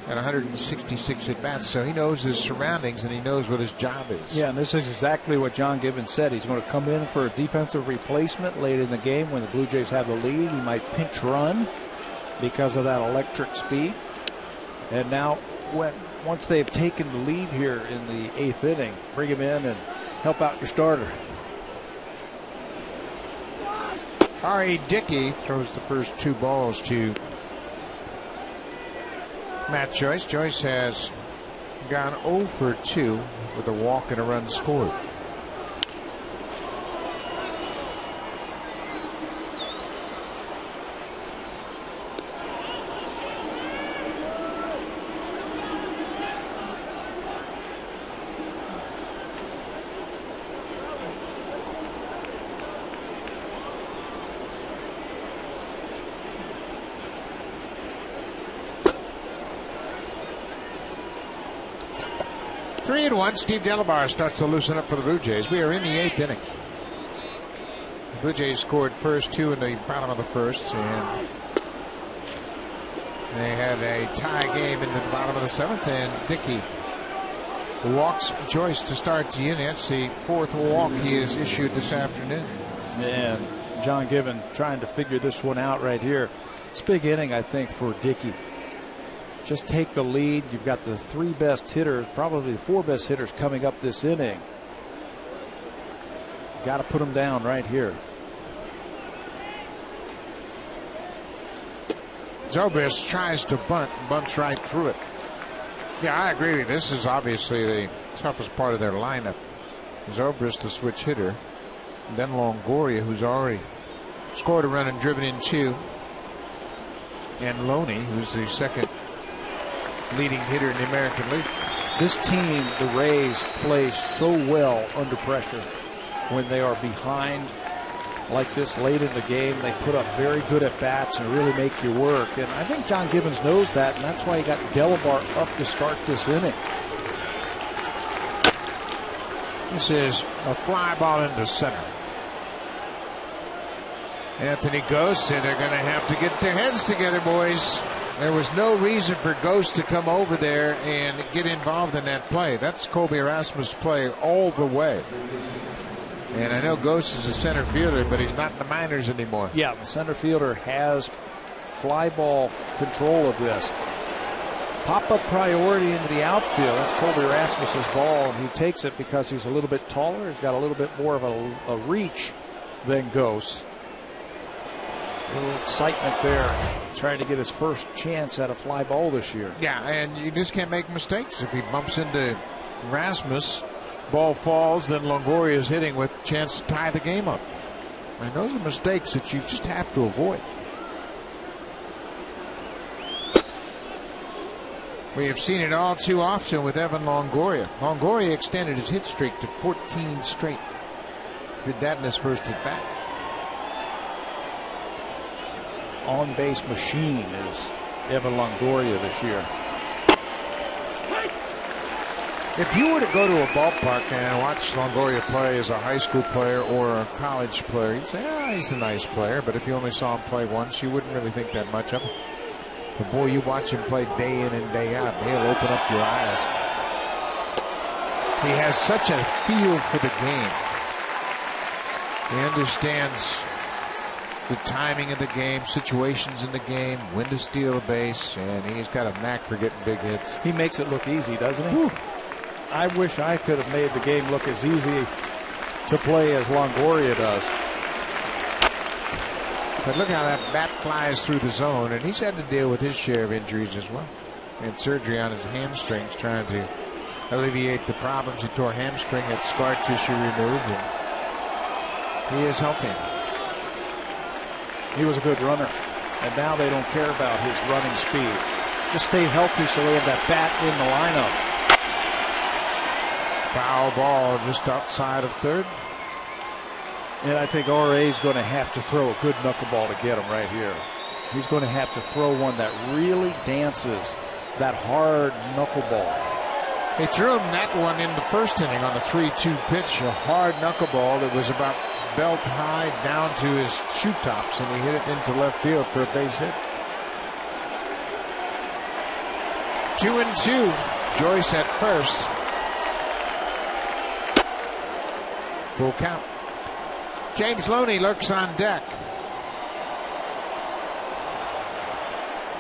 at 166 at-bats, so he knows his surroundings and he knows what his job is. Yeah, and this is exactly what John Gibbons said. He's going to come in for a defensive replacement late in the game when the Blue Jays have the lead. He might pinch run because of that electric speed. And now, once they've taken the lead here in the 8th inning, bring him in and help out your starter. R.A. Dickey throws the first 2 balls to Matt Joyce. Joyce has gone 0 for 2 with a walk and a run scored. Three and one. Steve Delabar starts to loosen up for the Blue Jays. We are in the 8th inning. The Blue Jays scored first 2 in the bottom of the first, and they had a tie game into the bottom of the 7th, and Dickey walks Joyce to start the inning. That's the 4th walk he has issued this afternoon. And John Gibbons trying to figure this one out right here. It's a big inning, I think, for Dickey. Just take the lead. You've got the 3 best hitters, probably the 4 best hitters coming up this inning. Got to put them down right here. Zobrist tries to bunt, bunts right through it. Yeah, I agree with you. This is obviously the toughest part of their lineup. Zobrist, the switch hitter. And then Longoria, who's already scored a run and driven in 2. And Loney, who's the second leading hitter in the American League. This team, the Rays, play so well under pressure. When they are behind like this late in the game, they put up very good at bats and really make you work. And I think John Gibbons knows that, and that's why he got Delabar up to start this inning. This is a fly ball into center. Anthony Ghost, and they're going to have to get their heads together, boys. There was no reason for Ghost to come over there and get involved in that play. That's Colby Erasmus' play all the way. And I know Ghost is a center fielder, but he's not in the minors anymore. Yeah, the center fielder has fly ball control of this. Pop-up priority into the outfield. That's Colby Erasmus' ball, and he takes it because he's a little bit taller. He's got a little bit more of a reach than Ghost. A little excitement there, trying to get his first chance at a fly ball this year. Yeah, and you just can't make mistakes. If he bumps into Erasmus, ball falls, then Longoria is hitting with a chance to tie the game up. And those are mistakes that you just have to avoid. We have seen it all too often with Evan Longoria. Longoria extended his hit streak to 14 straight. Did that in his first at bat. On-base machine is Evan Longoria this year. If you were to go to a ballpark and watch Longoria play as a high school player or a college player, you'd say, ah, he's a nice player. But if you only saw him play once, you wouldn't really think that much of him. But boy, you watch him play day in and day out, and he'll open up your eyes. He has such a feel for the game. He understands the timing of the game, situations in the game, when to steal a base, and he's got a knack for getting big hits. He makes it look easy, doesn't he? Whew. I wish I could have made the game look as easy to play as Longoria does. But look how that bat flies through the zone, and he's had to deal with his share of injuries as well. He had surgery on his hamstrings trying to alleviate the problems. He tore hamstring, had scar tissue removed, and he is healthy. He was a good runner, and now they don't care about his running speed. Just stay healthy so they have that bat in the lineup. Foul ball just outside of third. And I think RA is going to have to throw a good knuckleball to get him right here. He's going to have to throw one that really dances, that hard knuckleball. He threw him that one in the first inning on a 3-2 pitch, a hard knuckleball that was about belt high down to his shoe tops, and he hit it into left field for a base hit. 2-2. Joyce at first. Full count. James Loney lurks on deck.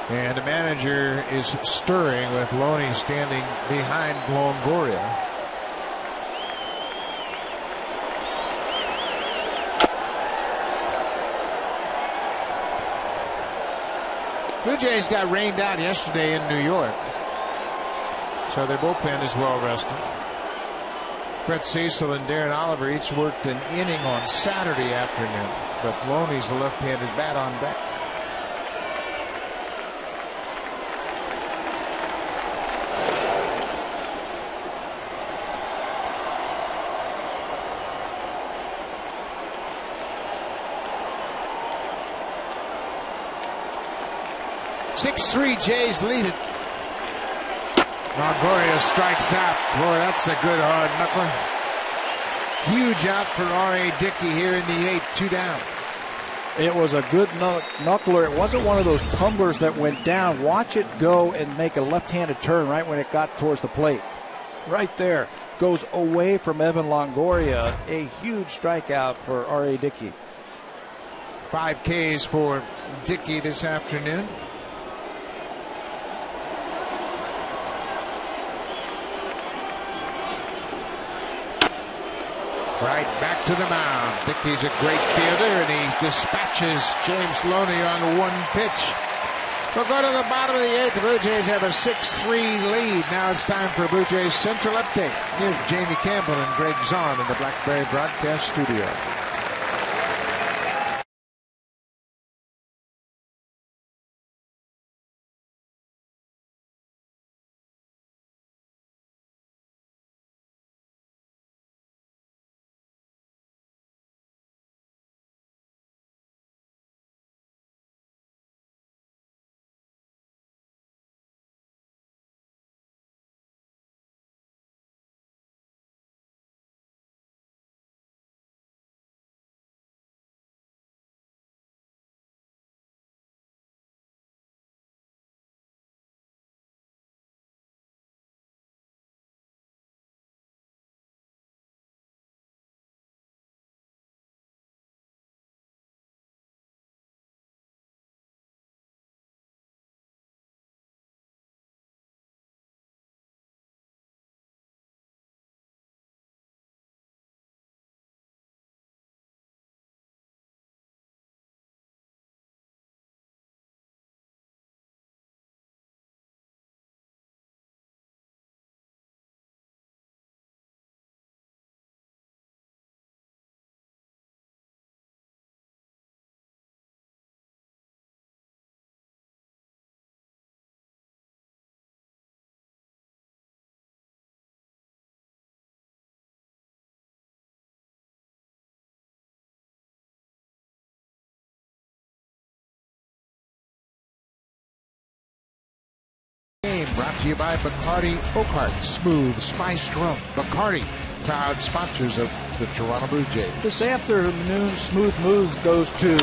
And the manager is stirring with Loney standing behind Longoria. Blue Jays got rained out yesterday in New York, so their bullpen is well rested. Brett Cecil and Darren Oliver each worked an inning on Saturday afternoon, but Loney's the left-handed bat on deck. Six-3 Jays lead it. Longoria strikes out. Boy, that's a good hard knuckler. Huge out for R.A. Dickey here in the 8th, 2 down. It was a good knuckler. It wasn't one of those tumblers that went down. Watch it go and make a left-handed turn right when it got towards the plate. Right there. Goes away from Evan Longoria. A huge strikeout for R.A. Dickey. 5 Ks for Dickey this afternoon. Right back to the mound. Dickey's a great fielder, and he dispatches James Loney on 1 pitch. We'll go to the bottom of the 8th. The Blue Jays have a 6-3 lead. Now it's time for Blue Jays Central Update. Here's Jamie Campbell and Greg Zahn in the Blackberry Broadcast Studio. Brought to you by Bacardi Oakhart, smooth, spiced rum. Bacardi, proud sponsors of the Toronto Blue Jays. This afternoon smooth moves goes to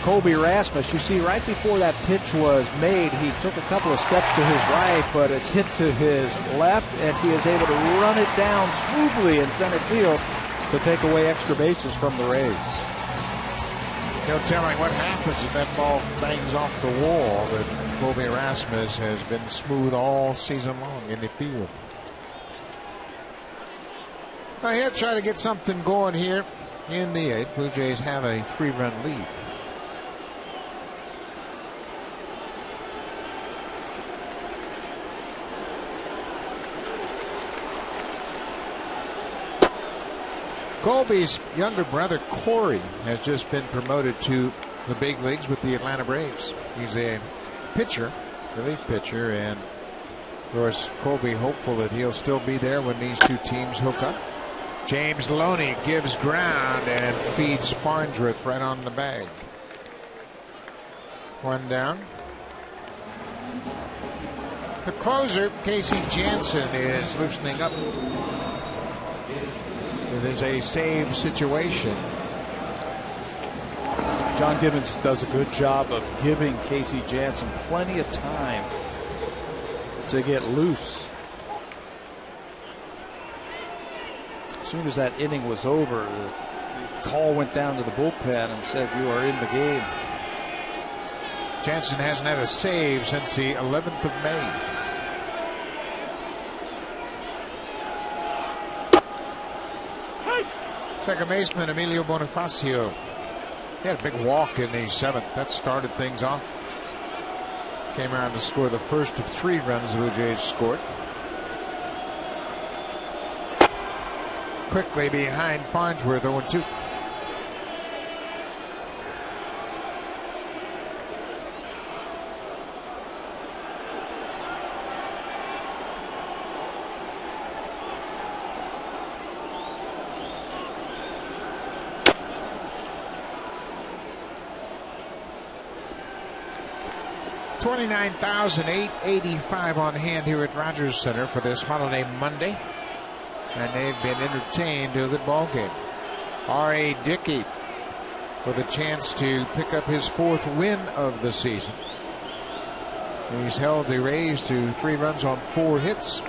Colby Rasmus. You see, right before that pitch was made, he took a couple of steps to his right, but it's hit to his left, and he is able to run it down smoothly in center field to take away extra bases from the Rays. No telling what happens if that ball bangs off the wall, but Colby Rasmus has been smooth all season long in the field. Well, he'll try to get something going here in the 8th. Blue Jays have a 3-run lead. Colby's younger brother Corey has just been promoted to the big leagues with the Atlanta Braves. He's a pitcher, relief pitcher, and of course Colby hopeful that he'll still be there when these two teams hook up. James Loney gives ground and feeds Farnsworth right on the bag. 1 down. The closer, Casey Jansen, is loosening up. It is a save situation. John Gibbons does a good job of giving Casey Jansen plenty of time to get loose. As soon as that inning was over, the call went down to the bullpen and said, "You are in the game." Jansen hasn't had a save since the 11th of May. Second baseman Emilio Bonifacio. He had a big walk in the 7th. That started things off. Came around to score the first of 3 runs the Blue Jays scored. Quickly behind Farnsworth, 0-2. $29,885 on hand here at Rogers Center for this holiday Monday, and they've been entertained to a good ball game. R.A. Dickey with a chance to pick up his 4th win of the season. He's held the Rays to 3 runs on 4 hits.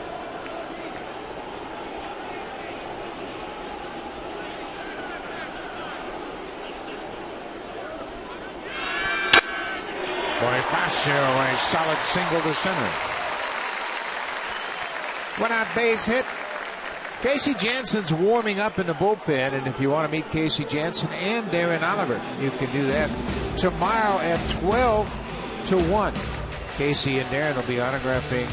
Bonifacio, a solid single to center. One out base hit. Casey Jansen's warming up in the bullpen, and if you want to meet Casey Jansen and Darren Oliver, you can do that tomorrow at 12-1. Casey and Darren will be autographing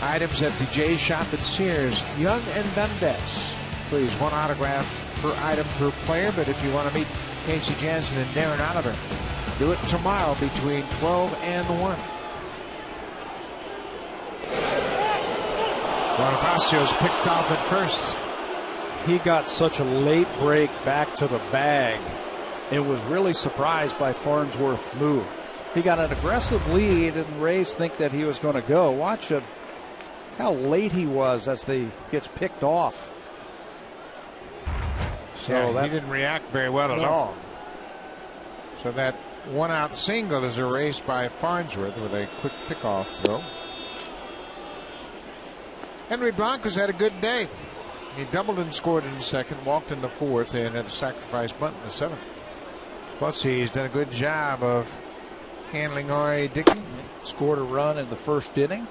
items at the J Shop at Sears, Young and Dundas. Please, one autograph per item per player, but if you want to meet Casey Jansen and Darren Oliver, do it tomorrow between 12 and 1. Bonifacio's picked off at first. He got such a late break back to the bag and was really surprised by Farnsworth's move. He got an aggressive lead, and the Rays think that he was going to go. Watch how late he was as he gets picked off. So he didn't react very well at all. So that one-out single is erased by Farnsworth with a quick pickoff throw. Henry Blanco's had a good day. He doubled and scored in the second, walked in the fourth, and had a sacrifice bunt in the seventh. Plus, he's done a good job of handling R.A. Dickey. Scored a run in the first inning.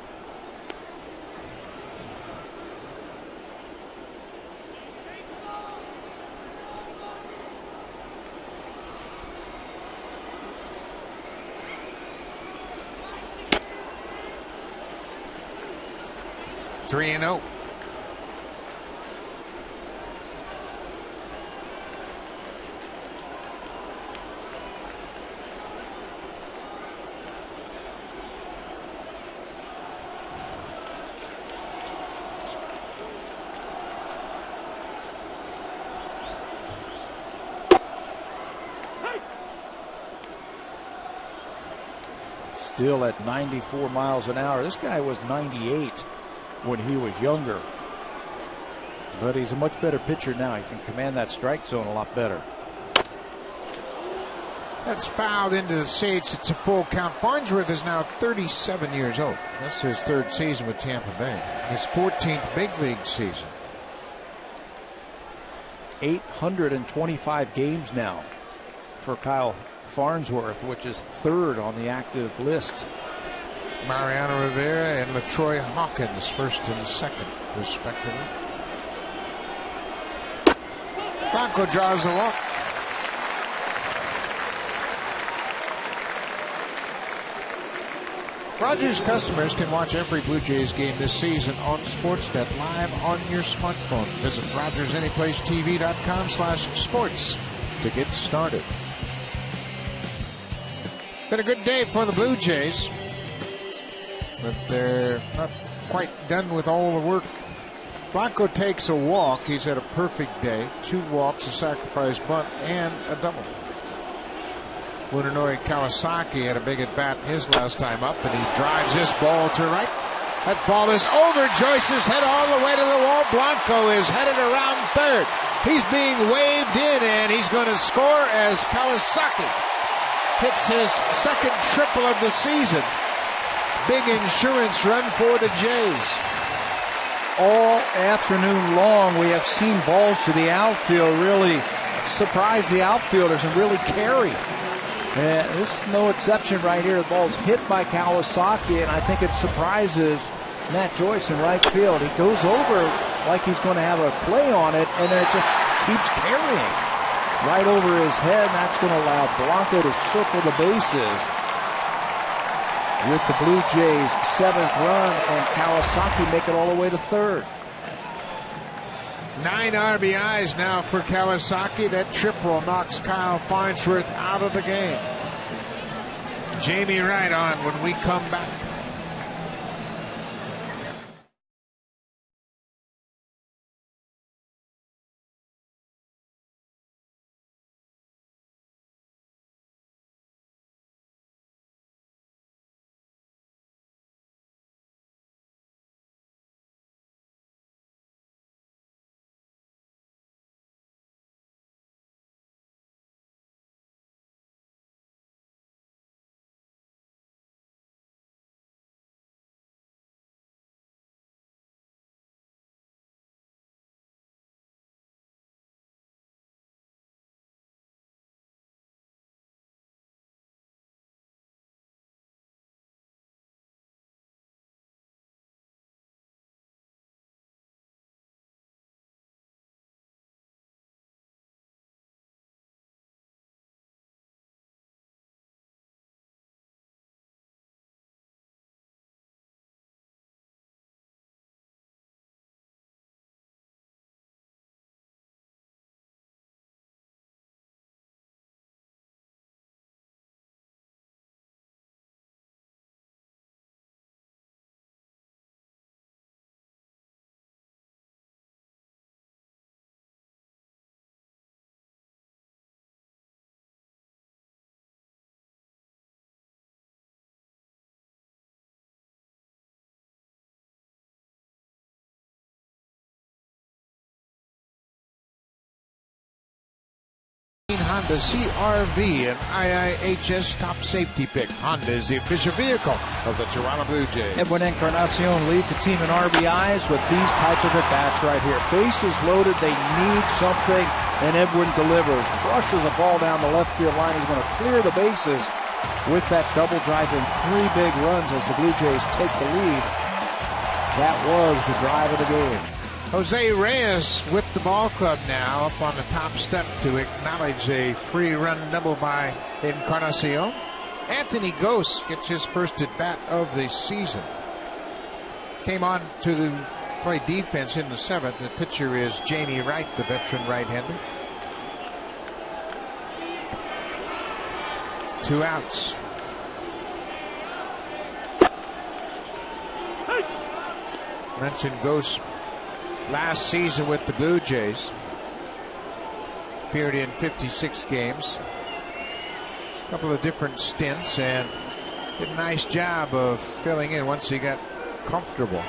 Three and 0. Still at 94 miles an hour. This guy was 98 when he was younger. But he's a much better pitcher now. He can command that strike zone a lot better. That's fouled into the seats. It's a full count. Farnsworth is now 37 years old. That's his third season with Tampa Bay. His 14th big league season. 825 games now for Kyle Farnsworth, which is third on the active list. Mariano Rivera and LaTroy Hawkins, first and second, respectively. Blanco draws the walk. Rogers customers can watch every Blue Jays game this season on Sportsnet live on your smartphone. Visit RogersAnyplaceTV.com/sports to get started. Been a good day for the Blue Jays, but they're not quite done with all the work. Blanco takes a walk. He's had a perfect day. 2 walks, a sacrifice bunt, and a double. Munenori Kawasaki had a big at bat his last time up, and he drives this ball to right. That ball is over Joyce's head all the way to the wall. Blanco is headed around third. He's being waved in, and he's going to score as Kawasaki hits his second triple of the season. Big insurance run for the Jays. All afternoon long, we have seen balls to the outfield really surprise the outfielders and really carry. And this is no exception right here. The ball's hit by Kawasaki, and I think it surprises Matt Joyce in right field. He goes over like he's going to have a play on it, and then it just keeps carrying right over his head. And that's going to allow Blanco to circle the bases with the Blue Jays' 7th run, and Kawasaki make it all the way to third. 9 RBIs now for Kawasaki. That triple knocks Kyle Farnsworth out of the game. Jamie Wright on when we come back. Honda CR-V, an IIHS top safety pick. Honda is the official vehicle of the Toronto Blue Jays. Edwin Encarnacion leads the team in RBIs with these types of at-bats right here. Bases loaded, they need something, and Edwin delivers. Crushes a ball down the left field line. He's going to clear the bases with that double drive and 3 big runs as the Blue Jays take the lead. That was the drive of the game. Jose Reyes with the ball club now up on the top step to acknowledge a 3-run double by Encarnacion. Anthony Gose gets his first at bat of the season. Came on to play defense in the 7th. The pitcher is Jamie Wright, the veteran right-hander. 2 outs. Mentioned Gose last season with the Blue Jays. Appeared in 56 games. A couple of different stints and did a nice job of filling in once he got comfortable.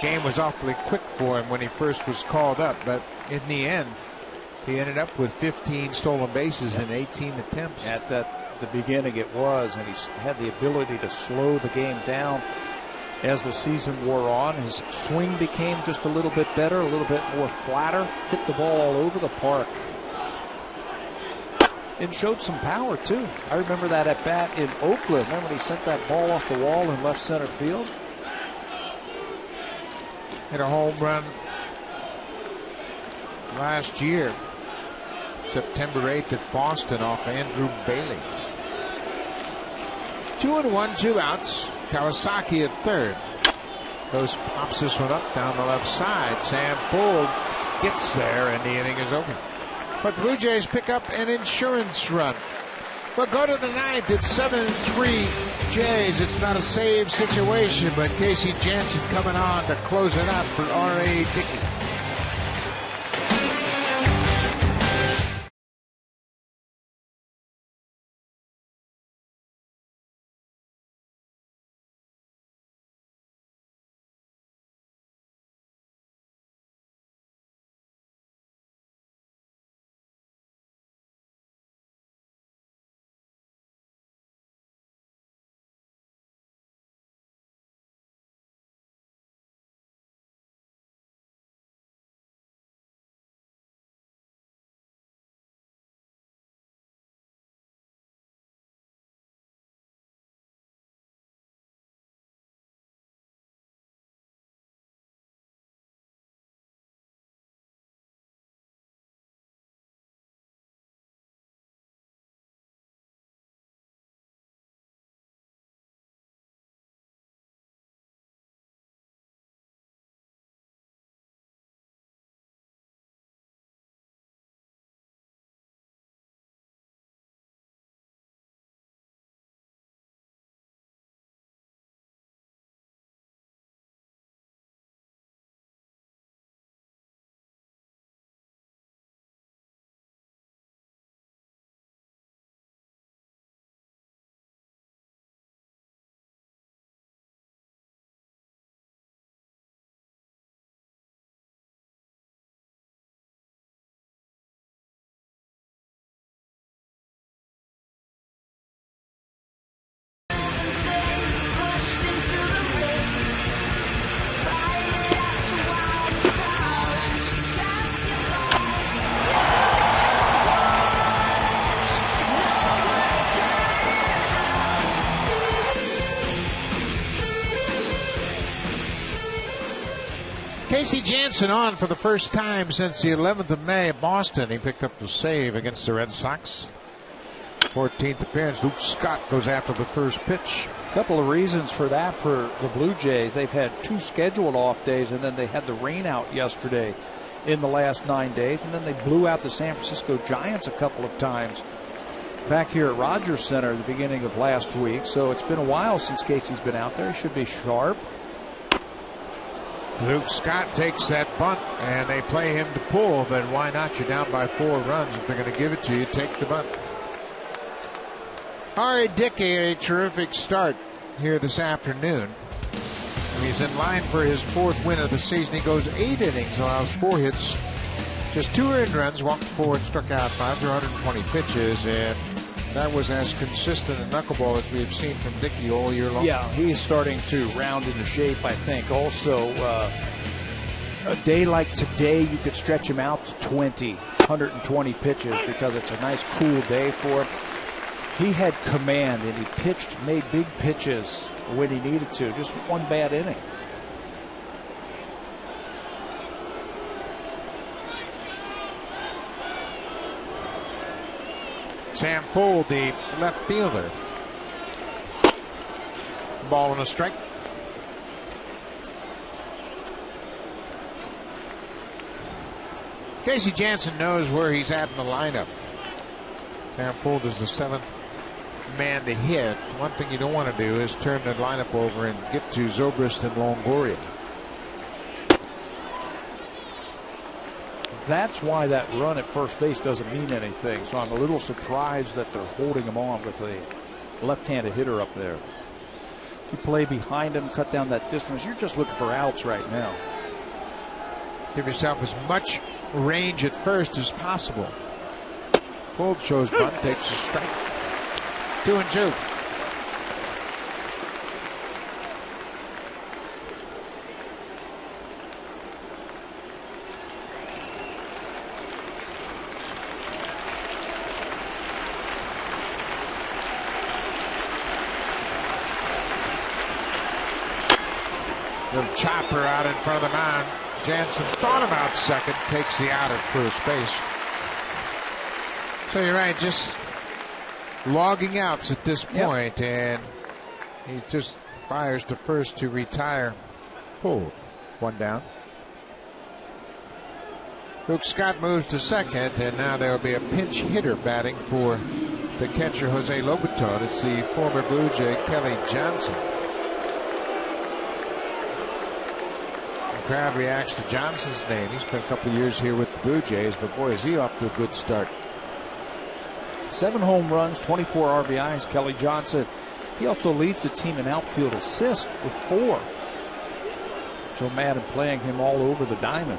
Game was awfully quick for him when he first was called up, but in the end he ended up with 15 stolen bases in 18 attempts. At the beginning it was, and he had the ability to slow the game down as the season wore on. His swing became just a little bit better, a little bit more flatter, hit the ball all over the park, and showed some power too. I remember that at bat in Oakland. Remember when he sent that ball off the wall in left center field? Hit a home run last year, September 8th at Boston off Andrew Bailey. 2-1, 2 outs. Kawasaki at third. Gose pops this one up down the left side. Sam Fuld gets there and the inning is over. But the Blue Jays pick up an insurance run. We'll go to the 9th. It's 7-3 Jays. It's not a save situation, but Casey Jansen coming on to close it out for R.A. Dickey. Casey Jansen on for the first time since the 11th of May at Boston. He picked up the save against the Red Sox. 14th appearance. Luke Scott goes after the first pitch. A couple of reasons for that for the Blue Jays. They've had 2 scheduled off days, and then they had the rain out yesterday in the last 9 days, and then they blew out the San Francisco Giants a couple of times back here at Rogers Center at the beginning of last week. So it's been a while since Casey's been out there. He should be sharp. Luke Scott takes that bunt, and they play him to pull, but why not? You're down by 4 runs. If they're going to give it to you, take the bunt. R.A. Dickey, a terrific start here this afternoon. He's in line for his 4th win of the season. He goes 8 innings, allows 4 hits, Just 2 earned runs, walked 4 and struck out 5 through 120 pitches, and that was as consistent a knuckleball as we have seen from Dickey all year long. Yeah, he's starting to round into shape, I think. Also, a day like today, you could stretch him out to 120 pitches because it's a nice cool day for him. He had command, and he made big pitches when he needed to. Just one bad inning. Sam Poole, the left fielder. Ball on a strike. Casey Jansen knows where he's at in the lineup. Sam Poole is the 7th man to hit. One thing you don't want to do is turn the lineup over and get to Zobrist and Longoria. That's why that run at first base doesn't mean anything. So I'm a little surprised that they're holding him on with a left-handed hitter up there. You play behind him, cut down that distance. You're just looking for outs right now. Give yourself as much range at first as possible. Poole shows bunt, takes a strike. 2-2. Little chopper out in front of the mound. Jansen thought about second, takes the out at first base. So you're right, just logging outs at this point, and he just fires to first to retire Poole. 1 down. Luke Scott moves to second, and now there will be a pinch hitter batting for the catcher Jose Lobaton. It's the former Blue Jay Kelly Johnson. Crowd reacts to Johnson's name. He's been a couple of years here with the Blue Jays, but boy, is he off to a good start. 7 home runs, 24 RBIs. Kelly Johnson. He also leads the team in outfield assists with 4. Joe Madden playing him all over the diamond.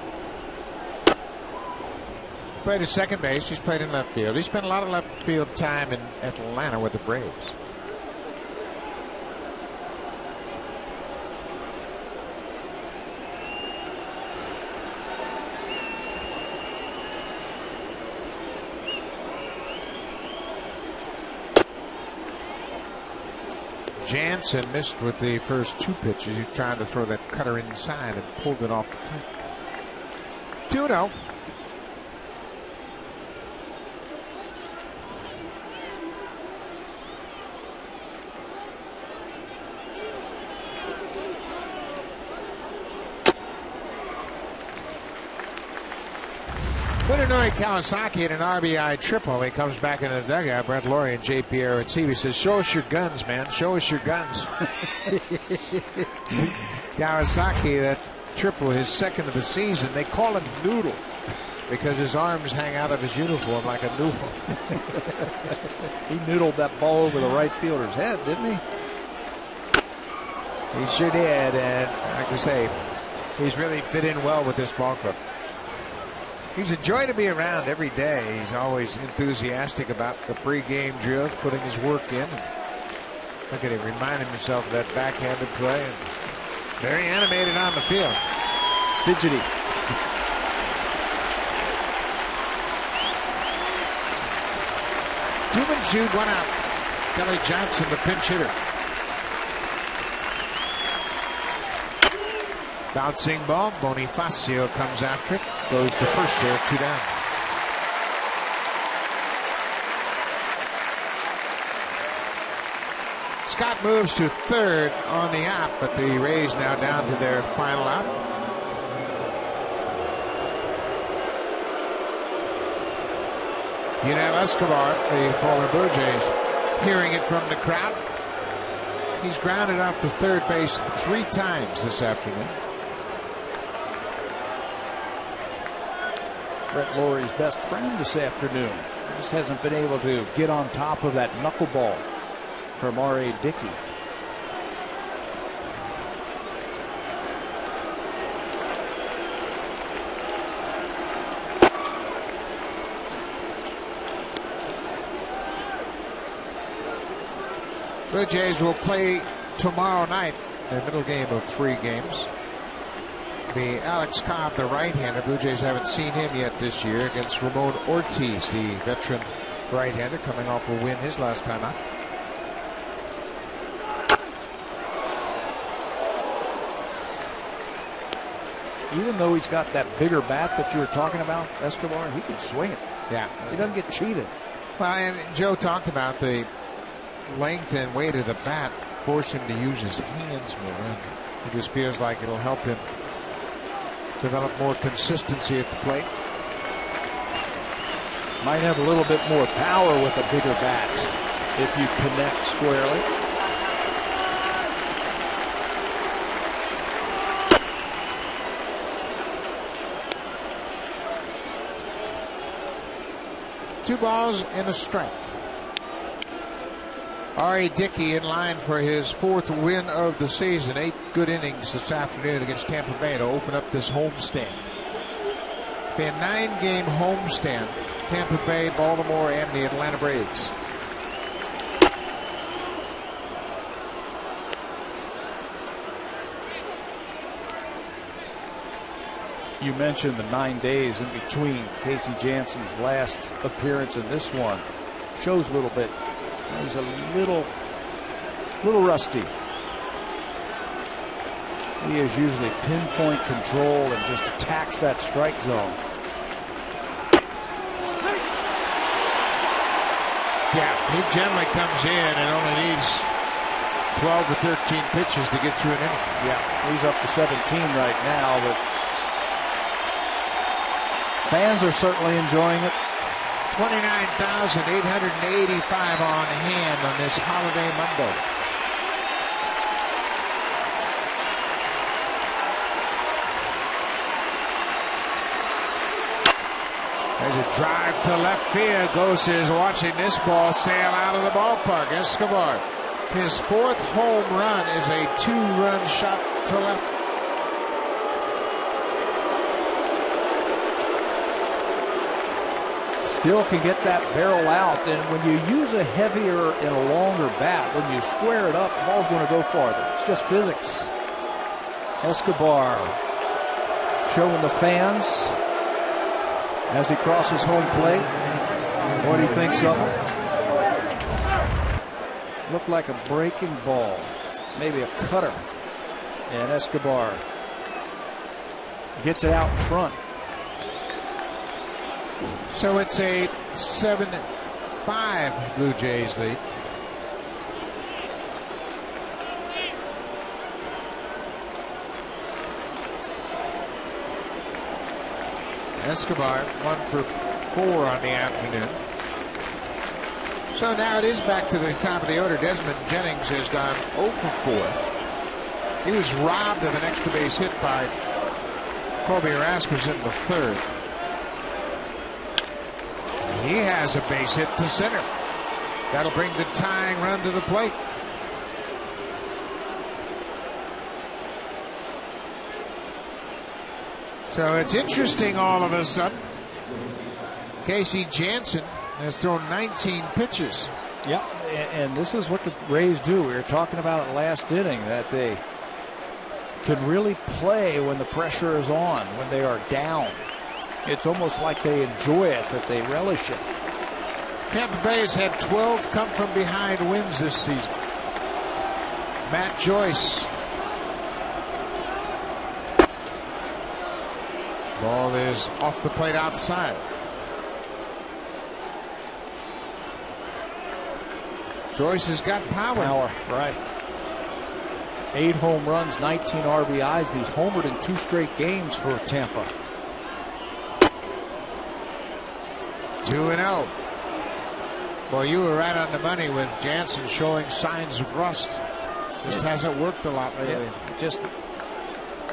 Played at second base. He's played in left field. He spent a lot of left field time in Atlanta with the Braves. Jansen missed with the first 2 pitches. He tried to throw that cutter inside and pulled it off the plate. 2-0. Munenori Kawasaki had an RBI triple. He comes back in the dugout. Brent Laurie and J.P. Aratsivi says, "Show us your guns, man. Show us your guns." Kawasaki, that triple, his 2nd of the season. They call him Noodle because his arms hang out of his uniform like a noodle. He noodled that ball over the right fielder's head, didn't he? He sure did, and like I say, he's really fit in well with this ball club. He's a joy to be around every day. He's always enthusiastic about the pregame drills, putting his work in. Look at him reminding himself of that backhanded play. And very animated on the field. Fidgety. Two-man shoot, 1 out. Kelly Johnson, the pinch hitter. Bouncing ball. Bonifacio comes after it. Goes to first there, 2 down. Scott moves to third on the out, but the Rays now down to their final out. Yunel Escobar, the former Blue Jays, hearing it from the crowd. He's grounded out to third base 3 times this afternoon. Brett Laurie's best friend this afternoon. He just hasn't been able to get on top of that knuckleball from R.A. Dickey. Blue Jays will play tomorrow night, their middle game of 3 games. Be Alex Cobb, the right-hander. Blue Jays haven't seen him yet this year, against Ramon Ortiz, the veteran right-hander, coming off a win his last time out. Even though he's got that bigger bat that you were talking about, Escobar, he can swing it. Yeah. He doesn't get cheated. Well, and Joe talked about the length and weight of the bat force him to use his hands more. And it just feels like it'll help him develop more consistency at the plate. Might have a little bit more power with a bigger bat if you connect squarely. Two balls and a strike. R.A. Dickey in line for his 4th win of the season. 8 good innings this afternoon against Tampa Bay to open up this homestand. It'll be a 9-game homestand. Tampa Bay, Baltimore, and the Atlanta Braves. You mentioned the 9 days in between Casey Jansen's last appearance and this one. Shows a little bit. He's a little rusty. He is usually pinpoint control and just attacks that strike zone. Yeah, he generally comes in and only needs 12 or 13 pitches to get through an inning. Yeah, he's up to 17 right now, but fans are certainly enjoying it. 29,885 on hand on this holiday Monday. There's a drive to left field. Gose is watching this ball sail out of the ballpark. Escobar, his 4th home run is a 2-run shot to left. Still can get that barrel out, and when you use a heavier and a longer bat, when you square it up, the ball's going to go farther. It's just physics. Escobar showing the fans as he crosses home plate what he thinks of him. Looked like a breaking ball, maybe a cutter, and Escobar gets it out in front. So it's a 7-5 Blue Jays lead. Escobar 1 for 4 on the afternoon. So now it is back to the top of the order. Desmond Jennings has gone 0 for 4. He was robbed of an extra base hit by Colby Rasmussen in the 3rd. He has a base hit to center. That'll bring the tying run to the plate. So it's interesting all of a sudden. Casey Jansen has thrown 19 pitches. Yep, and this is what the Rays do. We were talking about it last inning, that they can really play when the pressure is on, when they are down. It's almost like they enjoy it, that they relish it. Tampa Bay has had 12 come from behind wins this season. Matt JOYCE. Ball is off the plate outside. JOYCE has got power. Right. 8 home runs, 19 RBIs. He's homered in 2 straight games for Tampa. 2-0. Boy, you were right on the money with Jansen showing signs of rust. Just hasn't worked a lot lately. Yeah, just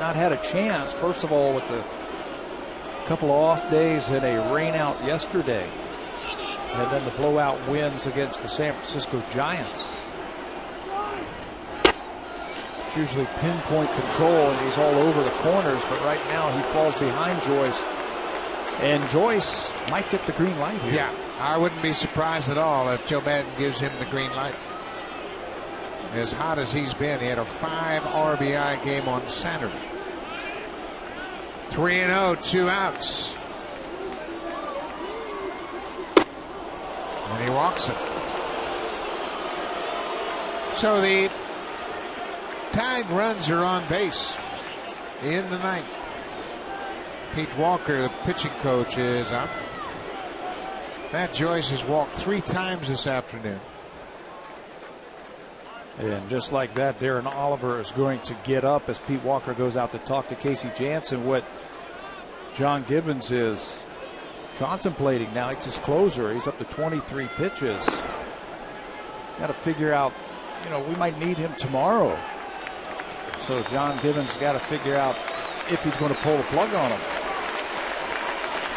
not had a chance. First of all, with the couple of off days and a rain out yesterday, and then the blowout wins against the San Francisco Giants. It's usually pinpoint control, and he's all over the corners, but right now he falls behind JOYCE. And JOYCE might get the green light here. Yeah, I wouldn't be surprised at all if Joe Madden gives him the green light. as hot as he's been. He had a 5 RBI game on Saturday. 3-0, 2 outs. And he walks him. So the tag runs are on base in the ninth. Pete Walker, the pitching coach, is up. Matt Joyce has walked 3 times this afternoon. And just like that, Darren Oliver is going to get up as Pete Walker goes out to talk to Casey Janssen. What John Gibbons is contemplating now, it's his closer. He's up to 23 pitches. Got to figure out, we might need him tomorrow. So John Gibbons got to figure out if he's going to pull the plug on him.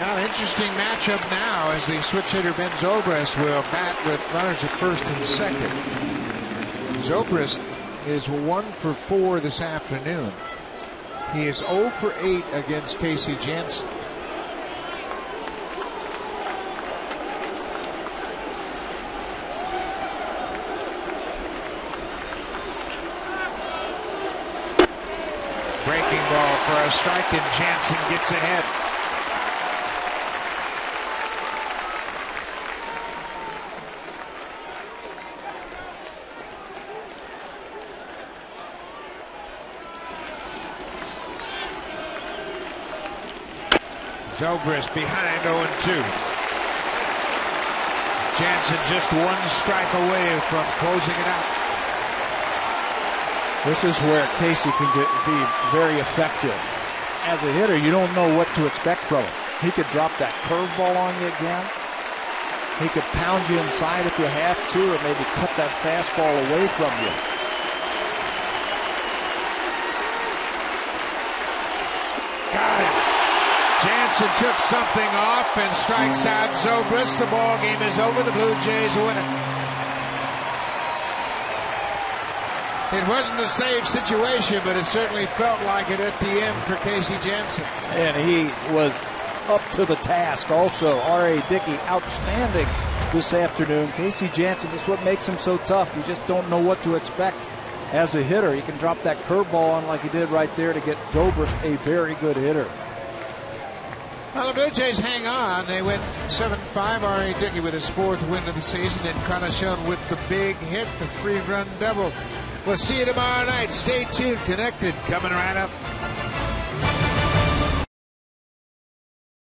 Now, interesting matchup now as the switch hitter Ben Zobrist will bat with runners at first and second. Zobrist is 1 for 4 this afternoon. He is 0 for 8 against Casey Janssen. Breaking ball for a strike, and Janssen gets ahead. Zobrist behind 0-2. Janssen just 1 strike away from closing it out. This is where Casey can be very effective. As a hitter, you don't know what to expect from him. He could drop that curveball on you again. He could pound you inside if you have to, or maybe cut that fastball away from you. Got it. Janssen took something off and strikes out Zobrist. The ball game is over. The Blue Jays win it. It wasn't a save situation, but it certainly felt like it at the end for Casey Janssen. And he was up to the task also. R.A. Dickey outstanding this afternoon. Casey Janssen is what makes him so tough. You just don't know what to expect as a hitter. He can drop that curveball on like he did right there to get Zobrist, a very good hitter. Well, the Blue Jays hang on. They win 7-5. R.A. Dickey with his 4th win of the season, and Encarnacion with the big hit, the 3-run double. We'll see you tomorrow night. Stay tuned. Connected coming right up.